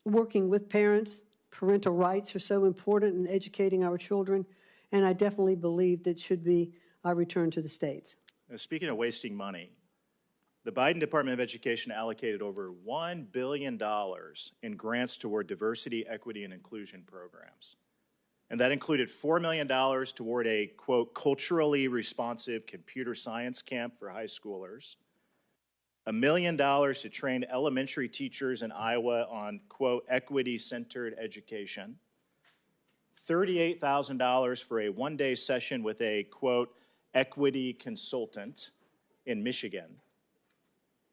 working with parents, parental rights are so important in educating our children, and I definitely believe that should be our return to the states. speaking of wasting money, the Biden Department of Education allocated over $1 billion in grants toward diversity, equity, and inclusion programs. And that included $4 million toward a, quote, culturally responsive computer science camp for high schoolers, $1 million to train elementary teachers in Iowa on, quote, equity-centered education, $38,000 for a one-day session with a, quote, equity consultant in Michigan,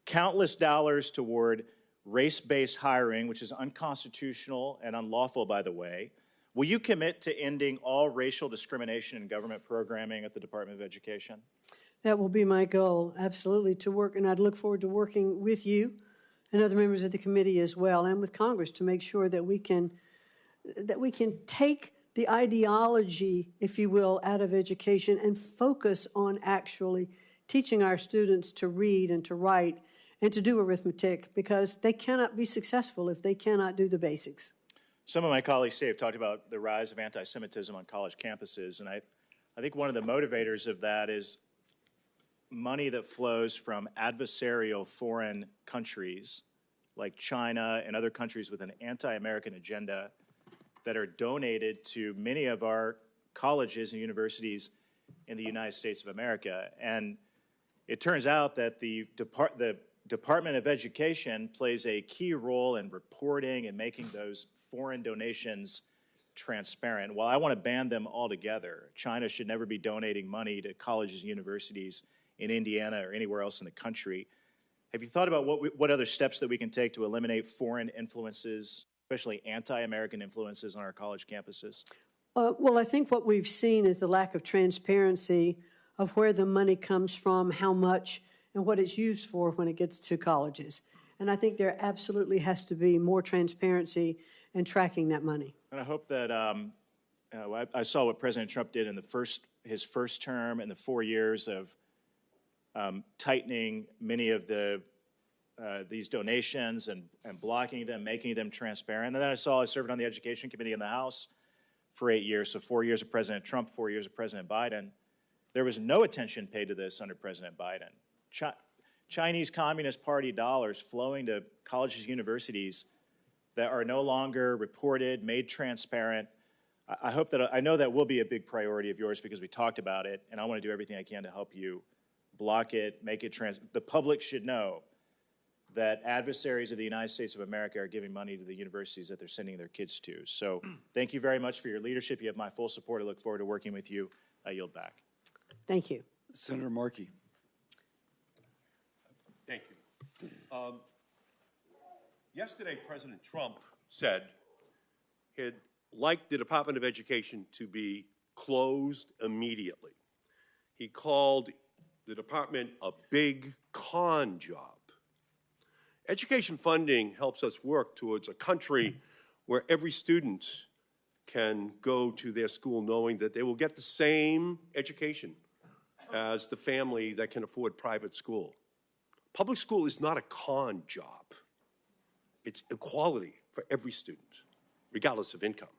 countless dollars toward race-based hiring, which is unconstitutional and unlawful, by the way. Will you commit to ending all racial discrimination in government programming at the Department of Education? That will be my goal, absolutely, to work, and I'd look forward to working with you and other members of the committee as well, and with Congress to make sure that we can take the ideology, if you will, out of education and focus on actually teaching our students to read and to write and to do arithmetic, because they cannot be successful if they cannot do the basics. Some of my colleagues today have talked about the rise of anti-Semitism on college campuses, and I think one of the motivators of that is money that flows from adversarial foreign countries like China and other countries with an anti-American agenda that are donated to many of our colleges and universities in the United States of America. And it turns out that the Department of Education plays a key role in reporting and making those foreign donations transparent. While I want to ban them altogether, China should never be donating money to colleges and universities in Indiana or anywhere else in the country. Have you thought about what other steps that we can take to eliminate foreign influences, especially anti-American influences on our college campuses? Well, I think what we've seen is the lack of transparency of where the money comes from, how much, and what it's used for when it gets to colleges. And I think there absolutely has to be more transparency in tracking that money. And I hope that I saw what President Trump did in his first term and the 4 years of tightening many of these donations and blocking them, making them transparent. And then I served on the Education Committee in the House for 8 years, so 4 years of President Trump, 4 years of President Biden. There was no attention paid to this under President Biden. Chinese Communist Party dollars flowing to colleges and universities that are no longer reported, made transparent. I know that will be a big priority of yours because we talked about it, and I want to do everything I can to help you block it, make it the public should know that adversaries of the United States of America are giving money to the universities that they're sending their kids to. So thank you very much for your leadership. You have my full support. I look forward to working with you. I yield back. Thank you. Senator Markey. Thank you. Yesterday, President Trump said he'd like the Department of Education to be closed immediately. He called the department a big con job. Education funding helps us work towards a country where every student can go to their school knowing that they will get the same education as the family that can afford private school. Public school is not a con job. It's equality for every student, regardless of income.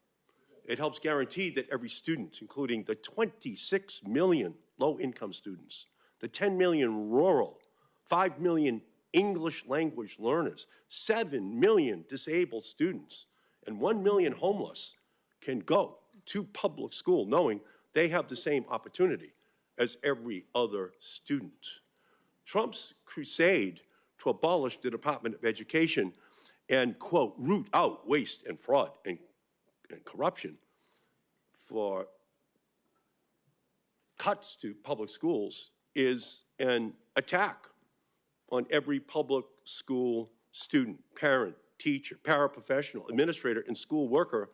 It helps guarantee that every student, including the 26 million low-income students, the 10 million rural, 5 million English language learners, 7 million disabled students, and 1 million homeless can go to public school knowing they have the same opportunity as every other student. Trump's crusade to abolish the Department of Education and, quote, root out waste and fraud and corruption for cuts to public schools is an attack on every public school student, parent, teacher, paraprofessional, administrator, and school worker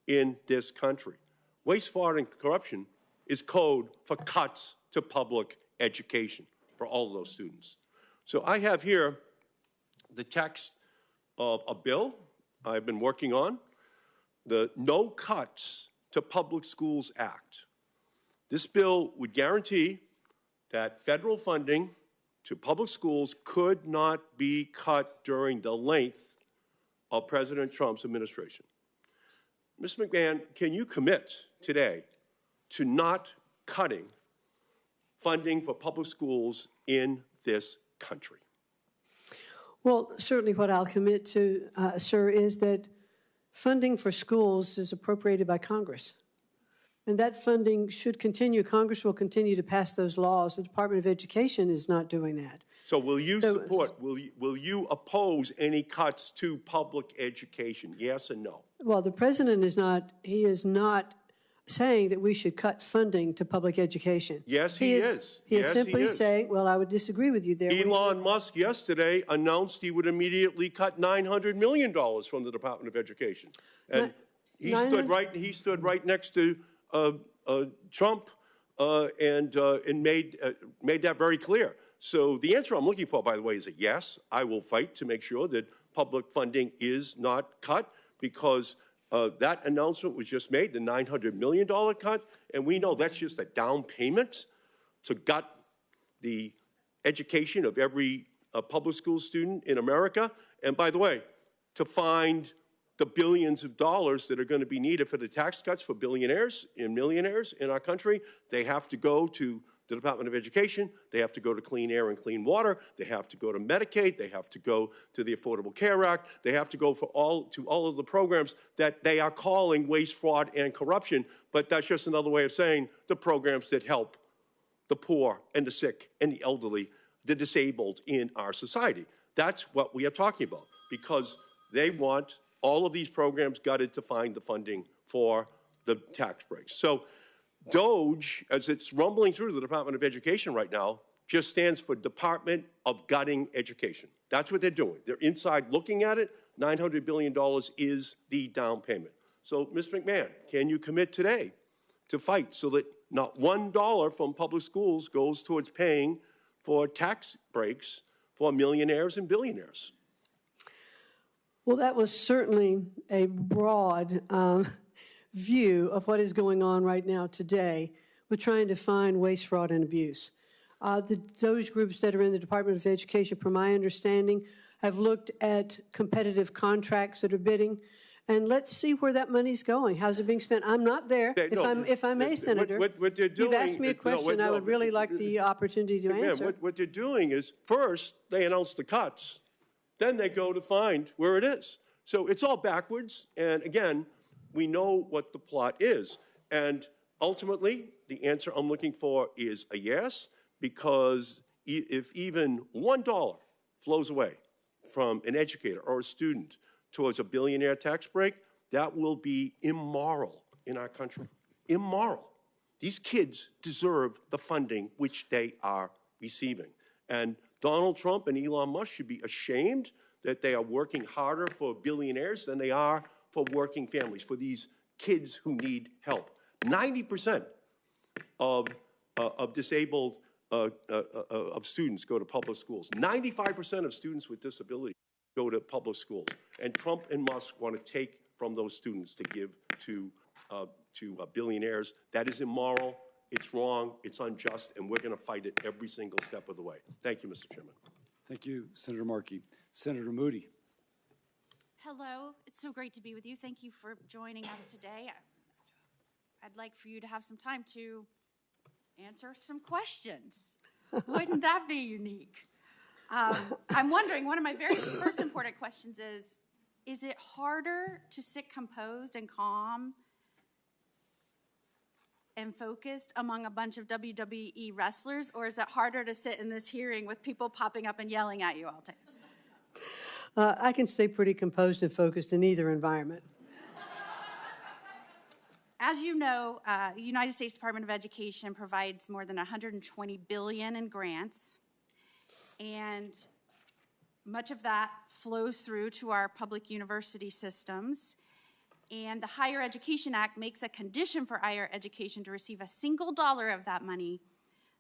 in this country. Waste, fraud, and corruption is code for cuts to public education for all of those students. So I have here the text of a bill I've been working on, the No Cuts to Public Schools Act. This bill would guarantee that federal funding to public schools could not be cut during the length of President Trump's administration. Mr. McMahon, can you commit today to not cutting funding for public schools in this country? Well, certainly what I'll commit to, sir, is that funding for schools is appropriated by Congress. And that funding should continue. Congress will continue to pass those laws. The Department of Education is not doing that. So will you support, will you oppose any cuts to public education? Yes or no? Well, the president is not saying that we should cut funding to public education. Yes, he is. He is Yes, simply he is. saying, well, I would disagree with you there. Elon Musk yesterday announced he would immediately cut $900 million from the Department of Education. And he stood right next to Trump and made that very clear. So the answer I'm looking for, by the way, is a yes. I will fight to make sure that public funding is not cut, because that announcement was just made, the $900 million cut, and we know that's just a down payment to gut the education of every public school student in America. And by the way, to find the billions of dollars that are going to be needed for the tax cuts for billionaires and millionaires in our country, they have to go to the Department of Education, they have to go to Clean Air and Clean Water, they have to go to Medicaid, they have to go to the Affordable Care Act, they have to go to all of the programs that they are calling waste, fraud, and corruption, but that's just another way of saying the programs that help the poor and the sick and the elderly, the disabled in our society. That's what we are talking about, because they want all of these programs gutted to find the funding for the tax breaks. So Doge, as it's rumbling through the Department of Education right now, just stands for Department of Gutting Education. That's what they're doing. They're inside looking at it. $900 billion is the down payment. So, Ms. McMahon, can you commit today to fight so that not $1 from public schools goes towards paying for tax breaks for millionaires and billionaires? Well, that was certainly a broad view of what is going on right now today with trying to find waste, fraud, and abuse. Those groups that are in the Department of Education, from my understanding, have looked at competitive contracts that are bidding, and let's see where that money's going. How's it being spent? I'm not there. If I may, Senator, what they're doing, you've asked me a question. I would really like the opportunity to answer. What they're doing is, first, they announce the cuts, then they go to find where it is. So it's all backwards, and again, we know what the plot is. And ultimately, the answer I'm looking for is a yes, because if even $1 flows away from an educator or a student towards a billionaire tax break, that will be immoral in our country. Immoral. These kids deserve the funding which they are receiving. And Donald Trump and Elon Musk should be ashamed that they are working harder for billionaires than they are for working families, for these kids who need help. 90% of disabled of students go to public schools. 95% of students with disabilities go to public schools. And Trump and Musk want to take from those students to give to billionaires. That is immoral, it's wrong, it's unjust, and we're going to fight it every single step of the way. Thank you, Mr. Chairman. Thank you, Senator Markey. Senator Moody. Hello, it's so great to be with you. Thank you for joining us today. I'd like for you to have some time to answer some questions. Wouldn't that be unique? I'm wondering, one of my very first important questions is it harder to sit composed and calm and focused among a bunch of WWE wrestlers, or is it harder to sit in this hearing with people popping up and yelling at you all the time? I can stay pretty composed and focused in either environment. As you know, the United States Department of Education provides more than $120 billion in grants, and much of that flows through to our public university systems. And the Higher Education Act makes a condition for higher education to receive a single dollar of that money,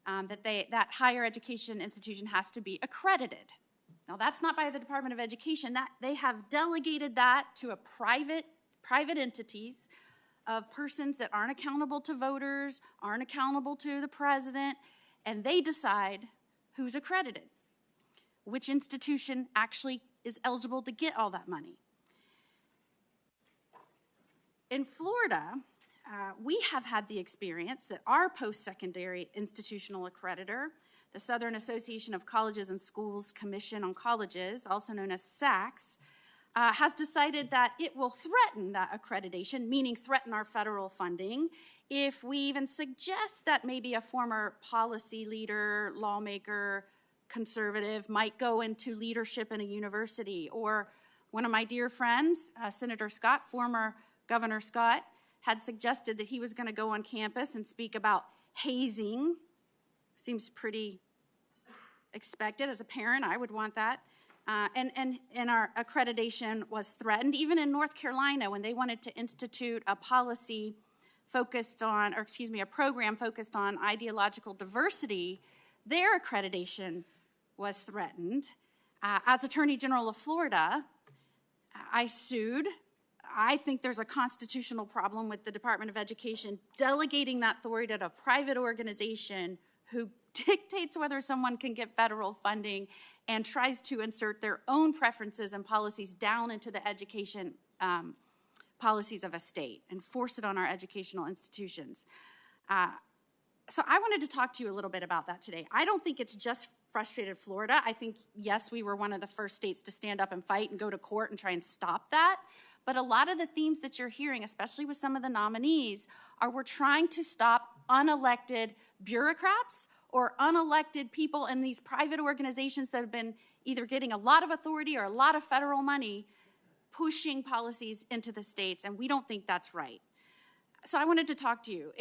that higher education institution has to be accredited. Now, that's not by the Department of Education. That they have delegated that to a private entities of persons that aren't accountable to voters, aren't accountable to the president, and they decide who's accredited, which institution actually is eligible to get all that money. In Florida, we have had the experience that our post-secondary institutional accreditor, the Southern Association of Colleges and Schools Commission on Colleges, also known as SACS, has decided that it will threaten that accreditation, meaning threaten our federal funding, if we even suggest that maybe a former policy leader, lawmaker, conservative might go into leadership in a university. Or one of my dear friends, Senator Scott, former Governor Scott, had suggested that he was going to go on campus and speak about hazing. Seems pretty expected. As a parent, I would want that. And our accreditation was threatened. Even in North Carolina, when they wanted to institute a policy focused on, or excuse me, a program focused on ideological diversity, their accreditation was threatened. As Attorney General of Florida, I sued. I think there's a constitutional problem with the Department of Education delegating that authority to a private organization who dictates whether someone can get federal funding and tries to insert their own preferences and policies down into the education policies of a state and force it on our educational institutions. So I wanted to talk to you a little bit about that today. I don't think it's just frustrated Florida. I think, yes, we were one of the first states to stand up and fight and go to court and try and stop that. But a lot of the themes that you're hearing, especially with some of the nominees, are we're trying to stop unelected bureaucrats or unelected people in these private organizations that have been either getting a lot of authority or a lot of federal money pushing policies into the states, and we don't think that's right. So I wanted to talk to you.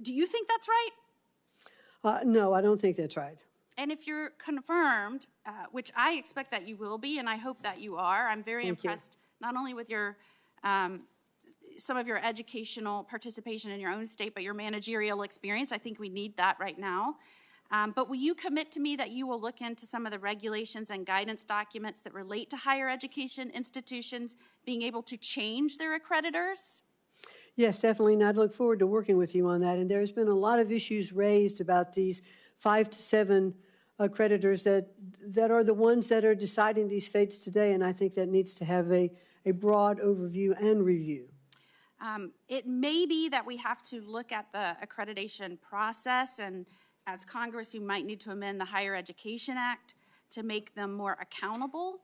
Do you think that's right? No, I don't think that's right. And if you're confirmed, which I expect that you will be, and I hope that you are, I'm very impressed not only with your some of your educational participation in your own state, but your managerial experience. I think we need that right now. But will you commit to me that you will look into some of the regulations and guidance documents that relate to higher education institutions being able to change their accreditors? Yes, definitely, and I'd look forward to working with you on that. And there's been a lot of issues raised about these 5 to 7 accreditors that are the ones that are deciding these fates today, and I think that needs to have a broad overview and review. It may be that we have to look at the accreditation process, and as Congress, you might need to amend the Higher Education Act to make them more accountable.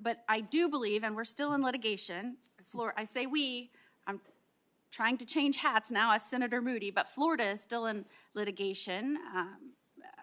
But I do believe, and we're still in litigation, I say we, I'm trying to change hats now as Senator Moody, but Florida is still in litigation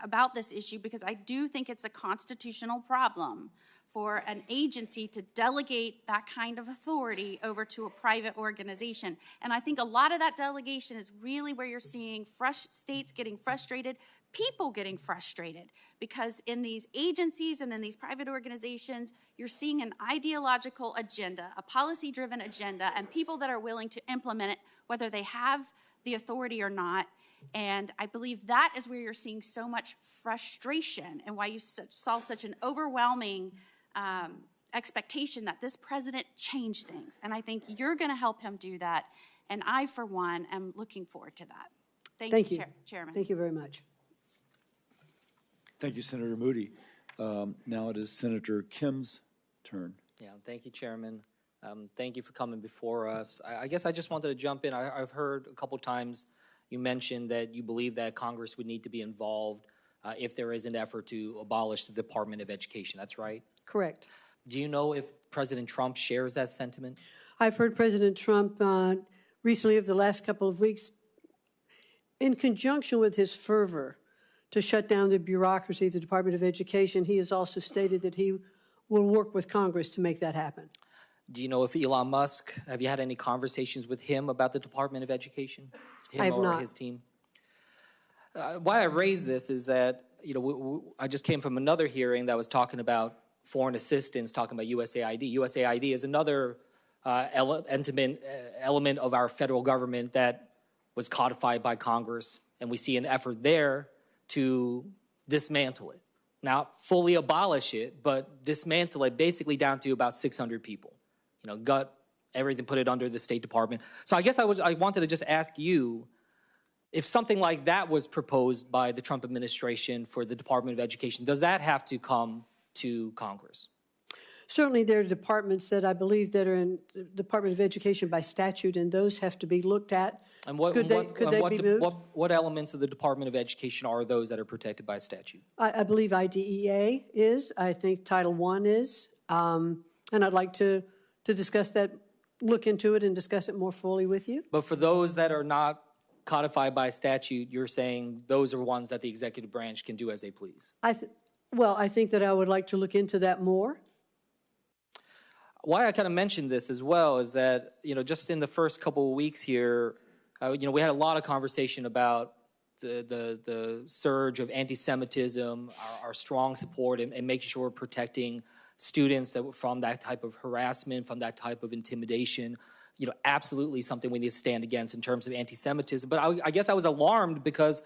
about this issue because I do think it's a constitutional problem for an agency to delegate that kind of authority over to a private organization. And I think a lot of that delegation is really where you're seeing states getting frustrated, people getting frustrated, because in these agencies and in these private organizations, you're seeing an ideological agenda, a policy-driven agenda, and people that are willing to implement it, whether they have the authority or not. And I believe that is where you're seeing so much frustration and why you saw such an overwhelming expectation that this president change things. And I think you're going to help him do that. And I, for one, am looking forward to that. Thank you. Chairman. Thank you very much. Thank you, Senator Moody. Now it is Senator Kim's turn. Yeah, thank you, Chairman. Thank you for coming before us. I guess I just wanted to jump in. I've heard a couple times you mentioned that you believe that Congress would need to be involved if there is an effort to abolish the Department of Education. That's right? Correct. Do you know if President Trump shares that sentiment? I've heard President Trump recently, over the last couple of weeks, in conjunction with his fervor to shut down the bureaucracy of the Department of Education, he has also stated that he will work with Congress to make that happen. Do you know if Elon Musk, have you had any conversations with him about the Department of Education? I have or not. His team? Why I raise this is that, I just came from another hearing that was talking about foreign assistance, talking about USAID. USAID is another element of our federal government that was codified by Congress, and we see an effort there to dismantle it. Not fully abolish it, but dismantle it basically down to about 600 people. Gut everything, put it under the State Department. So I guess I wanted to just ask you, if something like that was proposed by the Trump administration for the Department of Education, does that have to come to Congress? Certainly, there are departments that I believe that are in the Department of Education by statute, and those have to be looked at. And what, Could they be moved? what elements of the Department of Education are those that are protected by statute? I believe IDEA is. I think Title I is. And I'd like to discuss that, look into it and discuss it more fully with you. But for those that are not codified by statute, you're saying those are ones that the executive branch can do as they please? I think that I would like to look into that more. Why I kind of mentioned this as well is that, just in the first couple of weeks here, we had a lot of conversation about the surge of anti-Semitism, our strong support, and making sure we're protecting students from that type of harassment, from that type of intimidation. Absolutely something we need to stand against in terms of anti-Semitism. But I guess I was alarmed because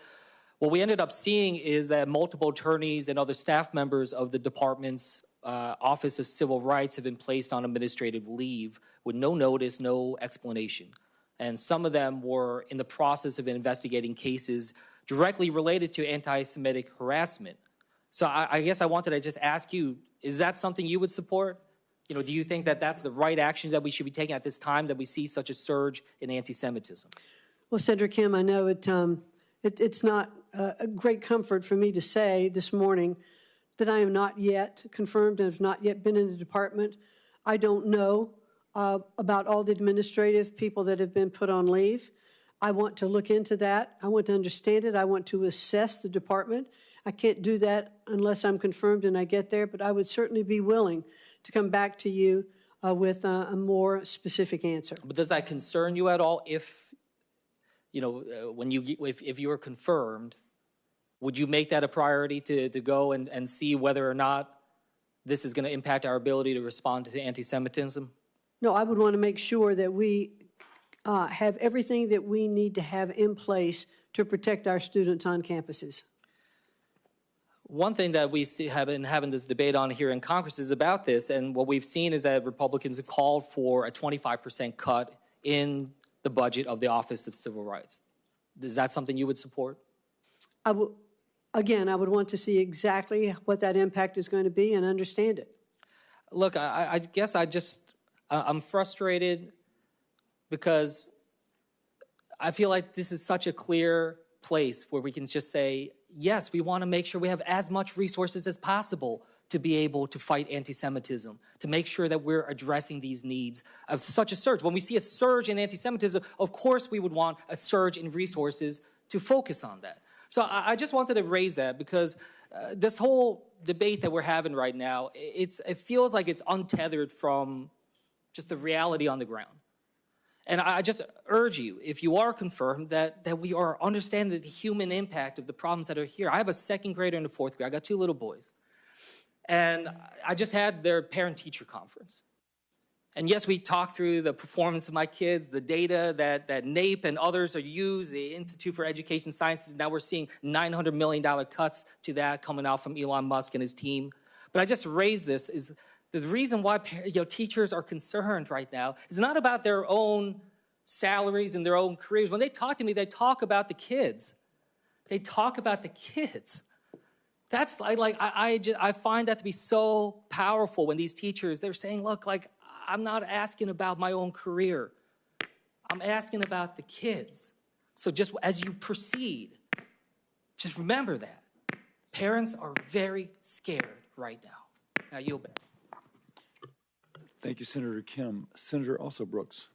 what we ended up seeing is that multiple attorneys and other staff members of the department's Office of Civil Rights have been placed on administrative leave with no notice, no explanation. And some of them were in the process of investigating cases directly related to anti-Semitic harassment. So I guess I wanted to just ask you, is that something you would support? Do you think that that's the right actions that we should be taking at this time that we see such a surge in anti-Semitism? Well, Senator Kim, I know it's not a great comfort for me to say this morning that I am not yet confirmed and have not yet been in the department. I don't know about all the administrative people that have been put on leave. I want to look into that. I want to understand it. I want to assess the department. I can't do that unless I'm confirmed and I get there, but I would certainly be willing to come back to you with a more specific answer. But does that concern you at all if you were confirmed? Would you make that a priority to go and see whether or not this is going to impact our ability to respond to anti-Semitism? No, I would want to make sure that we have everything that we need to have in place to protect our students on campuses. One thing that we have been having this debate on here in Congress is about this, and what we've seen is that Republicans have called for a 25% cut in the budget of the Office of Civil Rights. Is that something you would support? I would want to see exactly what that impact is going to be and understand it. Look, I guess I'm frustrated because I feel like this is such a clear place where we can just say, yes, we want to make sure we have as much resources as possible to be able to fight anti-Semitism, to make sure that we're addressing these needs of such a surge. When we see a surge in anti-Semitism, of course we would want a surge in resources to focus on that. So I just wanted to raise that because this whole debate that we're having right now, it feels like it's untethered from just the reality on the ground. And I just urge you, if you are confirmed, that we are understanding the human impact of the problems that are here. I have a second grader and a fourth grader. I got two little boys. And I just had their parent-teacher conference. And yes, we talked through the performance of my kids, the data that NAEP and others are used, the Institute for Education Sciences. Now we're seeing $900 million cuts to that coming out from Elon Musk and his team. But I just raised this is the reason why teachers are concerned right now is not about their own salaries and their own careers. When they talk to me, they talk about the kids. They talk about the kids. That's I find that to be so powerful when these teachers, they're saying, look, I'm not asking about my own career. I'm asking about the kids. So just as you proceed, just remember that. Parents are very scared right now. Now yield back. Thank you, Senator Kim. Senator also Brooks.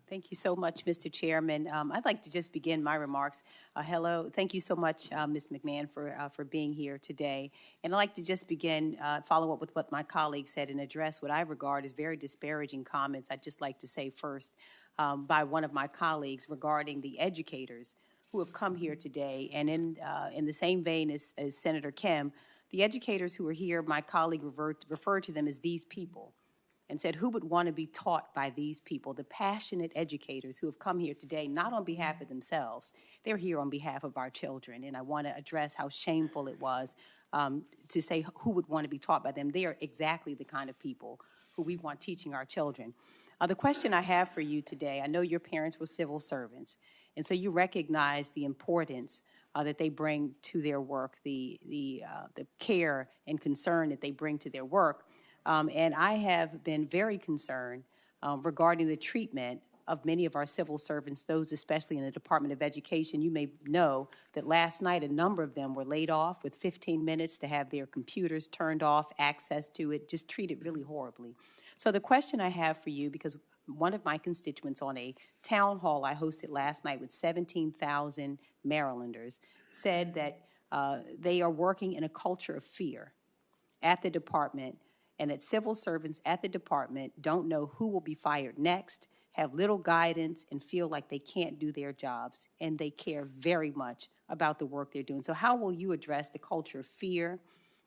Thank you so much, Mr. Chairman. I'd like to just begin my remarks. Hello, thank you so much, Ms. McMahon, for being here today. And I'd like to just begin, follow up with what my colleague said and address what I regard as very disparaging comments. I'd just like to say first by one of my colleagues regarding the educators who have come here today. And in the same vein as Senator Kim, the educators who are here, my colleague referred to them as these people, and said, who would want to be taught by these people, the passionate educators who have come here today, not on behalf of themselves, they're here on behalf of our children. And I want to address how shameful it was to say who would want to be taught by them. They are exactly the kind of people who we want teaching our children. The question I have for you today, I know your parents were civil servants, and so you recognize the importance that they bring to their work, the care and concern that they bring to their work. And I have been very concerned regarding the treatment of many of our civil servants, those especially in the Department of Education. You may know that last night a number of them were laid off with 15 minutes to have their computers turned off, access to it, just treated really horribly. So the question I have for you, because one of my constituents on a town hall I hosted last night with 17,000 Marylanders said that they are working in a culture of fear at the department, and that civil servants at the department don't know who will be fired next, have little guidance, and feel like they can't do their jobs, and they care very much about the work they're doing. So how will you address the culture of fear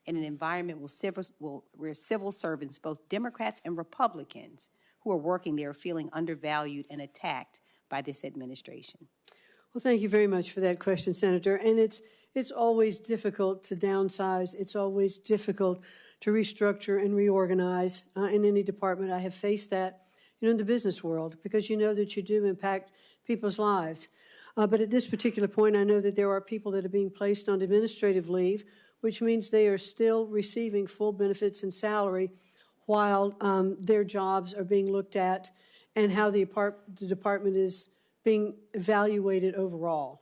in an environment where civil servants, both Democrats and Republicans, who are working there, are feeling undervalued and attacked by this administration? Well, thank you very much for that question, Senator. And it's always difficult to downsize. It's always difficult to restructure and reorganize in any department. I have faced that, in the business world, because you know that you do impact people's lives. But at this particular point, I know that there are people that are being placed on administrative leave, which means they are still receiving full benefits and salary while their jobs are being looked at and how the department is being evaluated overall.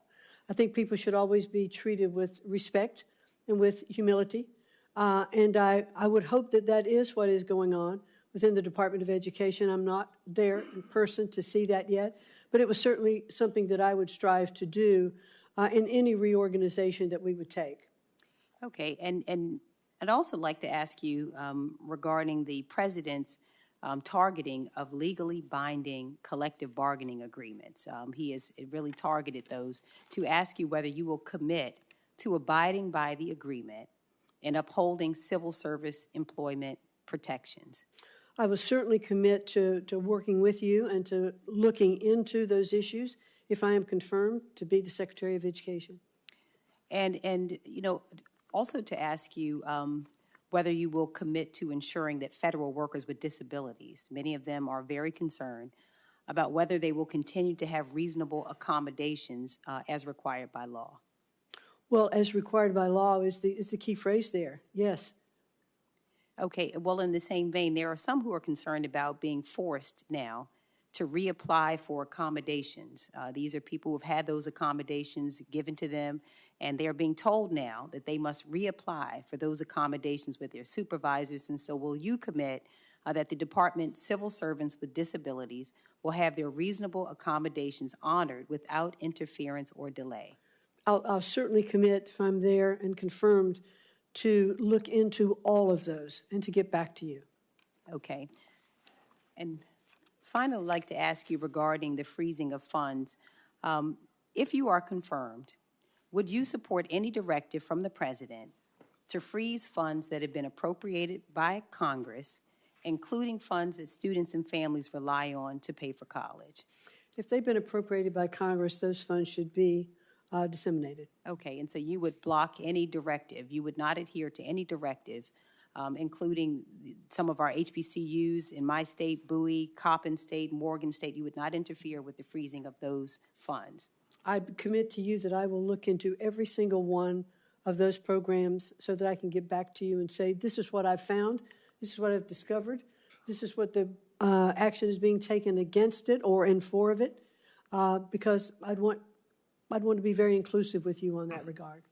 I think people should always be treated with respect and with humility. And I would hope that that is what is going on within the Department of Education. I'm not there in person to see that yet, but it was certainly something that I would strive to do in any reorganization that we would take. Okay, and I'd also like to ask you regarding the president's targeting of legally binding collective bargaining agreements. He has really targeted those, to ask you whether you will commit to abiding by the agreement and upholding civil service employment protections. I will certainly commit to working with you and to looking into those issues if I am confirmed to be the Secretary of Education. And also to ask you whether you will commit to ensuring that federal workers with disabilities, many of them are very concerned about whether they will continue to have reasonable accommodations as required by law. Well, as required by law is the key phrase there, yes. Okay, well, in the same vein, there are some who are concerned about being forced now to reapply for accommodations. These are people who have had those accommodations given to them, and they're being told now that they must reapply for those accommodations with their supervisors. And so will you commit that the department's civil servants with disabilities will have their reasonable accommodations honored without interference or delay? I'll certainly commit, if I'm there and confirmed, to look into all of those and to get back to you. Okay. And finally, I'd like to ask you regarding the freezing of funds. If you are confirmed, would you support any directive from the president to freeze funds that have been appropriated by Congress, including funds that students and families rely on to pay for college? If they've been appropriated by Congress, those funds should be disseminated. Okay, and so you would block any directive. You would not adhere to any directive, including some of our HBCUs in my state, Bowie, Coppin State, Morgan State. You would not interfere with the freezing of those funds. I commit to you that I will look into every single one of those programs so that I can get back to you and say, this is what I've found, this is what I've discovered, this is what the action is being taken against it or in favor of it, because I'd want to be very inclusive with you on that regard.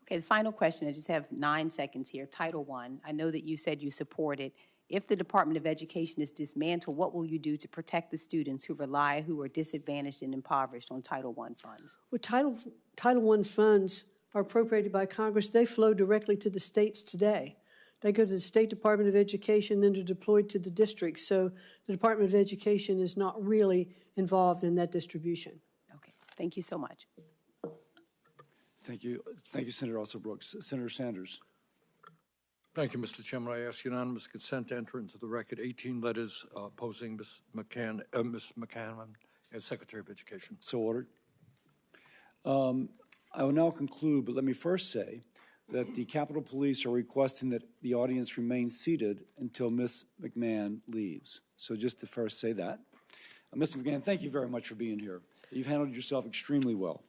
Okay, the final question, I just have 9 seconds here. Title I, I know that you said you support it. If the Department of Education is dismantled, what will you do to protect the students who are disadvantaged and impoverished on Title I funds? Well, Title I funds are appropriated by Congress. They flow directly to the states today. They go to the State Department of Education, then they're deployed to the districts. So the Department of Education is not really involved in that distribution. Okay, thank you so much. Thank you. Thank you, Senator Alsop-Brooks. Senator Sanders. Thank you, Mr. Chairman. I ask unanimous consent to enter into the record 18 letters opposing Ms. McCann as Secretary of Education. So ordered. I will now conclude, but let me first say that the Capitol Police are requesting that the audience remain seated until Ms. McMahon leaves. So just to first say that. Ms. McMahon, thank you very much for being here. You've handled yourself extremely well.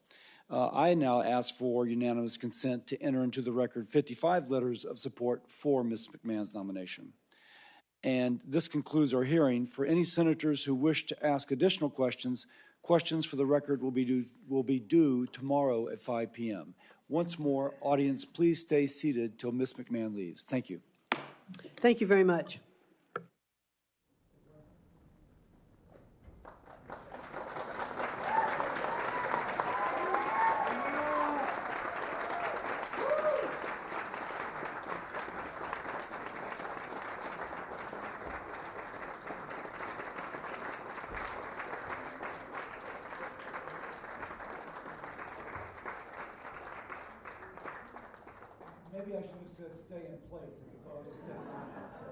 I now ask for unanimous consent to enter into the record 55 letters of support for Ms. McMahon's nomination. And this concludes our hearing. For any senators who wish to ask additional questions, questions for the record will be due tomorrow at 5 p.m. Once more, audience, please stay seated till Ms. McMahon leaves. Thank you. Thank you very much. Maybe I should have said stay in place as opposed to stay seated. So,